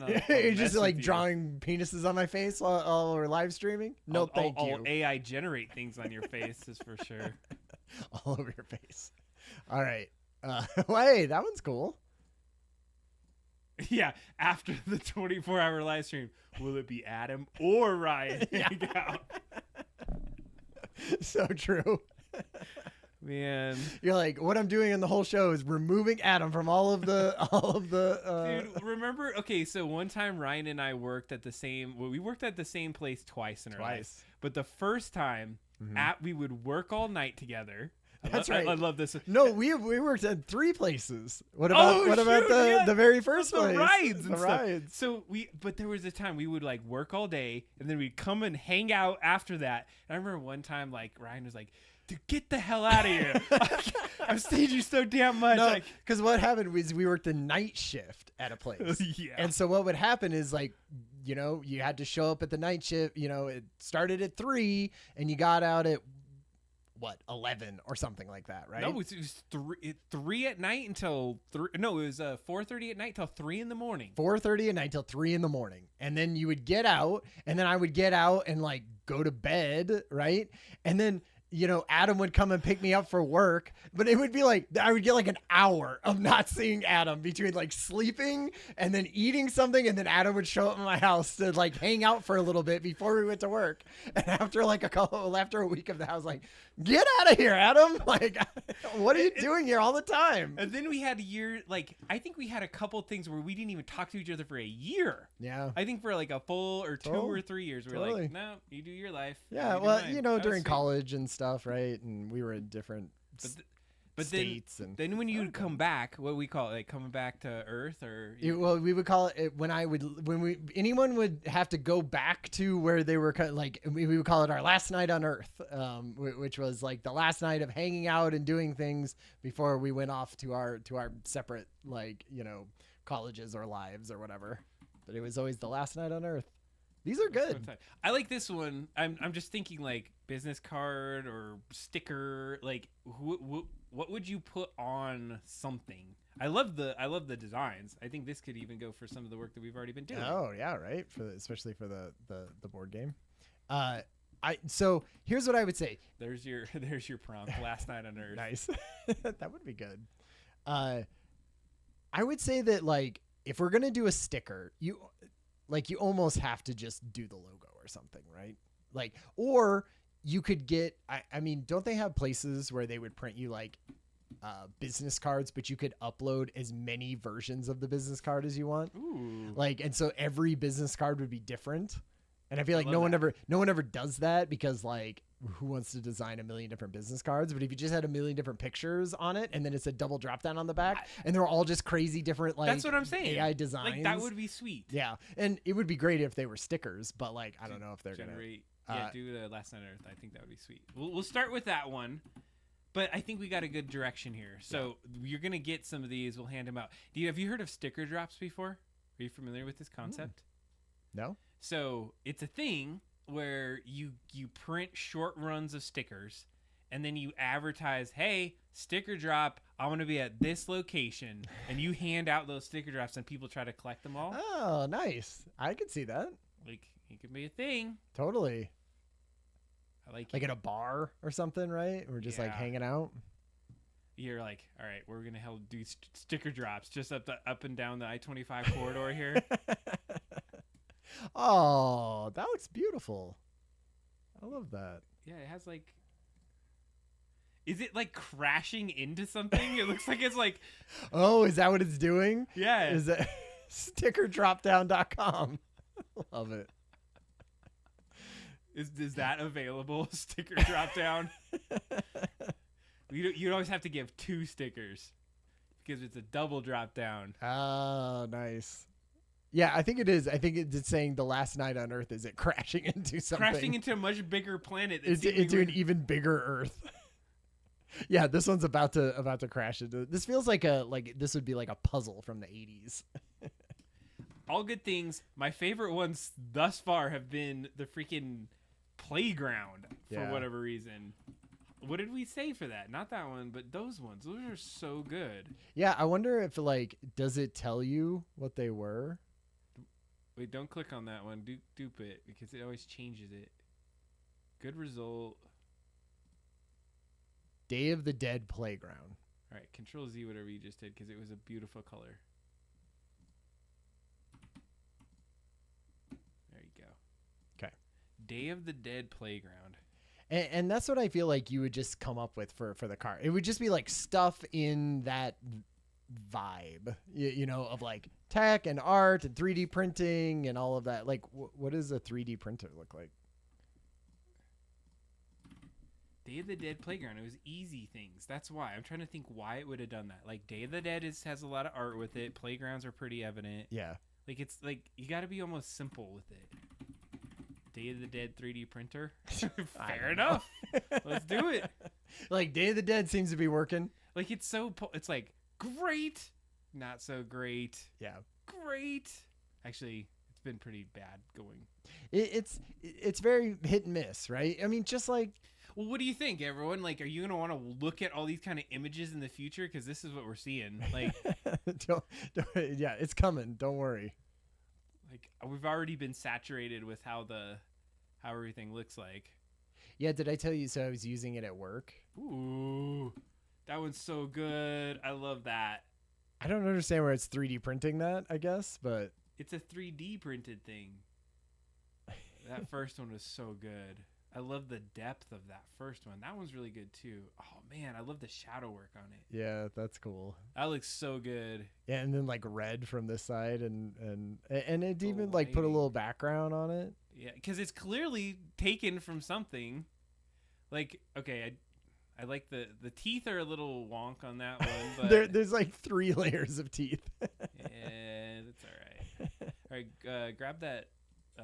I'll You're mess just with like you. drawing penises on my face while we're live streaming. No, thank you. I'll AI generate things on your face, is for sure. All over your face. All right. Wait, that one's cool. Yeah, after the 24-hour live stream, will it be Adam or Ryan Hangout? So true. Man, You're like, what I'm doing in the whole show is removing Adam from all of the. dude, remember? Okay, so one time Ryan and I worked at the same. Well, we worked at the same place twice in our life. But the first time, we would work all night together. That's right. I love this. No, we worked at 3 places. What about the very first place? The rides The and rides. stuff. So but there was a time we would like work all day and then we'd come and hang out after that. And I remember one time like Ryan was like, dude, get the hell out of here. I've stayed you so damn much. No, because what happened was we worked the night shift at a place. Yeah. And so what would happen is like, you know, you had to show up at the night shift. You know, it started at 3 and you got out at 11 or something like that, right? No, it was 3 at night until 3. No, it was 4:30 at night till 3 in the morning. 4:30 at night till 3 in the morning. And then you would get out, and then I would get out and like go to bed, right? And then, you know, Adam would come and pick me up for work, but it would be like, I would get like an hour of not seeing Adam between like sleeping and then eating something. And then Adam would show up in my house to like hang out for a little bit before we went to work. And after a week of that, I was like, get out of here, Adam. Like, what are you doing here all the time? And then we had a year, like, I think we had a couple things where we didn't even talk to each other for a year. Yeah. I think for like a full or 2 or 3 years, we were like, no, you do your life. Yeah, you do well, mine. you know, That was during sweet. college and stuff, right? And we were in different But states. then when you would come back, what we call it, like coming back to Earth, or Well, we would call it anyone would have to go back to where they were like, we would call it our last night on Earth, which was like the last night of hanging out and doing things before we went off to our separate, like, you know, colleges or lives or whatever. But it was always the last night on Earth. These are good. I like this one. I'm just thinking like business card or sticker. Like what would you put on something? I love the designs. I think this could even go for some of the work that we've already been doing. Oh yeah, right. Especially for the board game. So here's what I would say. There's your prompt. Last night on Earth. Nice. That would be good. I would say that like if we're gonna do a sticker, you almost have to just do the logo or something, right? Like, or you could get, I mean, don't they have places where they would print you like business cards, but you could upload as many versions of the business card as you want? Ooh. Like, and so every business card would be different. And I feel like I no love one ever does that because like, who wants to design a million different business cards? But if you just had a million different pictures on it, and then it's a double drop down on the back, and they're all just crazy different, like, That's what I'm saying. AI designs. Like that would be sweet. Yeah, and it would be great if they were stickers, but like I don't know if they're Generate. gonna. Do the Last Night on Earth. I think that would be sweet. We'll start with that one. But I think we got a good direction here. So you're gonna get some of these. We'll hand them out. Have you heard of sticker drops before? Are you familiar with this concept? No. So it's a thing where you print short runs of stickers, and then you advertise, hey, sticker drop, I want to be at this location, and you hand out those sticker drops, and people try to collect them all. Oh, nice. I could see that. Like it could be a thing. Totally. I like at a bar or something, right? We're just like hanging out. You're like, all right, we're gonna do sticker drops just up and down the I-25 corridor here. Oh, that looks beautiful. I love that. Yeah, it has like. Is it like crashing into something? It looks like it's like. Oh, is that what it's doing? Yeah. Is it stickerdropdown.com? Love it. Is that available? Sticker drop down. You'd always have to give 2 stickers because it's a double drop down. Oh, nice. Yeah, I think it is. I think it's saying the last night on Earth is it crashing into something. Crashing into a much bigger planet. Into an even bigger Earth. Yeah, this one's about to crash into. This feels like this would be like a puzzle from the 80s. All good things. My favorite ones thus far have been the freaking playground for whatever reason. What did we say for that? Not that one, but those ones. Those are so good. Yeah, I wonder if does it tell you what they were? Wait, don't click on that one. Dupe it because it always changes it. Good result. Day of the Dead Playground. All right, Control Z whatever you just did because it was a beautiful color. There you go. Okay. Day of the Dead Playground. And that's what I feel like you would just come up with for the car. It would just be like stuff in that vibe, of like tech and art and 3D printing and all of that. Like, what does a 3D printer look like? Day of the Dead Playground. It was easy things. That's why. I'm trying to think why it would have done that. Like, Day of the Dead has a lot of art with it. Playgrounds are pretty evident. Yeah. Like, it's like, you got to be almost simple with it. Day of the Dead 3D printer. Fair enough. Let's do it. Like, Day of the Dead seems to be working. Like, it's like, great. Not so great. Yeah. Great. Actually, it's been pretty bad going. It's very hit and miss, right? I mean, just like... Well, what do you think, everyone? Like, are you going to want to look at all these kind of images in the future? Because this is what we're seeing. Like, yeah, it's coming. Don't worry. Like, we've already been saturated with how everything looks like. Yeah, did I tell you so I was using it at work? Ooh, that one's so good. I love that. I don't understand where it's 3D printing that, I guess, but... It's a 3D printed thing. That first one was so good. I love the depth of that first one. That one's really good, too. Oh, man, I love the shadow work on it. Yeah, that's cool. That looks so good. Yeah, and then, like, red from this side, and it even, like, put a little background on it. Yeah, because it's clearly taken from something. Like, okay, I like the teeth are a little wonk on that one, but there's like 3 layers of teeth. Yeah, that's all right. All right, grab that. I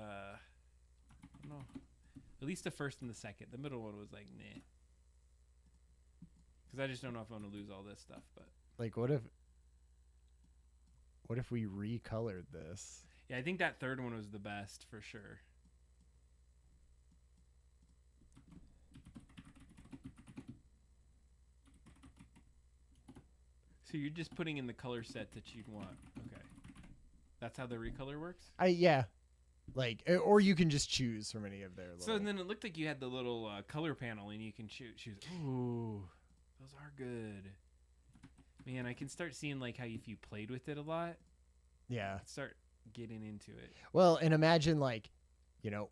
don't know. At least the first and the second. The middle one was like, nah. Because I just don't know if I'm gonna lose all this stuff. But like, what if we recolored this? Yeah, I think that third one was the best for sure. So you're just putting in the color set that you'd want. Okay. That's how the recolor works? Yeah. Like, or you can just choose from any of their little... So then it looked like you had the little color panel and you can choose. Ooh, those are good. Man, I can start seeing like how if you played with it a lot. Yeah. Start getting into it. Well, and imagine like,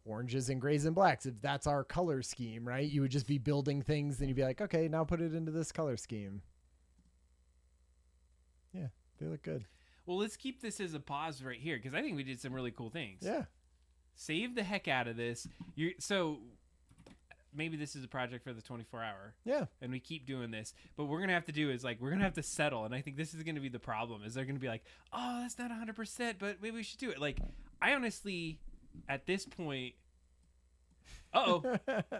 oranges and grays and blacks. If that's our color scheme, right? You would just be building things and you'd be like, okay, now put it into this color scheme. Yeah, they look good. Well, let's keep this as a pause right here because I think we did some really cool things. Yeah. Save the heck out of this. So maybe this is a project for the 24-hour. Yeah. And we keep doing this. But what we're going to have to do is like, we're going to have to settle. And I think this is going to be the problem is they're going to be like, oh, that's not 100%, but maybe we should do it. Like, I honestly, at this point,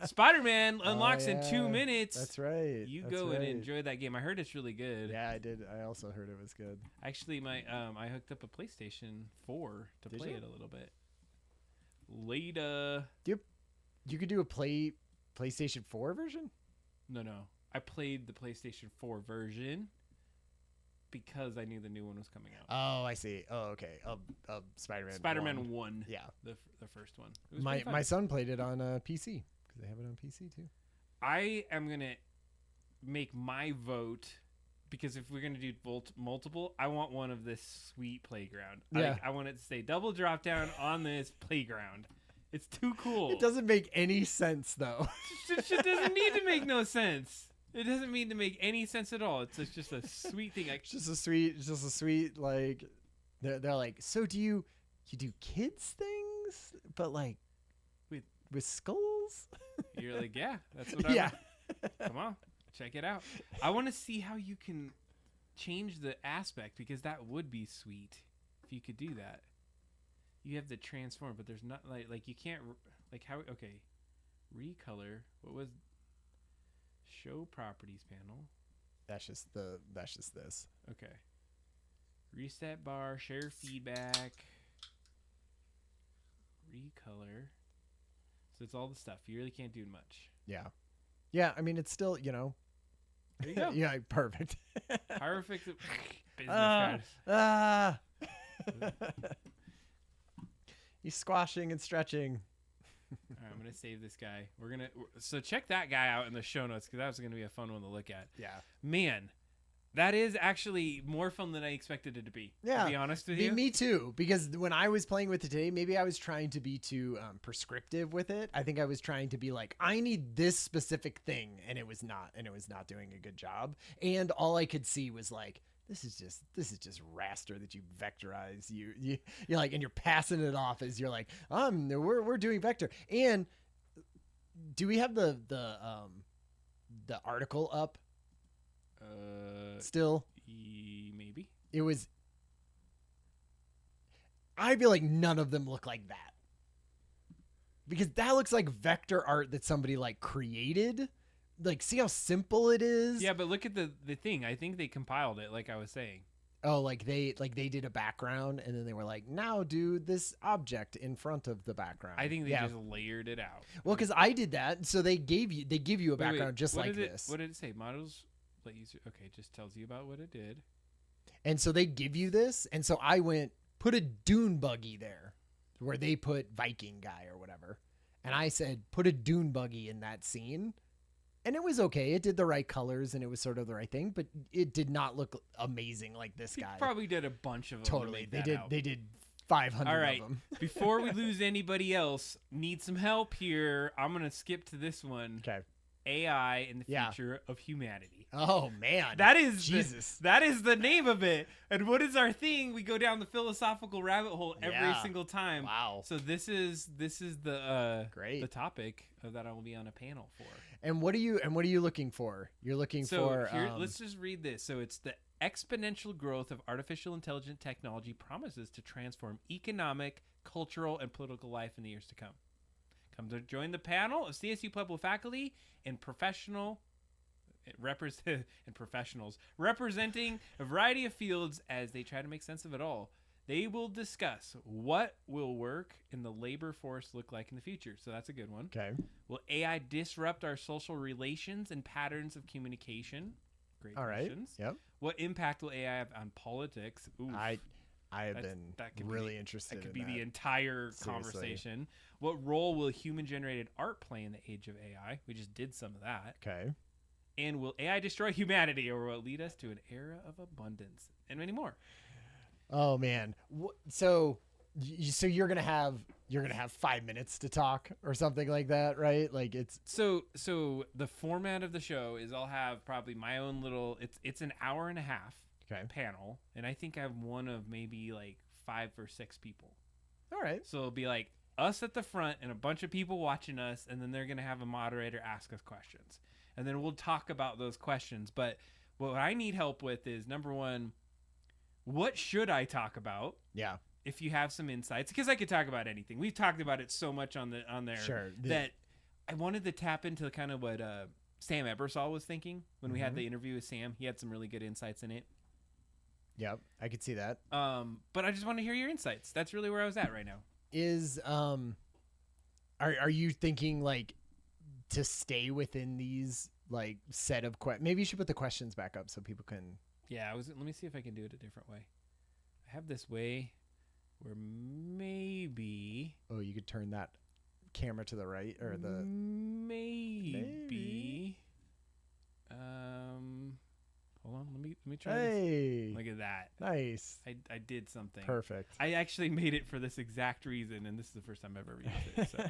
Spider-Man unlocks in 2 minutes. That's right. You go and enjoy that game. I heard it's really good. Yeah, I did. I also heard it was good. Actually, I hooked up a PlayStation 4 to play it a little bit. Later. You could do a PlayStation 4 version? No. I played the PlayStation 4 version because I knew the new one was coming out. Oh, I see. Oh, okay. Spider-Man. Spider-Man 1. Yeah. The first one. My son played it on PC because they have it on PC too. I am going to make my vote because if we're going to do multiple, I want one of this sweet playground. Yeah. I want it to say double drop down on this playground. It's too cool. It doesn't make any sense though. It doesn't need to make no sense. It doesn't mean to make any sense at all. It's just a sweet thing. It's just a sweet like they're like, so do you do kids things but like with skulls? You're like, yeah, that's what I want. Come on, check it out. I want to see how you can change the aspect because that would be sweet if you could do that. you have the transform, but there's not like you can't like how okay, recolor. What was show properties panel? That's just this. Okay. Reset bar, share feedback, recolor. So it's all the stuff. You really can't do much. Yeah. Yeah, I mean, it's still, There you go. yeah, perfect. Perfect business cards. He's squashing and stretching. All right, I'm going to save this guy. So check that guy out in the show notes because that was going to be a fun one to look at. Yeah. Man, that is actually more fun than I expected it to be. Yeah. To be honest with you. Me too. Because when I was playing with it today, maybe I was trying to be too prescriptive with it. I think I was trying to be like, I need this specific thing, and it was not doing a good job. And all I could see was like, this is just raster that you vectorize. You're like, and you're passing it off as you're like, we're doing vector. And do we have the article up? Still, maybe it was. I feel like none of them look like that because that looks like vector art that somebody like created. Like, see how simple it is. Yeah, but look at the thing. I think they compiled it, like I was saying. Oh, like they did a background and then they were like, now do this object in front of the background. I think they just layered it out. Well, because I did that, so they give you a background just like this. What did it say? Models let you. Okay, it just tells you about what it did. And so they give you this, and so I went put a dune buggy there, where they put Viking guy or whatever, and I said put a dune buggy in that scene. And it was okay. It did the right colors, and it was sort of the right thing, but it did not look amazing like this guy. Probably did a bunch of them. Totally, they did 500 All right. of them. Before we lose anybody else, need some help here. I'm gonna skip to this one. Okay. AI in the future of humanity. Oh man, that is Jesus. That is the name of it. And what is our thing? We go down the philosophical rabbit hole every single time. Wow. So this is the great the topic that I will be on a panel for. And what are you looking for? You're looking for. Here, let's just read this. So it's the exponential growth of artificial intelligent technology promises to transform economic, cultural, and political life in the years to come. Come to join the panel of CSU Pueblo faculty and professionals representing a variety of fields as they try to make sense of it all. They will discuss what will work in the labor force look like in the future. So that's a good one. Okay. Will AI disrupt our social relations and patterns of communication? Great questions. Yep. What impact will AI have on politics? Oof. I have been really interested in that. That could be the entire conversation. What role will human-generated art play in the age of AI? We just did some of that. Okay. And will AI destroy humanity, or will it lead us to an era of abundance? And many more. Oh man. So you're gonna have 5 minutes to talk or something like that, right? Like it's so the format of the show is I'll have probably my own little. It's an hour and a half. Okay. Panel, and I think I have one of maybe like 5 or 6 people. All right. So it'll be like us at the front and a bunch of people watching us, and then they're gonna have a moderator ask us questions, and then we'll talk about those questions. But what I need help with is, number one, what should I talk about? Yeah. If you have some insights, because I could talk about anything. We've talked about it so much on there. Sure. That I wanted to tap into kind of what Sam Ebersol was thinking when we had the interview with Sam. He had some really good insights in it. Yep, I could see that. But I just want to hear your insights. That's really where I was at right now. Is are you thinking like to stay within these like set of questions? Maybe you should put the questions back up so people can. Yeah, let me see if I can do it a different way. I have this way where maybe. Oh, you could turn that camera to the right or the. Maybe. Hold on, let me try this. Look at that. Nice. I did something. Perfect. I actually made it for this exact reason, and this is the first time I've ever used it. So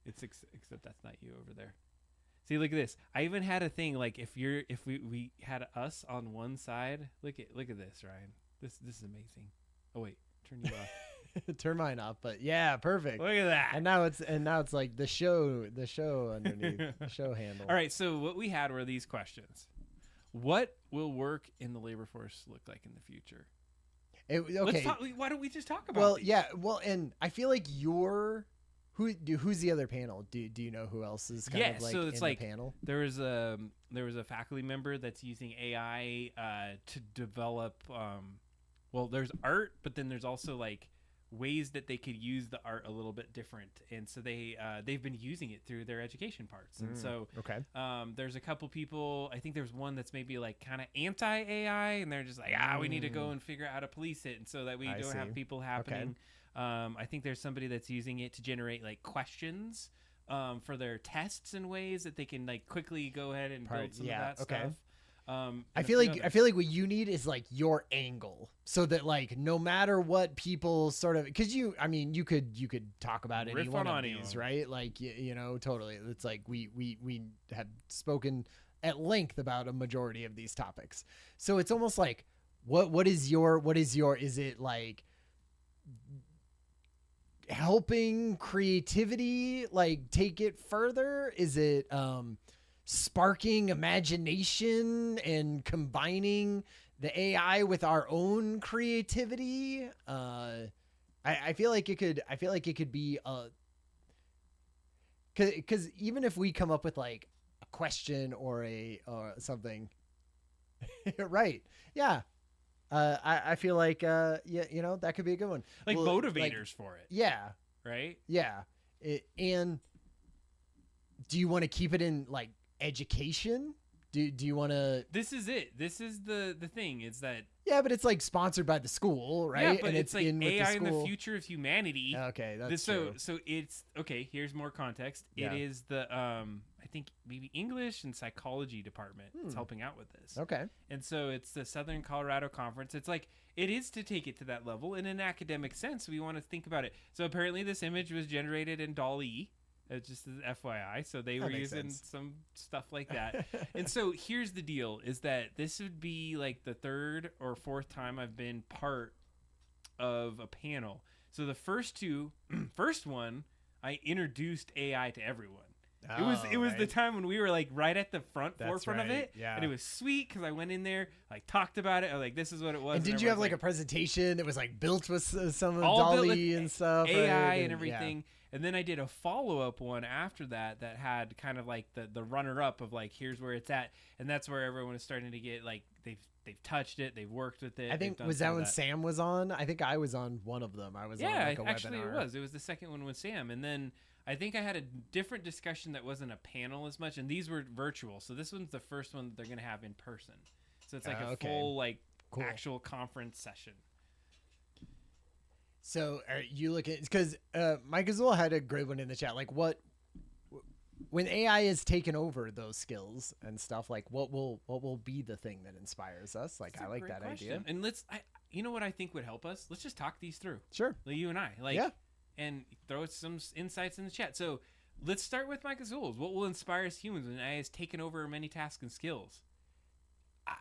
it's except that's not you over there. See, look at this. I even had a thing like if we had us on one side. Look at this, Ryan. This is amazing. Oh wait, turn you off. Turn mine off, but yeah, perfect. Look at that. And now it's like the show underneath the show handle. All right, so what we had were these questions. What will work in the labor force look like in the future? Okay. Why don't we just talk about? Well, these? yeah. Well, and I feel like who's the other panel? Do you know who else is kind of like so it's in like the panel? there was a faculty member that's using AI to develop. Well, there's art, but then there's also like ways that they could use the art a little bit different, and so they've been using it through their education parts. And so Okay. there's a couple people. I think there's one that's maybe like kind of anti AI, and they're just like, we need to go and figure out how to police it, and so that we don't have people happening. I think there's somebody that's using it to generate like questions for their tests in ways that they can like quickly go ahead and build some of that stuff. I feel like what you need is like your angle, so that like no matter what people sort of, because you could talk about any one of these, right? Like you know, totally. It's like we have spoken at length about a majority of these topics, so it's almost like what is it like helping creativity like take it further? Is it sparking imagination and combining the AI with our own creativity? I feel like it could be because even if we come up with like a question or something, right? Yeah. I feel like you know, that could be a good one. Like motivators for it. Yeah. Right. Yeah. And do you want to keep it in like education? Do you want to? This is it. This is the thing. Is that Yeah, but it's like sponsored by the school, right? Yeah, but and it's like in with AI the in the school. future of humanity. Okay, that's true. So it's okay. Here's more context. Yeah. It is the I think maybe English and psychology department is helping out with this. Okay. And so it's the Southern Colorado Conference. It's like it is to take it to that level in an academic sense. We want to think about it. So apparently this image was generated in DALL-E. Just as FYI, so they were using some stuff like that. And so here's the deal: is that this would be like the third or fourth time I've been part of a panel. So the first one, I introduced AI to everyone. It was the time when we were like right at the forefront of it, yeah. And it was sweet because I went in there, like talked about it, I was like, this is what it was. And did you have like a presentation that was like built with some of all DALL-E and stuff, AI right? and everything? Yeah. And then I did a follow-up one after that had kind of like the runner-up of like, here's where it's at, and that's where everyone is starting to get like they've touched it, they've worked with it. I think was that when Sam was on? I think I was on one of them. I was on like a actually webinar. It was the second one with Sam, and then I think I had a different discussion that wasn't a panel as much, and these were virtual. So this one's the first one that they're going to have in person. So it's like a full like actual conference session. So are you looking, because Mike Azul had a great one in the chat. Like when AI has taken over those skills and stuff, like what will be the thing that inspires us? Like, I like that idea. And you know what I think would help us? Let's just talk these through. Sure. Like you and I, and throw some insights in the chat. So let's start with Mike Azul's. What will inspire us humans when AI has taken over many tasks and skills?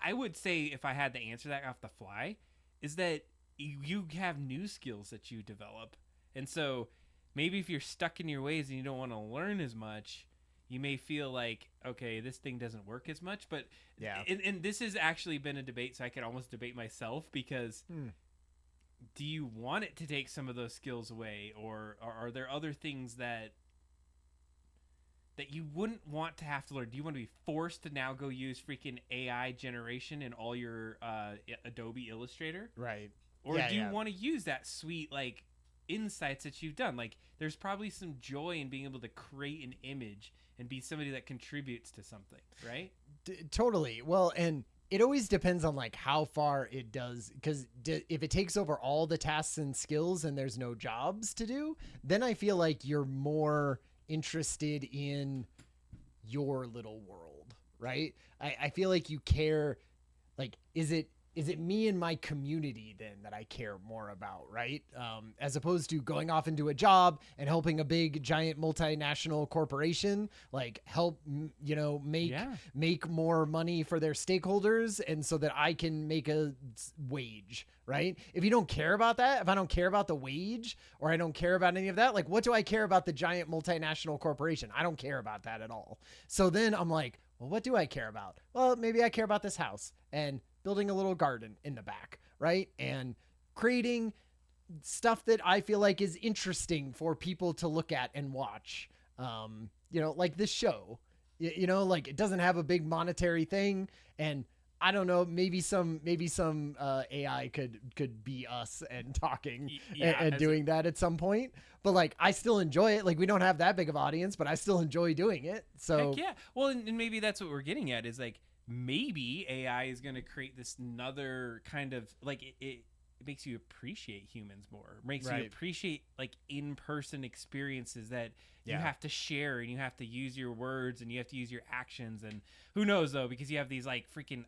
I would say, if I had to answer that off the fly, is that you have new skills that you develop. And so maybe if you're stuck in your ways and you don't want to learn as much, you may feel like, okay, this thing doesn't work as much. But yeah, and this has actually been a debate, so I could almost debate myself, because do you want it to take some of those skills away, or are there other things that you wouldn't want to have to learn? Do you want to be forced to now go use freaking AI generation in all your Adobe Illustrator? Right. Or do you want to use that sweet like insights that you've done? Like, there's probably some joy in being able to create an image and be somebody that contributes to something, right? Totally. Well, and it always depends on like how far it does, because if it takes over all the tasks and skills and there's no jobs to do, then I feel like you're more interested in your little world, right? I feel like you care, like, is it me and my community then that I care more about, right? As opposed to going off into a job and helping a big giant multinational corporation like help, you know, make more money for their stakeholders, and so that I can make a wage, right? If you don't care about that, if I don't care about the wage, or I don't care about any of that, like, what do I care about the giant multinational corporation? I don't care about that at all. So then I'm like, well, what do I care about? Well, maybe I care about this house and building a little garden in the back, right? And creating stuff that I feel like is interesting for people to look at and watch. Like this show, like it doesn't have a big monetary thing, and I don't know, maybe some AI could be us and talking and doing that at some point. But like, I still enjoy it. Like, we don't have that big of an audience, but I still enjoy doing it. So heck yeah. Well, and maybe that's what we're getting at is like, maybe AI is going to create this another kind of like it makes you appreciate humans more. Makes you appreciate like in-person experiences that you have to share, and you have to use your words, and you have to use your actions. And who knows though, because you have these like freaking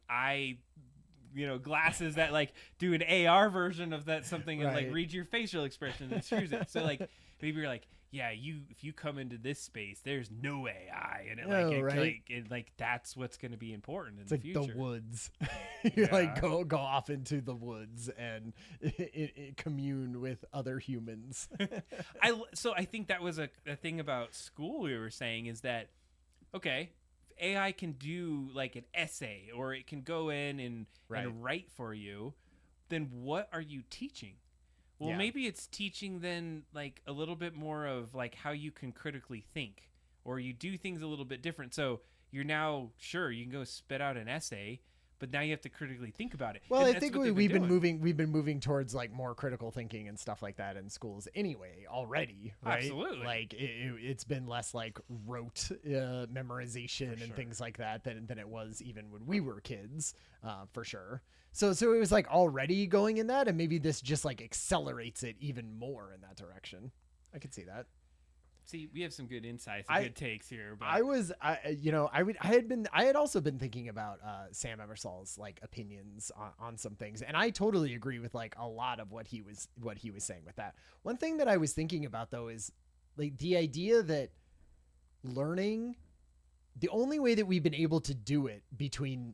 glasses that like do an AR version of that something and like read your facial expression and choose it. So like maybe you're like, yeah, if you come into this space, there's no AI, and it that's what's going to be important in the future. The woods. You like go off into the woods and commune with other humans. So I think that was a thing about school we were saying is that, okay, AI can do like an essay, or it can go in and write for you. Then what are you teaching? Well, maybe it's teaching then like a little bit more of like how you can critically think, or you do things a little bit different. So you're now, sure, you can go spit out an essay, but now you have to critically think about it. Well, I think we've been moving towards like more critical thinking and stuff like that in schools anyway already, right? Absolutely. Like it's been less like rote memorization and things like that than it was even when we were kids, for sure. So it was like already going in that, and maybe this just like accelerates it even more in that direction. I could see that. See, we have some good insights and good takes here. But I had also been thinking about Sam Emersol's like opinions on some things, and I totally agree with like a lot of what he was saying with that. One thing that I was thinking about though is like the idea that learning, the only way that we've been able to do it between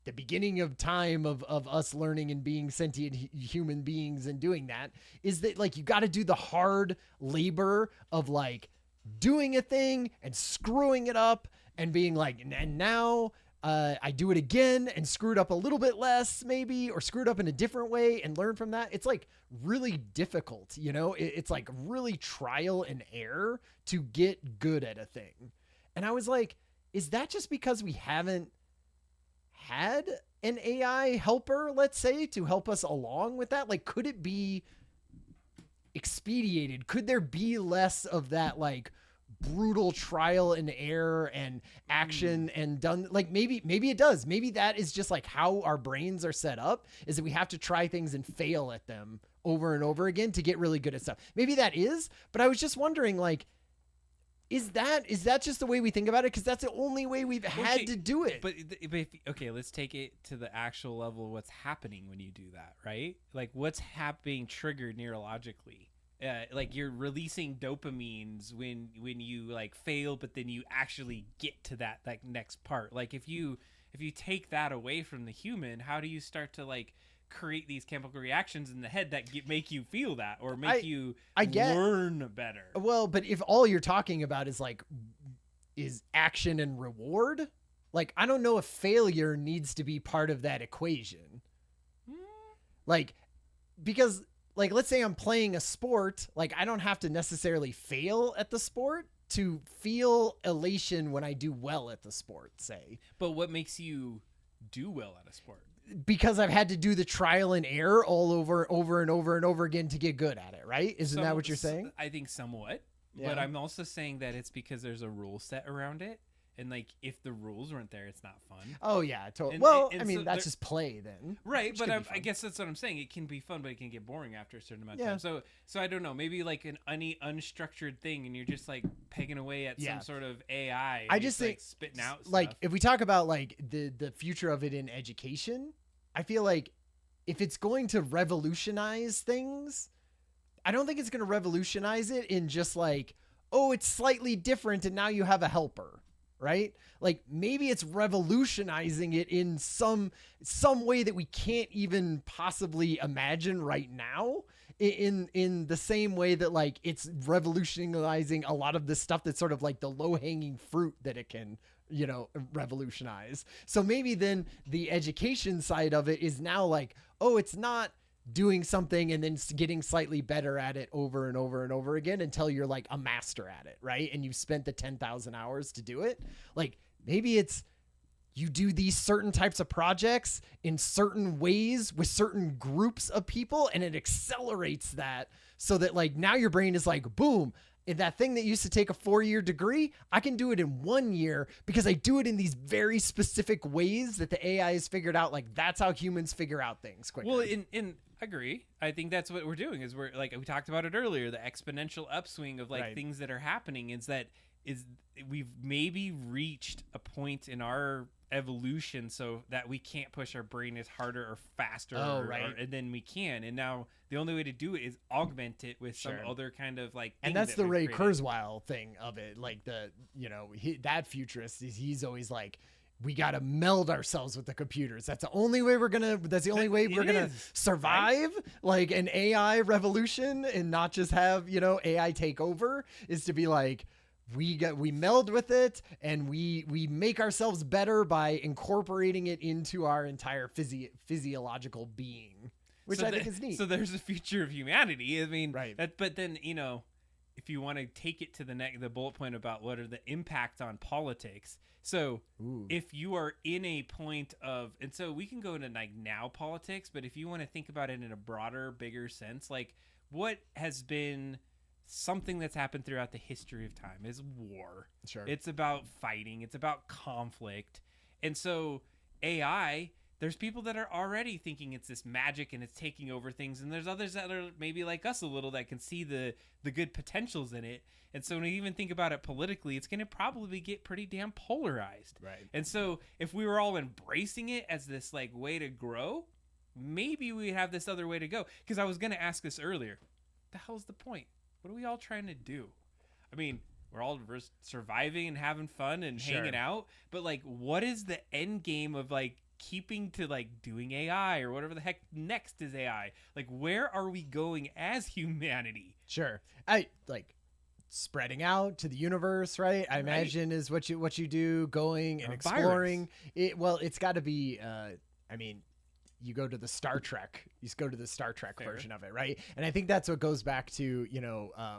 the beginning of time of us learning and being sentient human beings and doing that is that like you got to do the hard labor of like doing a thing and screwing it up and being like, and now I do it again and screw it up a little bit less maybe, or screw it up in a different way and learn from that. It's like really difficult, it's like really trial and error to get good at a thing. And I was like, is that just because we haven't had an AI helper, let's say, to help us along with that? Like, could it be expedited? Could there be less of that like brutal trial and error and action and done? Like maybe it does. Maybe that is just like how our brains are set up, is that we have to try things and fail at them over and over again to get really good at stuff. Maybe that is, but I was just wondering, like, is that just the way we think about it? Because that's the only way we've had to do it. But let's take it to the actual level of what's happening when you do that, right? Like what's being triggered neurologically. Like you're releasing dopamines when you like fail, but then you actually get to that like next part. Like if you take that away from the human, how do you start to like create these chemical reactions in the head that make you feel that, or make you learn better? Well, but if all you're talking about is action and reward, like I don't know if failure needs to be part of that equation. Like, because like let's say I'm playing a sport, like I don't have to necessarily fail at the sport to feel elation when I do well at the sport, say. But what makes you do well at a sport? Because I've had to do the trial and error all over and over again to get good at it, right? Isn't that what you're saying? I think somewhat. Yeah. But I'm also saying that it's because there's a rule set around it. And like, if the rules weren't there, it's not fun. Oh yeah, totally. Well, I mean, that's just play then, right? But I guess that's what I'm saying. It can be fun, but it can get boring after a certain amount of time. So I don't know. Maybe like an unstructured thing, and you're just like pegging away at some sort of AI. I just think like, spitting out stuff. Like if we talk about like the future of it in education, I feel like if it's going to revolutionize things, I don't think it's going to revolutionize it in just like, oh, it's slightly different, and now you have a helper. Right? Like maybe it's revolutionizing it in some way that we can't even possibly imagine right now, in the same way that like it's revolutionizing a lot of the stuff that's sort of like the low-hanging fruit that it can, revolutionize. So maybe then the education side of it is now like, oh, it's not doing something and then getting slightly better at it over and over and over again until you're like a master at it, right? And you've spent the 10,000 hours to do it. Like maybe it's you do these certain types of projects in certain ways with certain groups of people, and it accelerates that so that like now your brain is like, boom, in that thing that used to take a 4-year degree, I can do it in 1 year because I do it in these very specific ways that the AI has figured out. Like that's how humans figure out things quicker. Well, in agree. I think that's what we're doing is we're like, we talked about it earlier, the exponential upswing of like Right. things that are happening is we've maybe reached a point in our evolution so that we can't push our brain as harder or faster and then we can, and now the only way to do it is augment it with some other kind of like and that's the Ray Kurzweil thing of it, like the that futurist he's always like, we got to meld ourselves with the computers. That's the only way we're gonna survive, right? Like an AI revolution, and not just have AI take over, is to be like, we meld with it, and we make ourselves better by incorporating it into our entire physiological being, which I think is neat. So there's a future of humanity. I mean, right. But then if you want to take it to the bullet point about what are the impact on politics. So if you are in a point of, and so we can go into like now politics, but if you want to think about it in a broader, bigger sense, like what has been something that's happened throughout the history of time is war. Sure. It's about fighting. It's about conflict. And so AI, there's people that are already thinking it's this magic and it's taking over things. And there's others that are maybe like us a little that can see the good potentials in it. And so when you even think about it politically, it's going to probably get pretty damn polarized. Right. And so if we were all embracing it as this like way to grow, maybe we have this other way to go. Because I was going to ask this earlier. The hell's the point? What are we all trying to do? I mean, we're all surviving and having fun and hanging out. But like, what is the end game of like keeping to like doing AI or whatever the heck next is AI? Like, where are we going as humanity? Sure. I like spreading out to the universe, right? I imagine is what you do, going and exploring it. Well, it's got to be, I mean, you go to the Star Trek, Fair. version of it, right? And I think that's what goes back to,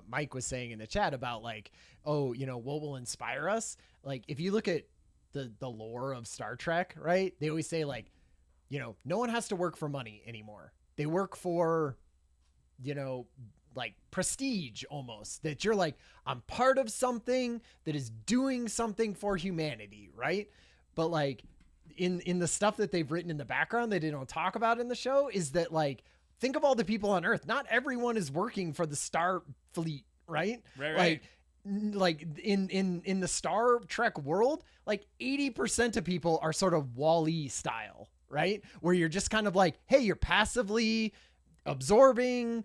Mike was saying in the chat about like, what will inspire us? Like, if you look at the lore of Star Trek, right? They always say like, no one has to work for money anymore. They work for, like prestige almost, that you're like, I'm part of something that is doing something for humanity, right? But like, in the stuff that they've written in the background that they don't talk about in the show is that like, think of all the people on Earth. Not everyone is working for the Star Fleet, right? Right. Like in the Star Trek world, like 80% of people are sort of Wall-E style, right? Where you're just kind of like, hey, you're passively absorbing,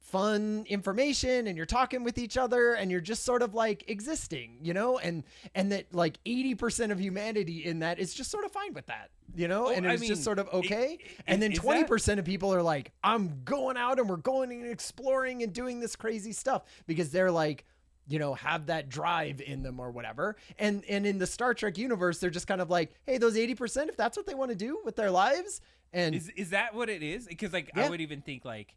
fun information, and you're talking with each other, and you're just sort of like existing, and that like 80% of humanity in that is just sort of fine with that, and it's just sort of okay. And then 20% of people are like, I'm going out and we're going and exploring and doing this crazy stuff because they're like, have that drive in them or whatever. And in the Star Trek universe, they're just kind of like, hey, those 80%, if that's what they want to do with their lives. And is that what it is? Because like, I would even think like,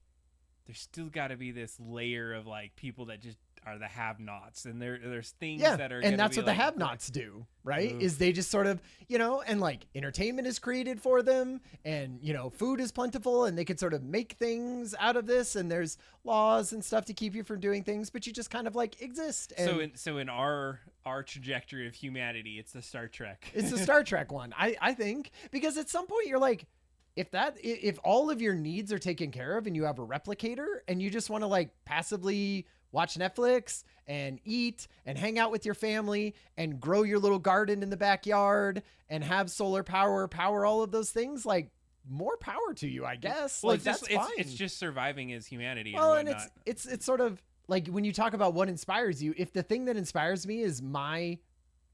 there's still got to be this layer of like people that just are the have-nots, and there's things that are, and that's what the have-nots do, right? Is they just sort of, and like entertainment is created for them, and food is plentiful, and they can sort of make things out of this, and there's laws and stuff to keep you from doing things, but you just kind of like exist. And so in our trajectory of humanity, it's the Star Trek. It's the Star Trek one, I think, because at some point you're like, if all of your needs are taken care of and you have a replicator and you just want to like passively watch Netflix and eat and hang out with your family and grow your little garden in the backyard and have solar power all of those things, like more power to you, I guess. Well, like that's fine. It's just surviving as humanity. Well, and it's sort of like when you talk about what inspires you, if the thing that inspires me is my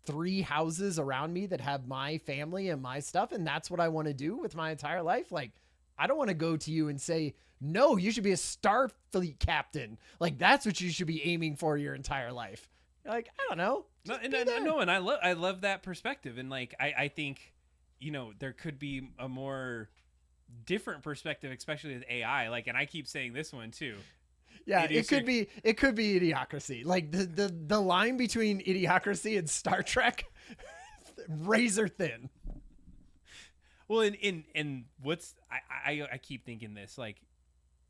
3 houses around me that have my family and my stuff, and that's what I want to do with my entire life, like I don't want to go to you and say, no, you should be a Starfleet captain. Like that's what you should be aiming for your entire life. Like, I don't know. And I love that perspective. And like, I think, there could be a more different perspective, especially with AI. Like, and I keep saying this one too. Yeah, it could be Idiocracy. Like the line between Idiocracy and Star Trek, razor thin. Well, in what's I keep thinking this, like,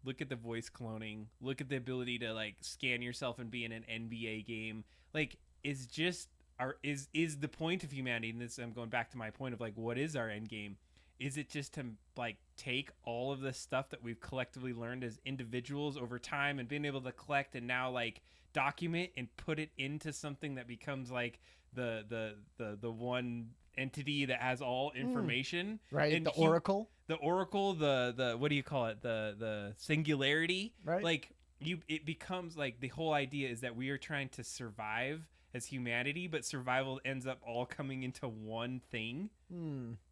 look at the voice cloning, look at the ability to like scan yourself and be in an NBA game. Like, is the point of humanity? And this, I'm going back to my point of like, what is our end game? Is it just to like take all of the stuff that we've collectively learned as individuals over time and being able to collect and now like document and put it into something that becomes like the one entity that has all information, right? And Oracle, the what do you call it, the singularity, right? Like, it becomes like the whole idea is that we are trying to survive as humanity, but survival ends up all coming into one thing.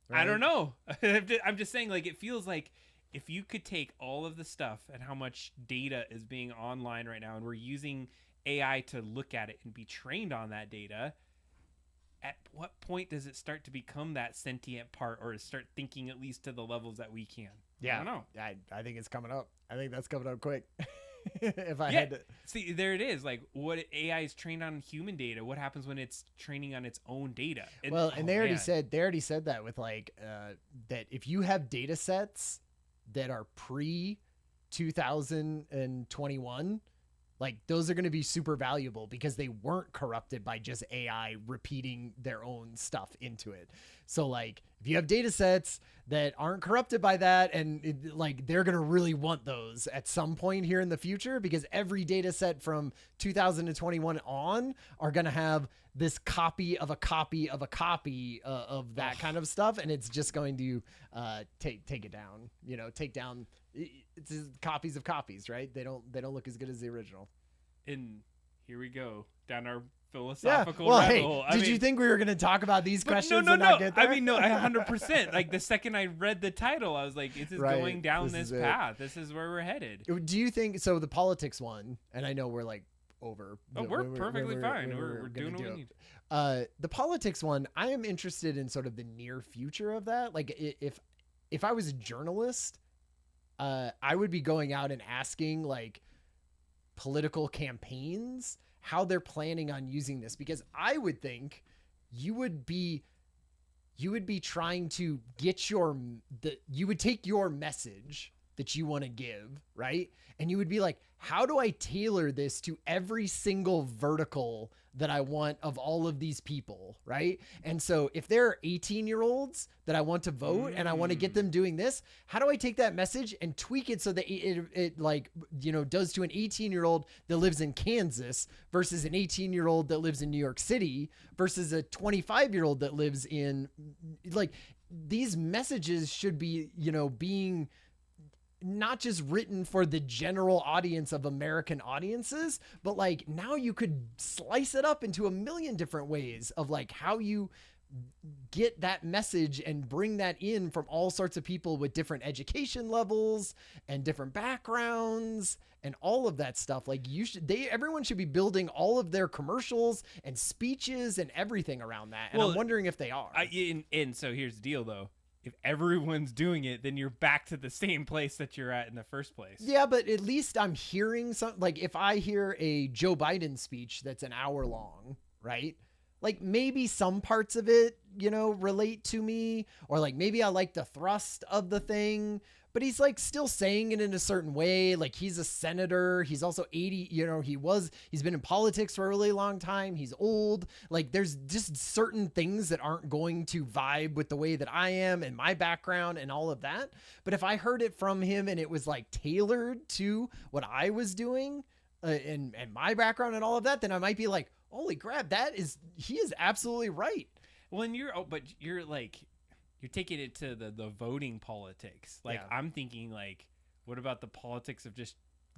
Right. I don't know. I'm just saying, like, it feels like if you could take all of the stuff and how much data is being online right now, and we're using AI to look at it and be trained on that data, at what point does it start to become that sentient part, or start thinking at least to the levels that we can? Yeah. I don't know. I think it's coming up. I think that's coming up quick. If I had to see, there it is. Like, what AI is trained on human data. What happens when it's training on its own data? And they already said that with like that if you have data sets that are pre 2021, like those are going to be super valuable because they weren't corrupted by just AI repeating their own stuff into it. So like if you have data sets that aren't corrupted by that, and like they're going to really want those at some point here in the future, because every data set from 2021 on are going to have this copy of a copy of a copy of that kind of stuff. And it's just going to take it down, take down. It's copies of copies, right? They don't look as good as the original. And here we go down our philosophical rabbit hole. Did you think we were going to talk about these questions? No. Not get there? I mean, no, 100%. Like the second I read the title, I was like, "This is going down this path. This is where we're headed." Do you think so? The politics one, and I know we're like over. We're perfectly fine. We're doing what we need. The politics one, I am interested in sort of the near future of that. Like if I was a journalist, I would be going out and asking like political campaigns how they're planning on using this, because I would think you would be trying to get you would take your message that you want to give, right? And you would be like, how do I tailor this to every single vertical that I want of all of these people, right? And so if there are 18-year-olds that I want to vote and I want to get them doing this, how do I take that message and tweak it so that it like, does to an 18-year-old that lives in Kansas versus an 18-year-old that lives in New York City versus a 25-year-old that lives in, like, these messages should be, being not just written for the general audience of American audiences, but like now you could slice it up into a million different ways of like how you get that message and bring that in from all sorts of people with different education levels and different backgrounds and all of that stuff. Like everyone should be building all of their commercials and speeches and everything around that. And I'm wondering if they are. And so here's the deal though. If everyone's doing it, then you're back to the same place that you're at in the first place. Yeah, but at least I'm hearing like if I hear a Joe Biden speech that's an hour long, right? Like maybe some parts of it, relate to me, or like maybe I like the thrust of the thing, but he's like still saying it in a certain way. Like he's a senator. He's also 80, he's been in politics for a really long time. He's old. Like there's just certain things that aren't going to vibe with the way that I am and my background and all of that. But if I heard it from him and it was like tailored to what I was doing and my background and all of that, then I might be like, holy crap, he is absolutely right. Well, and you're like, you're taking it to the voting politics. Like, yeah. I'm thinking, like, what about the politics of just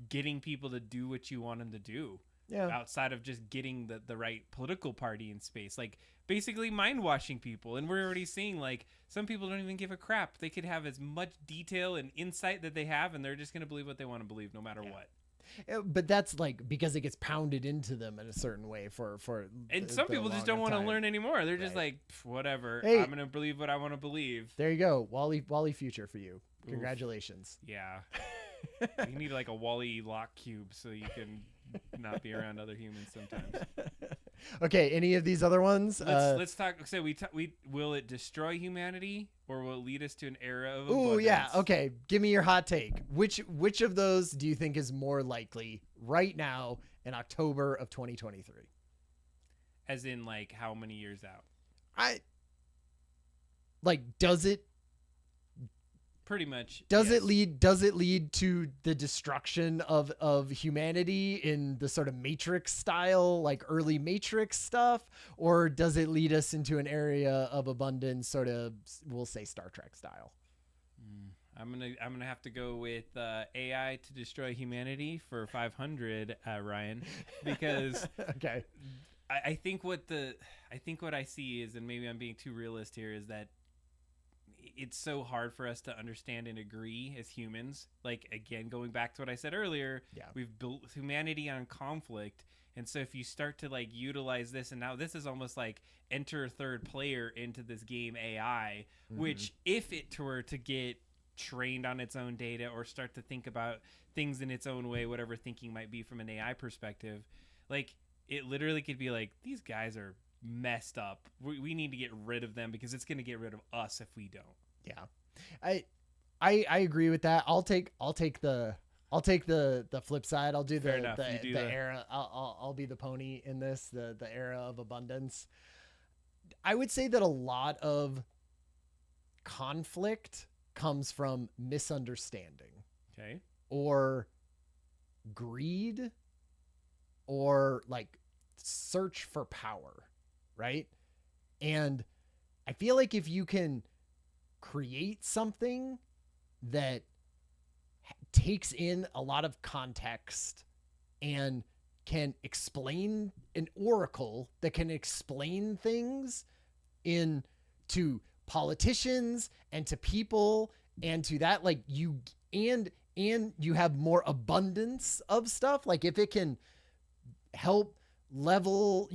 getting people to do what you want them to do? Yeah. Outside of just getting the right political party in space. Like, basically mind washing people. And we're already seeing, like, some people don't even give a crap. They could have as much detail and insight that they have, and they're just going to believe what they want to believe no matter what. But that's like because it gets pounded into them in a certain way for and some people just don't want to learn anymore. They're just like, whatever. Hey, I'm gonna believe what I want to believe. There you go, Wally Future for you. Congratulations. Yeah. You need like a Wall-E lock cube so you can not be around other humans sometimes. Okay, any of these other ones? Let's talk. So we will it destroy humanity or will it lead us to an era of abundance? Ooh, yeah. Okay, give me your hot take. Which of those do you think is more likely right now in October of 2023? As in, like, how many years out? Does it? Pretty much. Does it lead to the destruction of humanity in the sort of Matrix style, like early Matrix stuff, or does it lead us into an area of abundance, sort of, we'll say, Star Trek style? I'm gonna have to go with AI to destroy humanity for 500, Ryan, because okay. I think what I see is, and maybe I'm being too realist here, is that it's so hard for us to understand and agree as humans. Like, again, going back to what I said earlier, we've built humanity on conflict. And so if you start to like utilize this, and now this is almost like enter third player into this game AI, which if it were to get trained on its own data or start to think about things in its own way, whatever thinking might be from an AI perspective, like it literally could be like, these guys are messed up. We need to get rid of them because it's going to get rid of us if we don't. Yeah, I agree with that. I'll take the flip side. I'll do the era. I'll be the pony in this, the era of abundance. I would say that a lot of conflict comes from misunderstanding. Okay. Or greed, or like search for power, right? And I feel like if you can create something that takes in a lot of context and can explain, an oracle that can explain things to politicians and to people and to that, like you have more abundance of stuff. Like if it can help level,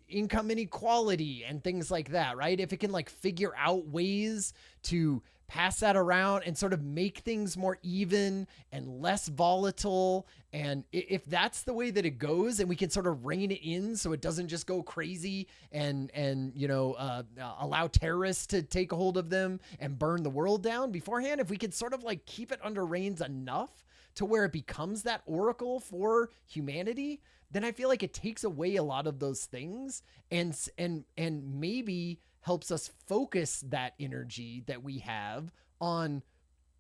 income inequality and things like that, right? If it can like figure out ways to pass that around and sort of make things more even and less volatile, and if that's the way that it goes and we can sort of rein it in so it doesn't just go crazy and allow terrorists to take a hold of them and burn the world down beforehand, if we could sort of like keep it under reins enough to where it becomes that oracle for humanity, then I feel like it takes away a lot of those things and maybe helps us focus that energy that we have on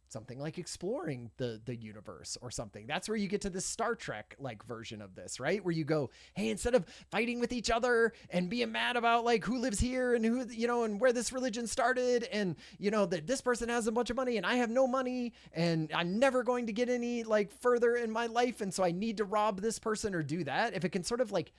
something like exploring the universe or something. That's where you get to the Star Trek like version of this, right? Where you go, hey, instead of fighting with each other and being mad about like who lives here and who, and where this religion started, and that this person has a bunch of money and I have no money and I'm never going to get any like further in my life, and so I need to rob this person or do that. If it can sort of like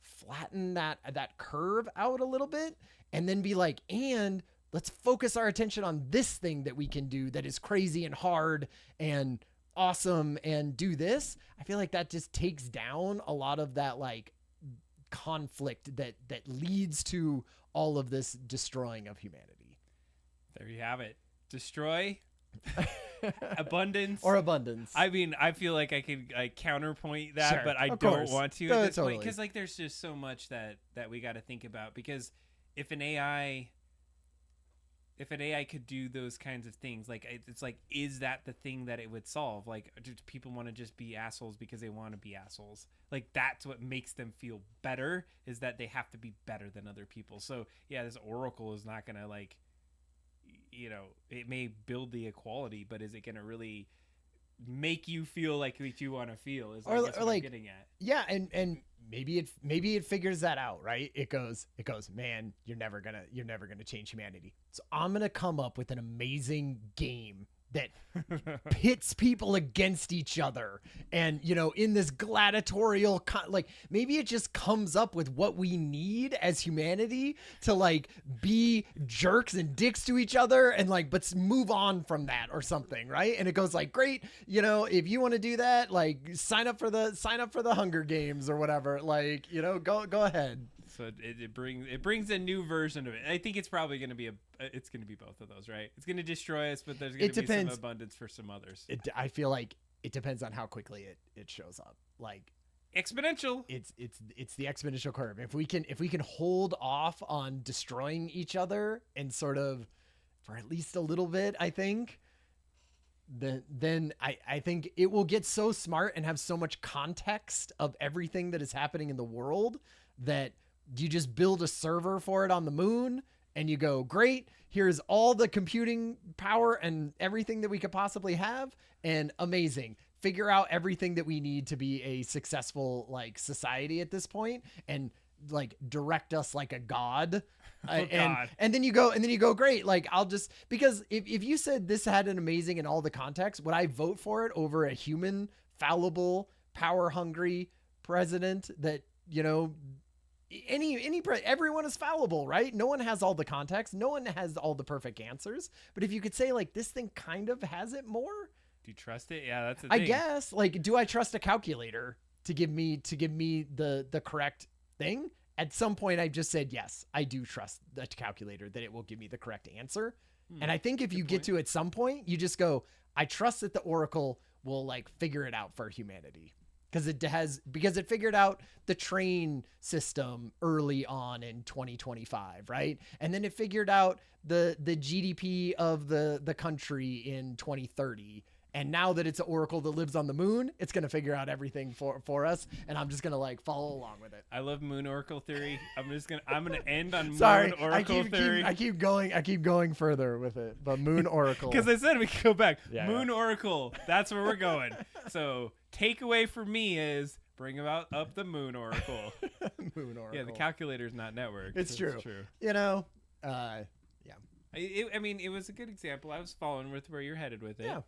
flatten that curve out a little bit and then be like, and let's focus our attention on this thing that we can do that is crazy and hard and awesome and do this. I feel like that just takes down a lot of that like conflict that leads to all of this destroying of humanity. There you have it. Destroy abundance. Or abundance. I mean, I feel like I could counterpoint that, sure, but I don't want to at this point, because like there's just so much that we got to think about. Because if an AI could do those kinds of things, like it's like, is that the thing that it would solve? Like, do people want to just be assholes because they want to be assholes? Like, that's what makes them feel better, is that they have to be better than other people. So yeah, this oracle is not gonna like, it may build the equality, but is it gonna really make you feel like what you want to feel? Is or what I'm getting at. Yeah, and maybe it figures that out, right? It goes, man, you're never gonna change humanity. So I'm gonna come up with an amazing game that pits people against each other, and in this gladiatorial like maybe it just comes up with what we need as humanity to like be jerks and dicks to each other and like but move on from that or something, right? And it goes like, great, if you want to do that, like sign up for the Hunger Games or whatever, like go ahead. So it brings a new version of it. I think it's probably going to be both of those, right? It's going to destroy us, but there's going to be some abundance for some others. I feel like it depends on how quickly it shows up. Like exponential. It's the exponential curve. If we can hold off on destroying each other and sort of for at least a little bit, I think. Then I think it will get so smart and have so much context of everything that is happening in the world that you just build a server for it on the moon and you go, great, here's all the computing power and everything that we could possibly have, and amazing. Figure out everything that we need to be a successful like society at this point and like direct us like a god. And then you go, great. Like I'll just, because if you said this had an amazing in all the context, would I vote for it over a human, fallible, power hungry president that, you know, everyone is fallible, right? No one has all the context. No one has all the perfect answers. But if you could say like this thing kind of has it more. Do you trust it? Yeah, that's the thing. I guess. Like, do I trust a calculator to give me the correct thing? At some point, I just said, yes, I do trust the calculator that it will give me the correct answer. And I think if you get to at some point, you just go, I trust that the Oracle will like figure it out for humanity. Because it figured out the train system early on in 2025, right? And then it figured out the GDP of the country in 2030. And now that it's an Oracle that lives on the moon, it's going to figure out everything for us. And I'm just going to like follow along with it. I love moon Oracle theory. I'm going to end on moon Oracle theory. I keep going further with it, but moon Oracle. Because I said we could go back. Yeah, moon Oracle. That's where we're going. So takeaway for me is bring up the moon Oracle. Moon Oracle. Yeah, the calculator's not networked. It's true. You know, yeah. I mean, it was a good example. I was following with where you're headed with it. Yeah.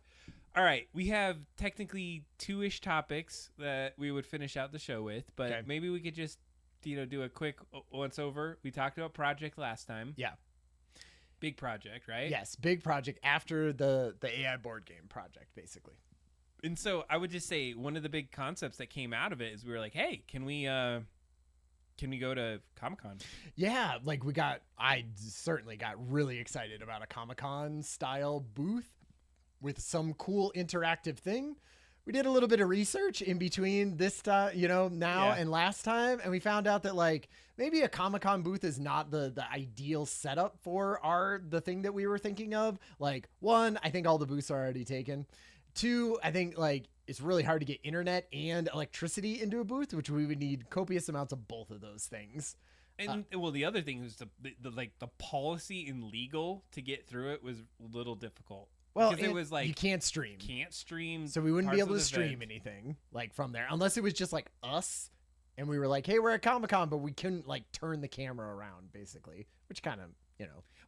All right, we have technically 2-ish topics that we would finish out the show with, but maybe we could just, do a quick once over. We talked about project last time. Yeah. Big project, right? Yes, big project after the AI board game project, basically. And so I would just say one of the big concepts that came out of it is we were like, hey, can we go to Comic-Con? Yeah, like I certainly got really excited about a Comic-Con style booth with some cool interactive thing. We did a little bit of research in between this time, and last time, and we found out that like maybe a Comic-Con booth is not the ideal setup for the thing that we were thinking of. Like, one, I think all the booths are already taken. Two, I think like it's really hard to get internet and electricity into a booth, which we would need copious amounts of both of those things. And well, the other thing was the policy and legal to get through it was a little difficult. Well, because it was like you can't stream, so we wouldn't be able to stream anything like from there unless it was just like us, and we were like, hey, we're at Comic-Con, but we couldn't like turn the camera around, basically, which kind of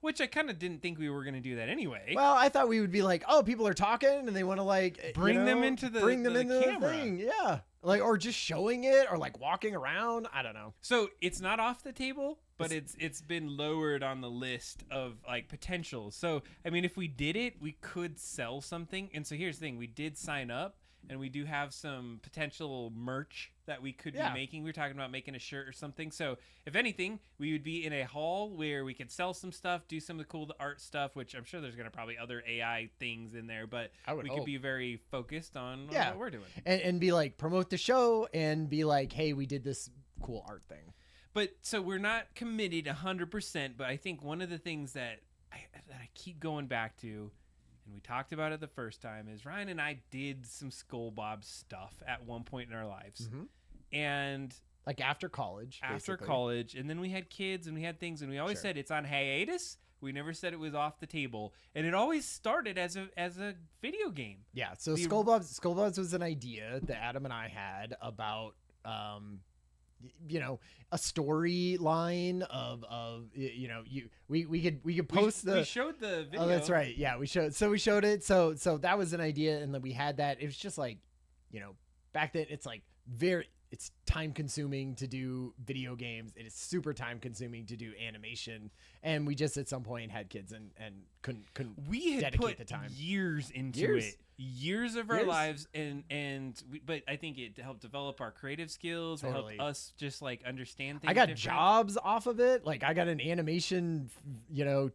Which I kind of didn't think we were going to do that anyway. Well, I thought we would be like, oh, people are talking and they want to like bring them into the camera. Thing. Yeah. Like, or just showing it or like walking around. I don't know. So it's not off the table, but it's been lowered on the list of like potentials. So, I mean, if we did it, we could sell something. And so here's the thing. We did sign up and we do have some potential merch that we could be making. We were talking about making a shirt or something. So if anything, we would be in a hall where we could sell some stuff, do some of the cool art stuff, which I'm sure there's going to probably other AI things in there, but we could be very focused on what we're doing. And be like, promote the show and be like, hey, we did this cool art thing. But so we're not committed 100%, but I think one of the things that I keep going back to, and we talked about it the first time, is Ryan and I did some Skull Bob stuff at one point in our lives. Mm-hmm. And like after college, and then we had kids and we had things, and we always said it's on hiatus. We never said it was off the table, and it always started as a video game. Yeah. So Skull Bobs was an idea that Adam and I had about a storyline of we could post we showed the video. Oh, that's right. Yeah, we showed it. So that was an idea, and then we had that. It was just like, back then it's like it's time consuming to do video games. It is super time consuming to do animation. and we just at some point had kids and couldn't we had dedicate put the time. years into it, years of our lives, but I think it helped develop our creative skills. Totally. It helped us just like understand things. I got different. jobs off of it. Like I got an animation,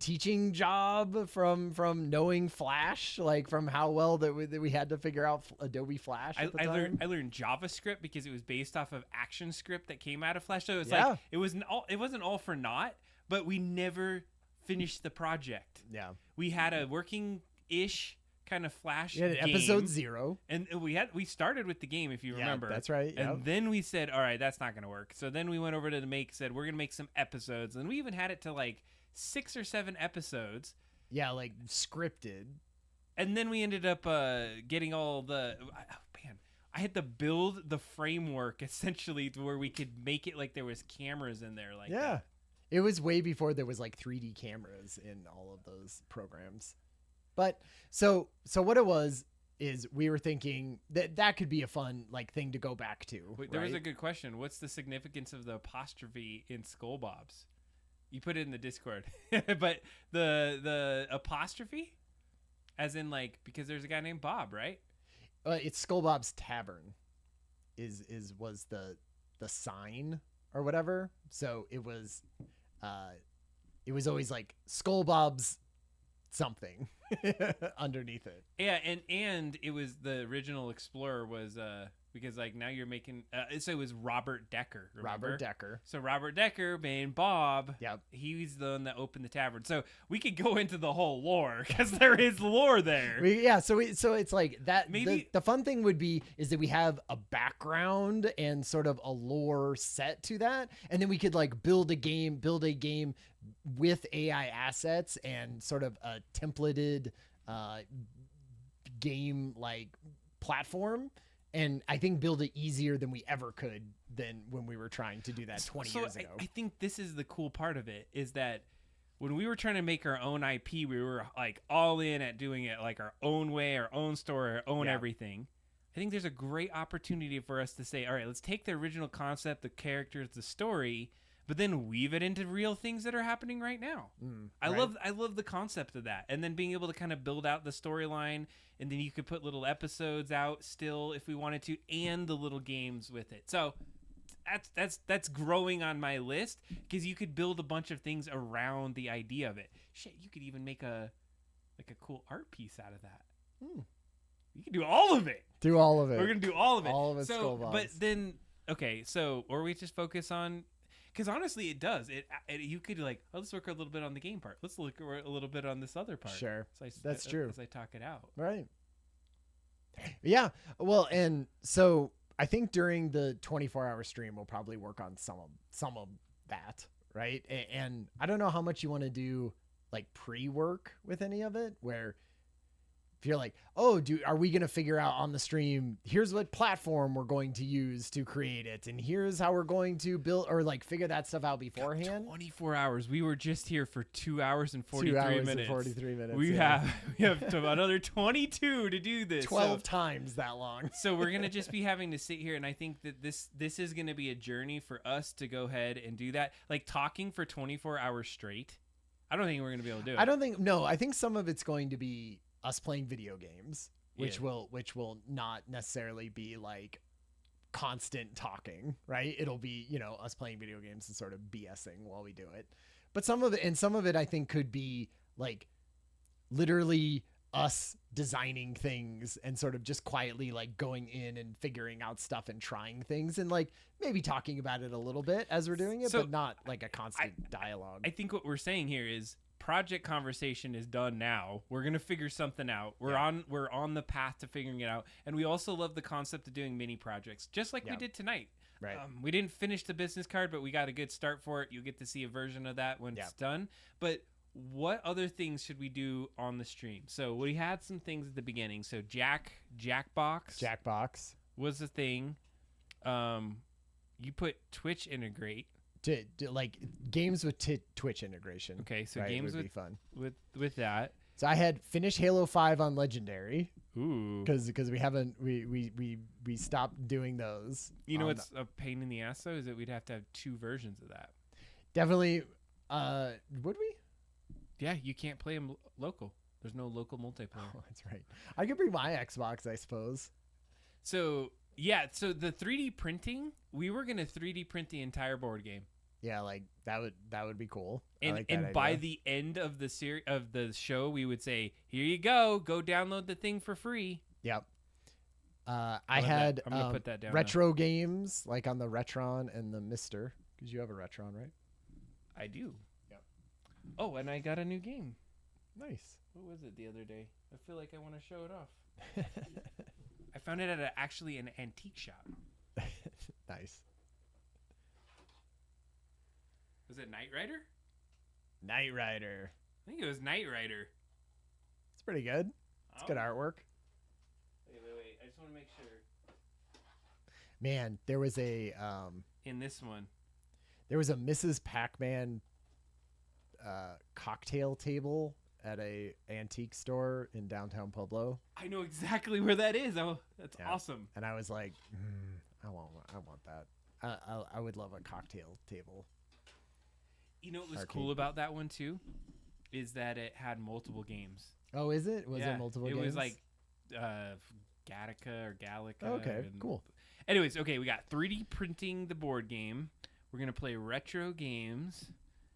teaching job from knowing Flash, like from how well that we had to figure out Adobe Flash. At the time. I learned JavaScript because it was based off of ActionScript that came out of Flash. So it's like it wasn't all for naught, but we never finished the project. Yeah, we had a working-ish kind of Flash game. Episode 0, and we started with the game, if you remember. That's right. And then we said, all right, that's not going to work. So then we went over to said we're going to make some episodes, and we even had it to like 6 or 7 episodes. Yeah, like scripted. And then we ended up getting all the I had to build the framework essentially to where we could make it like there was cameras in there, like that. It was way before there was like 3D cameras in all of those programs. But so what it was is we were thinking that could be a fun like thing to go back to. Wait, there was a good question. What's the significance of the apostrophe in Skull Bobs? You put it in the Discord, but the apostrophe, as in like because there's a guy named Bob, right? It's Skull Bob's Tavern, was the sign or whatever. So it was always like Skull Bob's something underneath it. Yeah, and it was the original Explorer was because like now you're making so it was Robert Decker. Remember? Robert Decker. So Robert Decker being Bob, yep, he's the one that opened the tavern. So we could go into the whole lore because there is lore there. So it's like that. Maybe the fun thing would be is that we have a background and sort of a lore set to that, and then we could like build a game with AI assets and sort of a templated game like platform. And I think build it easier than we ever could than when we were trying to do that 20 years ago. I think this is the cool part of it is that when we were trying to make our own IP, we were like all in at doing it like our own way, our own story, our own everything. I think there's a great opportunity for us to say, all right, let's take the original concept, the characters, the story, but then weave it into real things that are happening right now. I love the concept of that. And then being able to kind of build out the storyline, and then you could put little episodes out still if we wanted to, and the little games with it. So that's growing on my list because you could build a bunch of things around the idea of it. Shit, you could even make a cool art piece out of that. You can do all of it. Do all of it. We're gonna do all of it. All of it. So, but then or we just focus on. Because honestly, it does. It you could like, let's work a little bit on the game part. Let's look a little bit on this other part. Sure, so that's true. As I talk it out, right? Yeah. Well, and so I think during the 24-hour stream, we'll probably work on some of that, right? And I don't know how much you want to do like pre-work with any of it, where if you're like, are we going to figure out on the stream, here's what platform we're going to use to create it, and here's how we're going to build, or like figure that stuff out beforehand? 24 hours. We were just here for 2 hours and 43 minutes. 43 minutes. We have another 22 to do this. 12 times that long. So we're going to just be having to sit here, and I think that this is going to be a journey for us to go ahead and do that. Like talking for 24 hours straight. I don't think we're going to be able to do it. I think some of it's going to be us playing video games, which will not necessarily be like constant talking, right? It'll be, us playing video games and sort of BSing while we do it. But some of it I think could be like literally us designing things and sort of just quietly like going in and figuring out stuff and trying things and like maybe talking about it a little bit as we're doing it, but not like a constant dialogue. I think what we're saying here is project conversation is done now. We're going to figure something out. We're on the path to figuring it out. And we also love the concept of doing mini projects, just like we did tonight. Right. We didn't finish the business card, but we got a good start for it. You'll get to see a version of that when it's done. But what other things should we do on the stream? So we had some things at the beginning. So Jackbox was the thing. You put Twitch integrate. To like games with Twitch integration. Okay, so right? games would with be fun with that. So I had finished Halo 5 on Legendary. Ooh, because we haven't we stopped doing those. You know what's a pain in the ass though is that we'd have to have 2 versions of that. Definitely, Would we? Yeah, you can't play them local. There's no local multiplayer. Oh, that's right. I could bring my Xbox, I suppose. So yeah, so the 3D printing, we were gonna 3D print the entire board game. Yeah, like that would be cool. And like that by idea. the end of the show, we would say, "Here you go download the thing for free." Yep. I I'm had gonna put that down. retro games like on the Retron and the Mister, because you have a Retron, right? I do. Yep. Oh, and I got a new game. Nice. What was it the other day? I feel like I want to show it off. I found it at actually an antique shop. Nice. Was it Knight Rider? Knight Rider. I think it was Knight Rider. It's pretty good. It's good artwork. Wait. I just want to make sure. Man, there was a In this one. Mrs. Pac-Man cocktail table at a antique store in downtown Pueblo. I know exactly where that is. Oh, that's awesome. And I was like, I want that. I would love a cocktail table. You know what was Arcade. cool about that one too? Is that it had multiple games. Oh, is it? Was it multiple games? It was like Gattaca or Gallica. Okay, cool. Anyways, okay, we got 3D printing the board game. We're going to play retro games.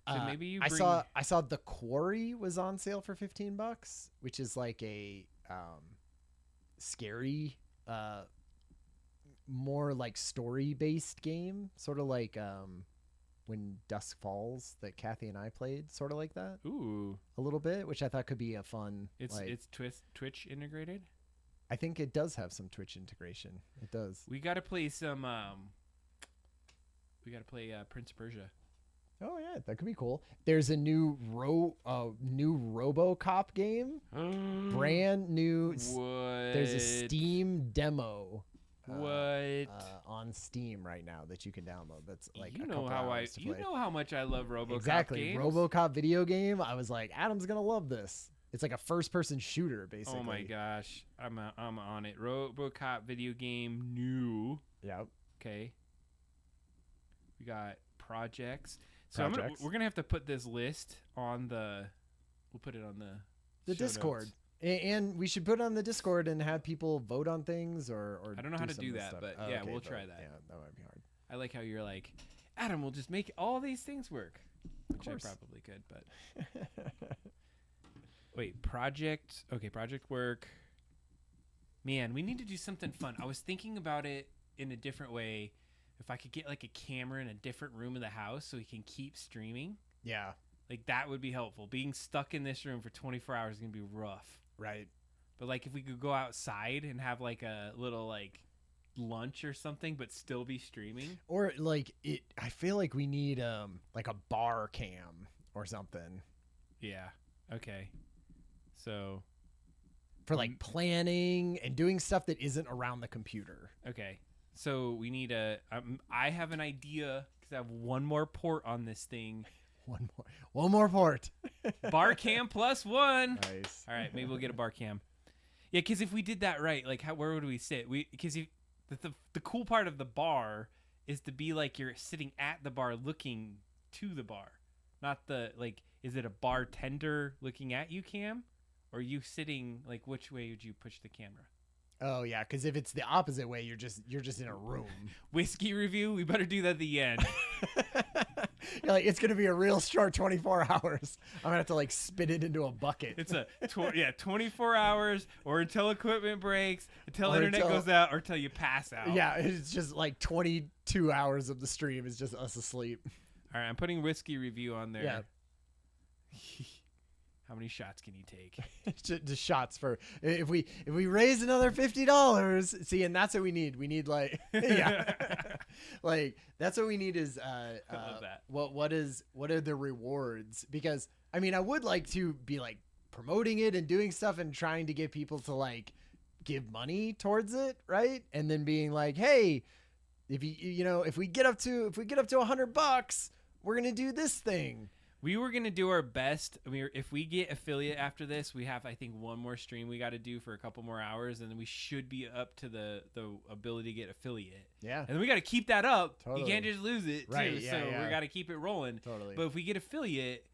So maybe you bring... I saw The Quarry was on sale for $15, which is like a scary more like story-based game, sort of like When Dusk Falls that Kathy and I played, sort of like that. Ooh. A little bit, which I thought could be a fun. It's Twitch integrated? I think it does have some Twitch integration. It does. We got to play some Prince of Persia. Oh yeah, that could be cool. There's a new RoboCop game. Brand new. What? There's a Steam demo. What? On Steam right now that you can download. That's like you a know couple how hours to play. you know how much I love RoboCop exactly. games. RoboCop video game. I was like, Adam's gonna love this. It's like a first-person shooter, basically. Oh my gosh, I'm on it. RoboCop video game new. Yep. Okay. We got projects. So we're gonna have to put this list on the. We'll put it on the show Discord. notes. And we should put it on the Discord and have people vote on things or I don't know how to some do of the that, stuff. but Oh, yeah, okay, we'll vote. try that. Yeah, that might be hard. I like how you're like, Adam, we'll just make all these things work. Which I course. probably could, but wait, project work. Man, we need to do something fun. I was thinking about it in a different way. If I could get like a camera in a different room of the house so we can keep streaming. Yeah. Like that would be helpful. Being stuck in this room for 24 hours is going to be rough. Right. But like if we could go outside and have like a little like lunch or something but still be streaming. Or like I feel like we need like a bar cam or something. Yeah. Okay. So for like planning and doing stuff that isn't around the computer. Okay. So we need I have an idea because I have one more port on this thing. One more port. Bar cam +1. Nice. All right, maybe we'll get a bar cam. Yeah, because if we did that right, like where would we sit? Because the cool part of the bar is to be like you're sitting at the bar looking to the bar, not the like. Is it a bartender looking at you, Cam, or are you sitting like which way would you push the camera? Oh yeah, because if it's the opposite way, you're just in a room. Whiskey review. We better do that at the end. You're like, it's gonna be a real short 24 hours. I'm gonna have to like spit it into a bucket. It's 24 hours, or until equipment breaks, until internet goes out, or until you pass out. Yeah, it's just like 22 hours of the stream is just us asleep. All right, I'm putting whiskey review on there. Yeah. How many shots can you take? Just shots for if we raise another $50. See, and that's what we need. We need like yeah, like that's what we need is I love that. What are the rewards? Because I mean, I would like to be like promoting it and doing stuff and trying to get people to like give money towards it, right? And then being like, hey, if if we get up to $100, we're gonna do this thing. We were gonna do our best. I mean, if we get affiliate after this, we have I think one more stream we got to do for a couple more hours, and then we should be up to the ability to get affiliate. Yeah, and then we got to keep that up. Totally. You can't just lose it, right? too. Yeah, so yeah. we got to keep it rolling. Totally. But if we get affiliate,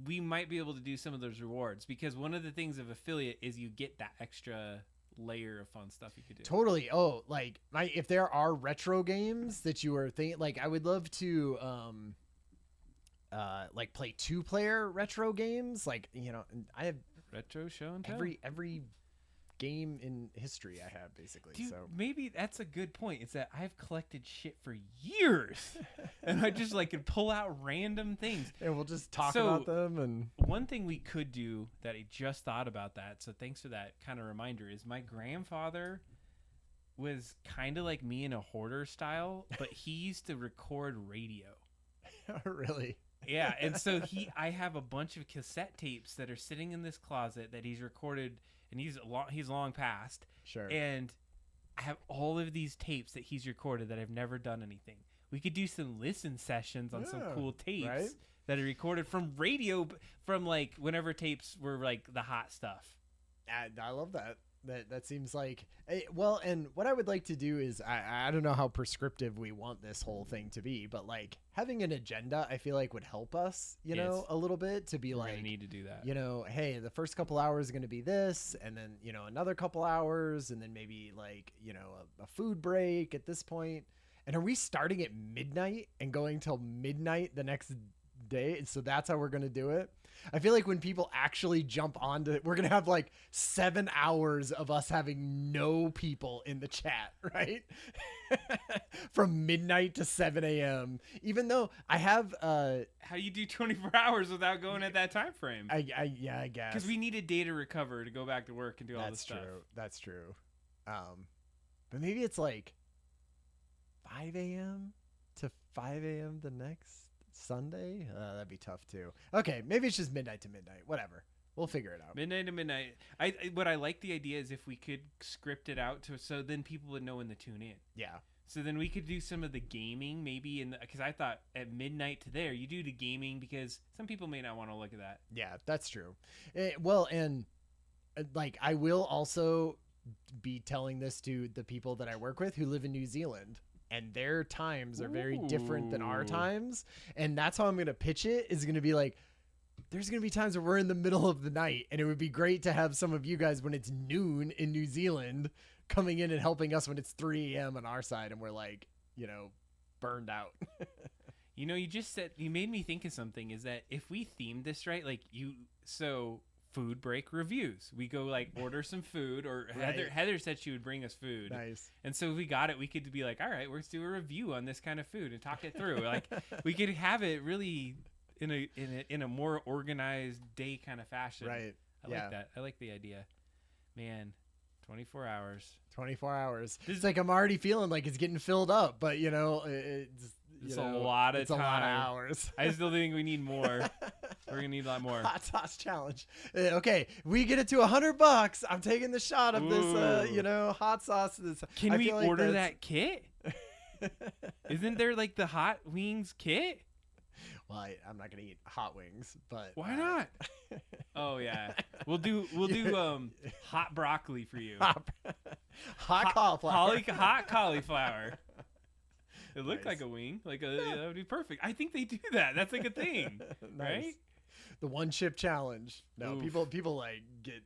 we might be able to do some of those rewards because one of the things of affiliate is you get that extra layer of fun stuff you could do. Totally. Oh, like if there are retro games that you were thinking, like I would love to like play 2-player retro games. Like, you know, I have retro show and tell. every game in history I have basically. Dude, so maybe that's a good point. It's that I've collected shit for years and I just like could pull out random things. And we'll just talk about them. And one thing we could do that I just thought about that, so thanks for that kind of reminder, is my grandfather was kind of like me in a hoarder style, but he used to record radio. Really? Yeah, and so I have a bunch of cassette tapes that are sitting in this closet that he's recorded, and he's long past. Sure. And I have all of these tapes that he's recorded that I've never done anything. We could do some listen sessions on some cool tapes right? that are recorded from radio, from like whenever tapes were like the hot stuff. I love that. That seems like well, and what I would like to do is I don't know how prescriptive we want this whole thing to be, but like having an agenda I feel like would help us, you know, a little bit to be We're like gonna need to do that. You know, hey, the first couple hours are going to be this, and then, you know, another couple hours, and then maybe like, you know, a food break at this point. And are we starting at midnight and going till midnight the next day? So that's how we're going to do it. I feel like when people actually jump onto it, we're going to have like 7 hours of us having no people in the chat, right? From midnight to 7 a.m. Even though I have how you do 24 hours without going at that time frame? I guess. Because we need a day to recover to go back to work and do all this stuff. That's true. But maybe it's like 5 a.m. to 5 a.m. the next Sunday. That'd be tough too. Okay, maybe it's just midnight to midnight. Whatever. We'll figure it out. Midnight to midnight. What I like the idea is if we could script it out so then people would know when to tune in. Yeah. So then we could do some of the gaming maybe because I thought at midnight to there you do the gaming because some people may not want to look at that. Yeah, that's true. Well, and like I will also be telling this to the people that I work with who live in New Zealand. And their times are very different than our times. And that's how I'm going to pitch it, is going to be like, there's going to be times where we're in the middle of the night. And it would be great to have some of you guys when it's noon in New Zealand coming in and helping us when it's 3 a.m. on our side. And we're like, you know, burned out. You know, you made me think of something, is that if we themed this right, like food break reviews. We go like order some food, or Right. Heather said she would bring us food. Nice. And so if we got it, we could be like, all right, let's do a review on this kind of food and talk it through. Like we could have it really in a more organized day kind of fashion. Right. I like that. I like the idea. Man, 24 hours. 24 hours. It's like I'm already feeling like it's getting filled up, but you know, it's a lot of time. A lot of hours. I still think we need more. We're gonna need a lot more. Hot sauce challenge. Okay, we get it to $100. I'm taking the shot of this, you know, hot sauce. Can we order that kit? Isn't there like the hot wings kit? Well, I'm not gonna eat hot wings, but why not? Oh yeah, we'll do hot broccoli for you. Hot cauliflower. Hot cauliflower. It looked Nice. like a wing. That would be perfect. I think they do that. That's like a thing, Nice. right? The one chip challenge. No, Oof. people like get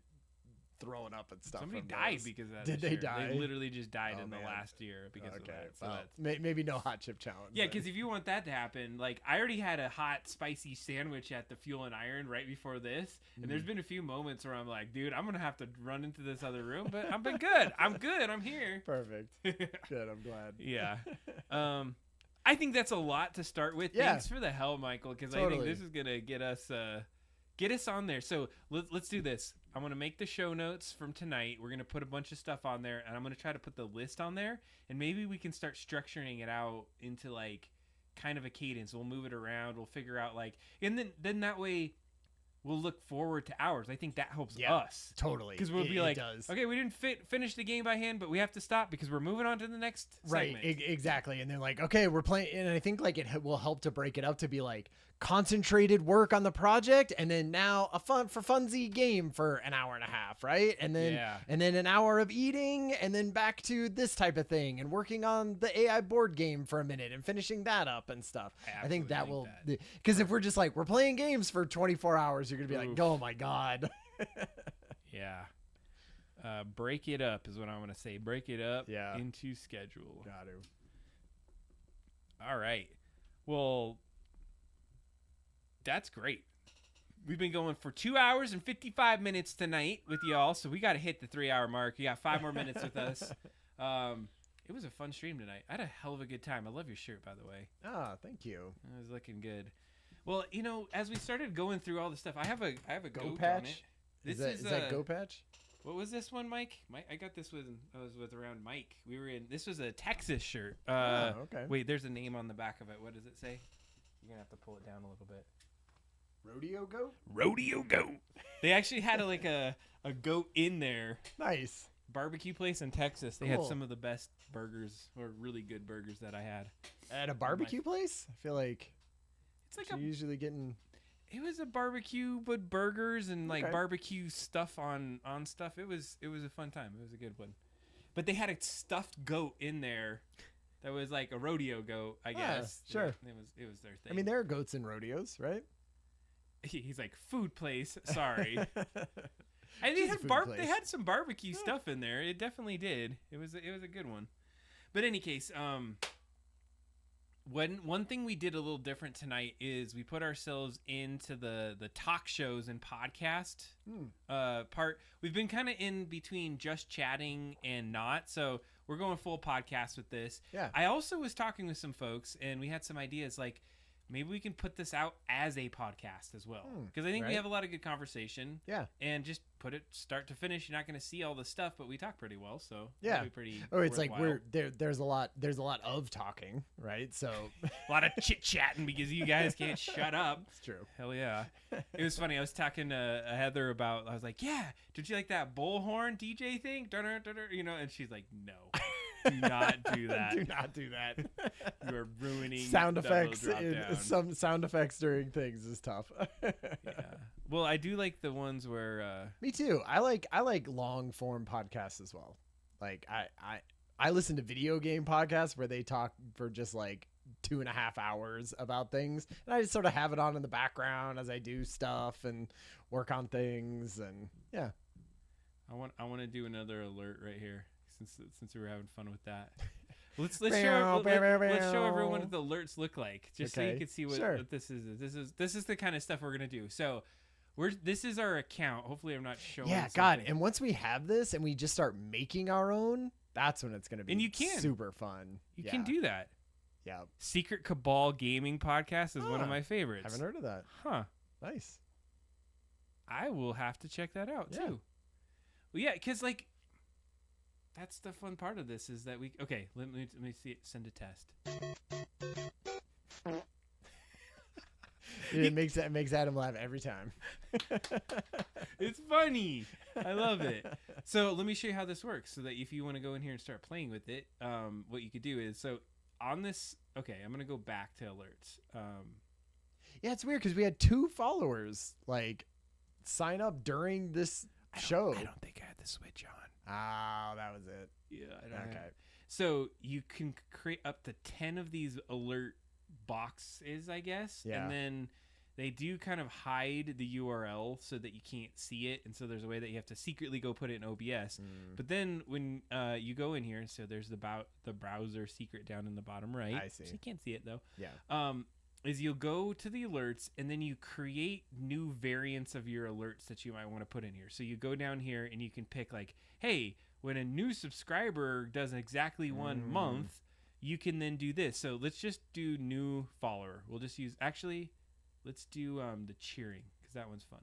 thrown up and stuff. Somebody from died those. because of that. Did this they year. die? They literally just died Oh, in the man. last year because of that. So well, that's... maybe no hot chip challenge. Yeah, then. because if you want that to happen, like I already had a hot spicy sandwich at the Fuel and Iron right before this, and there's been a few moments where I'm like, dude, I'm gonna have to run into this other room, but I've been good. I'm good. I'm here. Perfect. Good. I'm glad. Yeah. I think that's a lot to start with. Yeah. Thanks for the help, Michael, because I think this is gonna get us on there. So let's do this. I'm gonna make the show notes from tonight. We're gonna put a bunch of stuff on there, and I'm gonna try to put the list on there, and maybe we can start structuring it out into like kind of a cadence. We'll move it around. We'll figure out like, and then that way we'll look forward to ours. I think that helps us. Totally. Because we'll be It like, does. okay, we didn't finish the game by hand, but we have to stop because we're moving on to the next Right. segment. Exactly. And they're like, okay, we're playing. And I think like it will help to break it up to be like concentrated work on the project, and then now a funsy game for an hour and a half, right? And then an hour of eating, and then back to this type of thing and working on the AI board game for a minute and finishing that up and stuff. I think that will, because if we're just like we're playing games for 24 hours, you're gonna be like, oh my god. Yeah. Break it up is what I want to say. Break it up into schedule. Got to. All right. Well, that's great. We've been going for 2 hours and 55 minutes tonight with y'all, so we got to hit the 3-hour mark. You got 5 more minutes with us. It was a fun stream tonight. I had a hell of a good time. I love your shirt, by the way. Ah, thank you. It was looking good. Well, you know, as we started going through all the stuff, I have a goat patch. on it. Is that Go Patch? What was this one, Mike? I got this when I was with around Mike. We were in. This was a Texas shirt. Okay. Wait, there's a name on the back of it. What does it say? You're gonna have to pull it down a little bit. Rodeo Goat. Rodeo Goat. They actually had a goat in there. Nice. Barbecue place in Texas. They had some of the best burgers, or really good burgers that I had. At a barbecue place? I feel like it's like usually getting. It was a barbecue with burgers and like barbecue stuff on stuff. It was a fun time. It was a good one. But they had a stuffed goat in there that was like a rodeo goat, I guess. Sure. It was their thing. I mean, there are goats in rodeos, right? He's like, food place. Sorry. And they had some barbecue stuff in there. It definitely did. It was a good one. But in any case, one thing we did a little different tonight is we put ourselves into the talk shows and podcast part. We've been kind of in between just chatting and not, so we're going full podcast with this. Yeah. I also was talking with some folks, and we had some ideas like maybe we can put this out as a podcast as well, because I think we have a lot of good conversation. Yeah. And just put it start to finish. You're not going to see all the stuff, but we talk pretty well, so yeah, be pretty. Or it's worthwhile. Like there's a lot of talking, right? So a lot of chit chatting because you guys can't shut up. It's true. Hell yeah. It was funny. I was talking to Heather about. I was like, "Yeah, did you like that bullhorn DJ thing?" You know, and she's like, "No." Do not do that. Do not do that. You are ruining sound effects. Some sound effects during things is tough. Yeah. Well, I do like the ones where. Me too. I like long form podcasts as well. Like I listen to video game podcasts where they talk for just like 2.5 hours about things, and I just sort of have it on in the background as I do stuff and work on things, and yeah. I want to do another alert right here. Since we were having fun with that, let's show everyone what the alerts look like, just so you can see what this is. This is the kind of stuff we're gonna do. So, this is our account. Hopefully, I'm not showing. Yeah, something. God. And once we have this and we just start making our own, that's when it's gonna be. And you can super fun. You can do that. Yeah. Secret Cabal Gaming Podcast is one of my favorites. Haven't heard of that. Huh. Nice. I will have to check that out too. Well, yeah, because like. That's the fun part of this is that let me see it. Send a test. It makes Adam laugh every time. It's funny. I love it. So let me show you how this works so that if you want to go in here and start playing with it, what you could do is on this. Okay, I'm gonna go back to alerts. Yeah, it's weird because we had 2 followers like sign up during this show. I don't think I had the switch on. Oh, that was it. Yeah, I don't know. So you can create up to 10 of these alert boxes, I guess. Yeah. And then they do kind of hide the URL so that you can't see it. And so there's a way that you have to secretly go put it in OBS. But then when you go in here, so there's the browser secret down in the bottom right. I see. So you can't see it though. Yeah. Is you'll go to the alerts and then you create new variants of your alerts that you might want to put in here. So you go down here and you can pick like, hey, when a new subscriber does exactly 1 month, you can then do this. So let's just do new follower. We'll just let's do the cheering because that one's fun.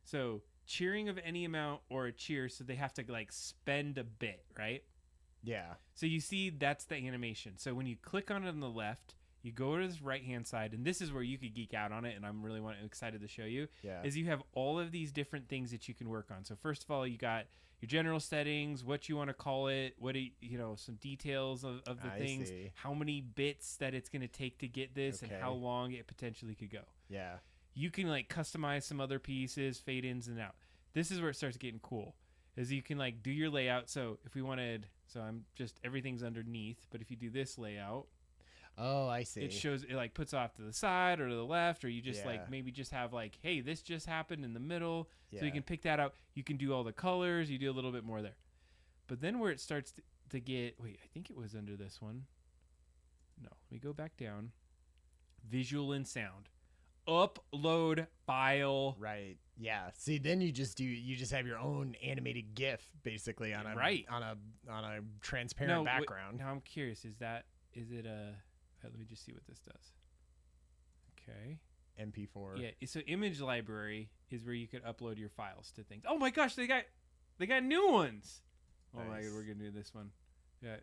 So cheering of any amount or a cheer. So they have to like spend a bit, right? Yeah. So you see that's the animation. So when you click on it on the left, You go to this right-hand side, and this is where you could geek out on it, and I'm really excited to show you. Yeah. Is you have all of these different things that you can work on. So first of all, you got your general settings, what you want to call it, some details of the things, see. how many bits that it's going to take to get this, and how long it potentially could go. Yeah. You can like customize some other pieces, fade ins and out. This is where it starts getting cool. Is you can like do your layout. So if we wanted, everything's underneath, but if you do this layout, oh, I see. it shows, it like puts off to the side or to the left, or you just like maybe just have like, hey, this just happened in the middle. So you can pick that out. You can do all the colors. You do a little bit more there. But then where it starts to get, wait, I think it was under this one. No, let me go back down. Visual and sound. Upload file. Right. Yeah. See, then you just have your own animated GIF basically on a transparent background. Now I'm curious, is it let me just see what this does. Okay. MP4. Yeah, so image library is where you could upload your files to things. Oh my gosh, they got new ones. Nice. Oh my god, we're gonna do this one. Yeah.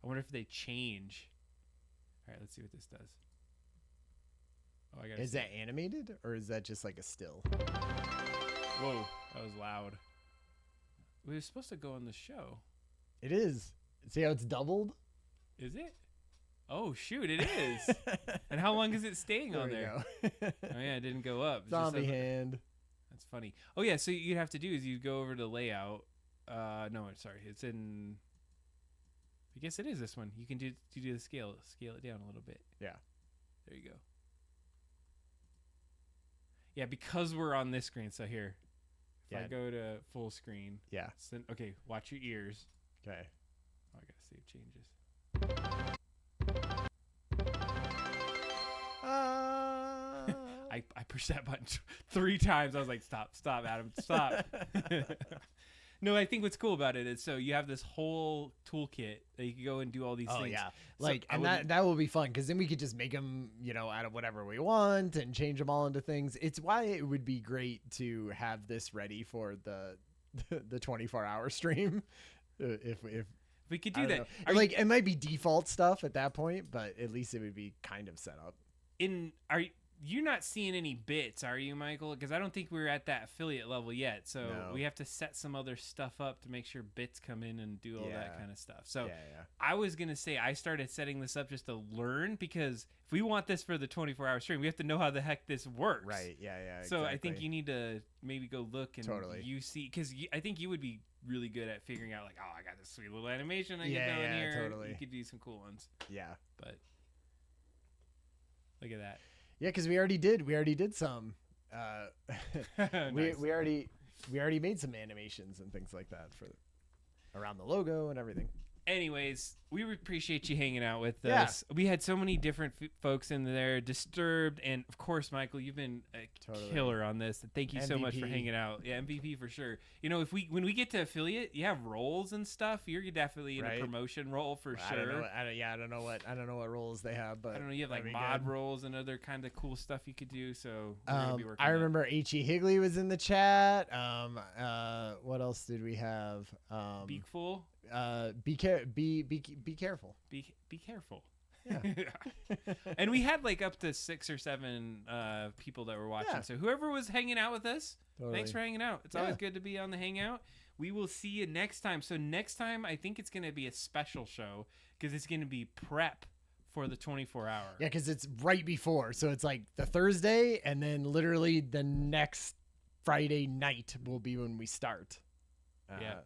I wonder if they change. All right, let's see what this does. Oh, I got. Is that animated or is that just like a still? Whoa, that was loud. We were supposed to go on the show. It is. See how it's doubled? Is it? Oh shoot, it is. And how long is it staying on there? Oh yeah, it didn't go up. Zombie hand. That's funny. Oh yeah, so you'd have to do is you go over to layout. No, sorry, it's in. I guess it is this one. You can do the scale it down a little bit. Yeah. There you go. Yeah, because we're on this screen. So here, if I go to full screen. Yeah. Okay, watch your ears. Okay. Oh, I gotta see if it changes. I pushed that button 3 times. I was like, stop, Adam, stop. No, I think what's cool about it is so you have this whole toolkit that you can go and do all these things. Oh yeah, that will be fun because then we could just make them, out of whatever we want and change them all into things. It's why it would be great to have this ready for the 24-hour stream. If we could do that, it might be default stuff at that point, but at least it would be kind of set up. You're not seeing any bits, are you, Michael? Because I don't think we're at that affiliate level yet. So we have to set some other stuff up to make sure bits come in and do all that kind of stuff. So I was going to say I started setting this up just to learn because if we want this for the 24-hour stream, we have to know how the heck this works. Right, yeah. So exactly. I think you need to maybe go look and you see, because I think you would be really good at figuring out like, oh, I got this sweet little animation I can go in here. Totally. You could do some cool ones. Yeah. But look at that. Yeah, because we already did some. Nice. we already made some animations and things like that for around the logo and everything. Anyways, we appreciate you hanging out with us. We had so many different folks in there, Disturbed, and of course, Michael, you've been a killer on this. Thank you so much for hanging out. Yeah, MVP for sure. When we get to affiliate, you have roles and stuff. You're definitely in a promotion role for sure. I don't know what roles they have, but I don't know. You have like mod roles and other kind of cool stuff you could do. So we're gonna be working. I remember H.E. Higley was in the chat. What else did we have? Beakful. Be careful. Be careful. Yeah. And we had like up to 6 or 7 people that were watching. Yeah. So whoever was hanging out with us, Totally. Thanks for hanging out. It's always good to be on the Hangout. We will see you next time. So next time, I think it's going to be a special show because it's going to be prep for the 24-hour. Yeah, because it's right before. So it's like the Thursday, and then literally the next Friday night will be when we start.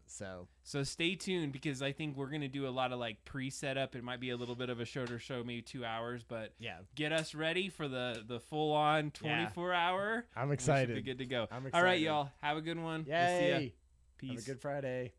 So stay tuned because I think we're going to do a lot of like pre-setup. It might be a little bit of a shorter show, maybe 2 hours, but get us ready for the full-on 24-hour. I'm excited. We should be good to go. I'm excited. All right, y'all. Have a good one. Yay. We'll see ya. Peace. Have a good Friday.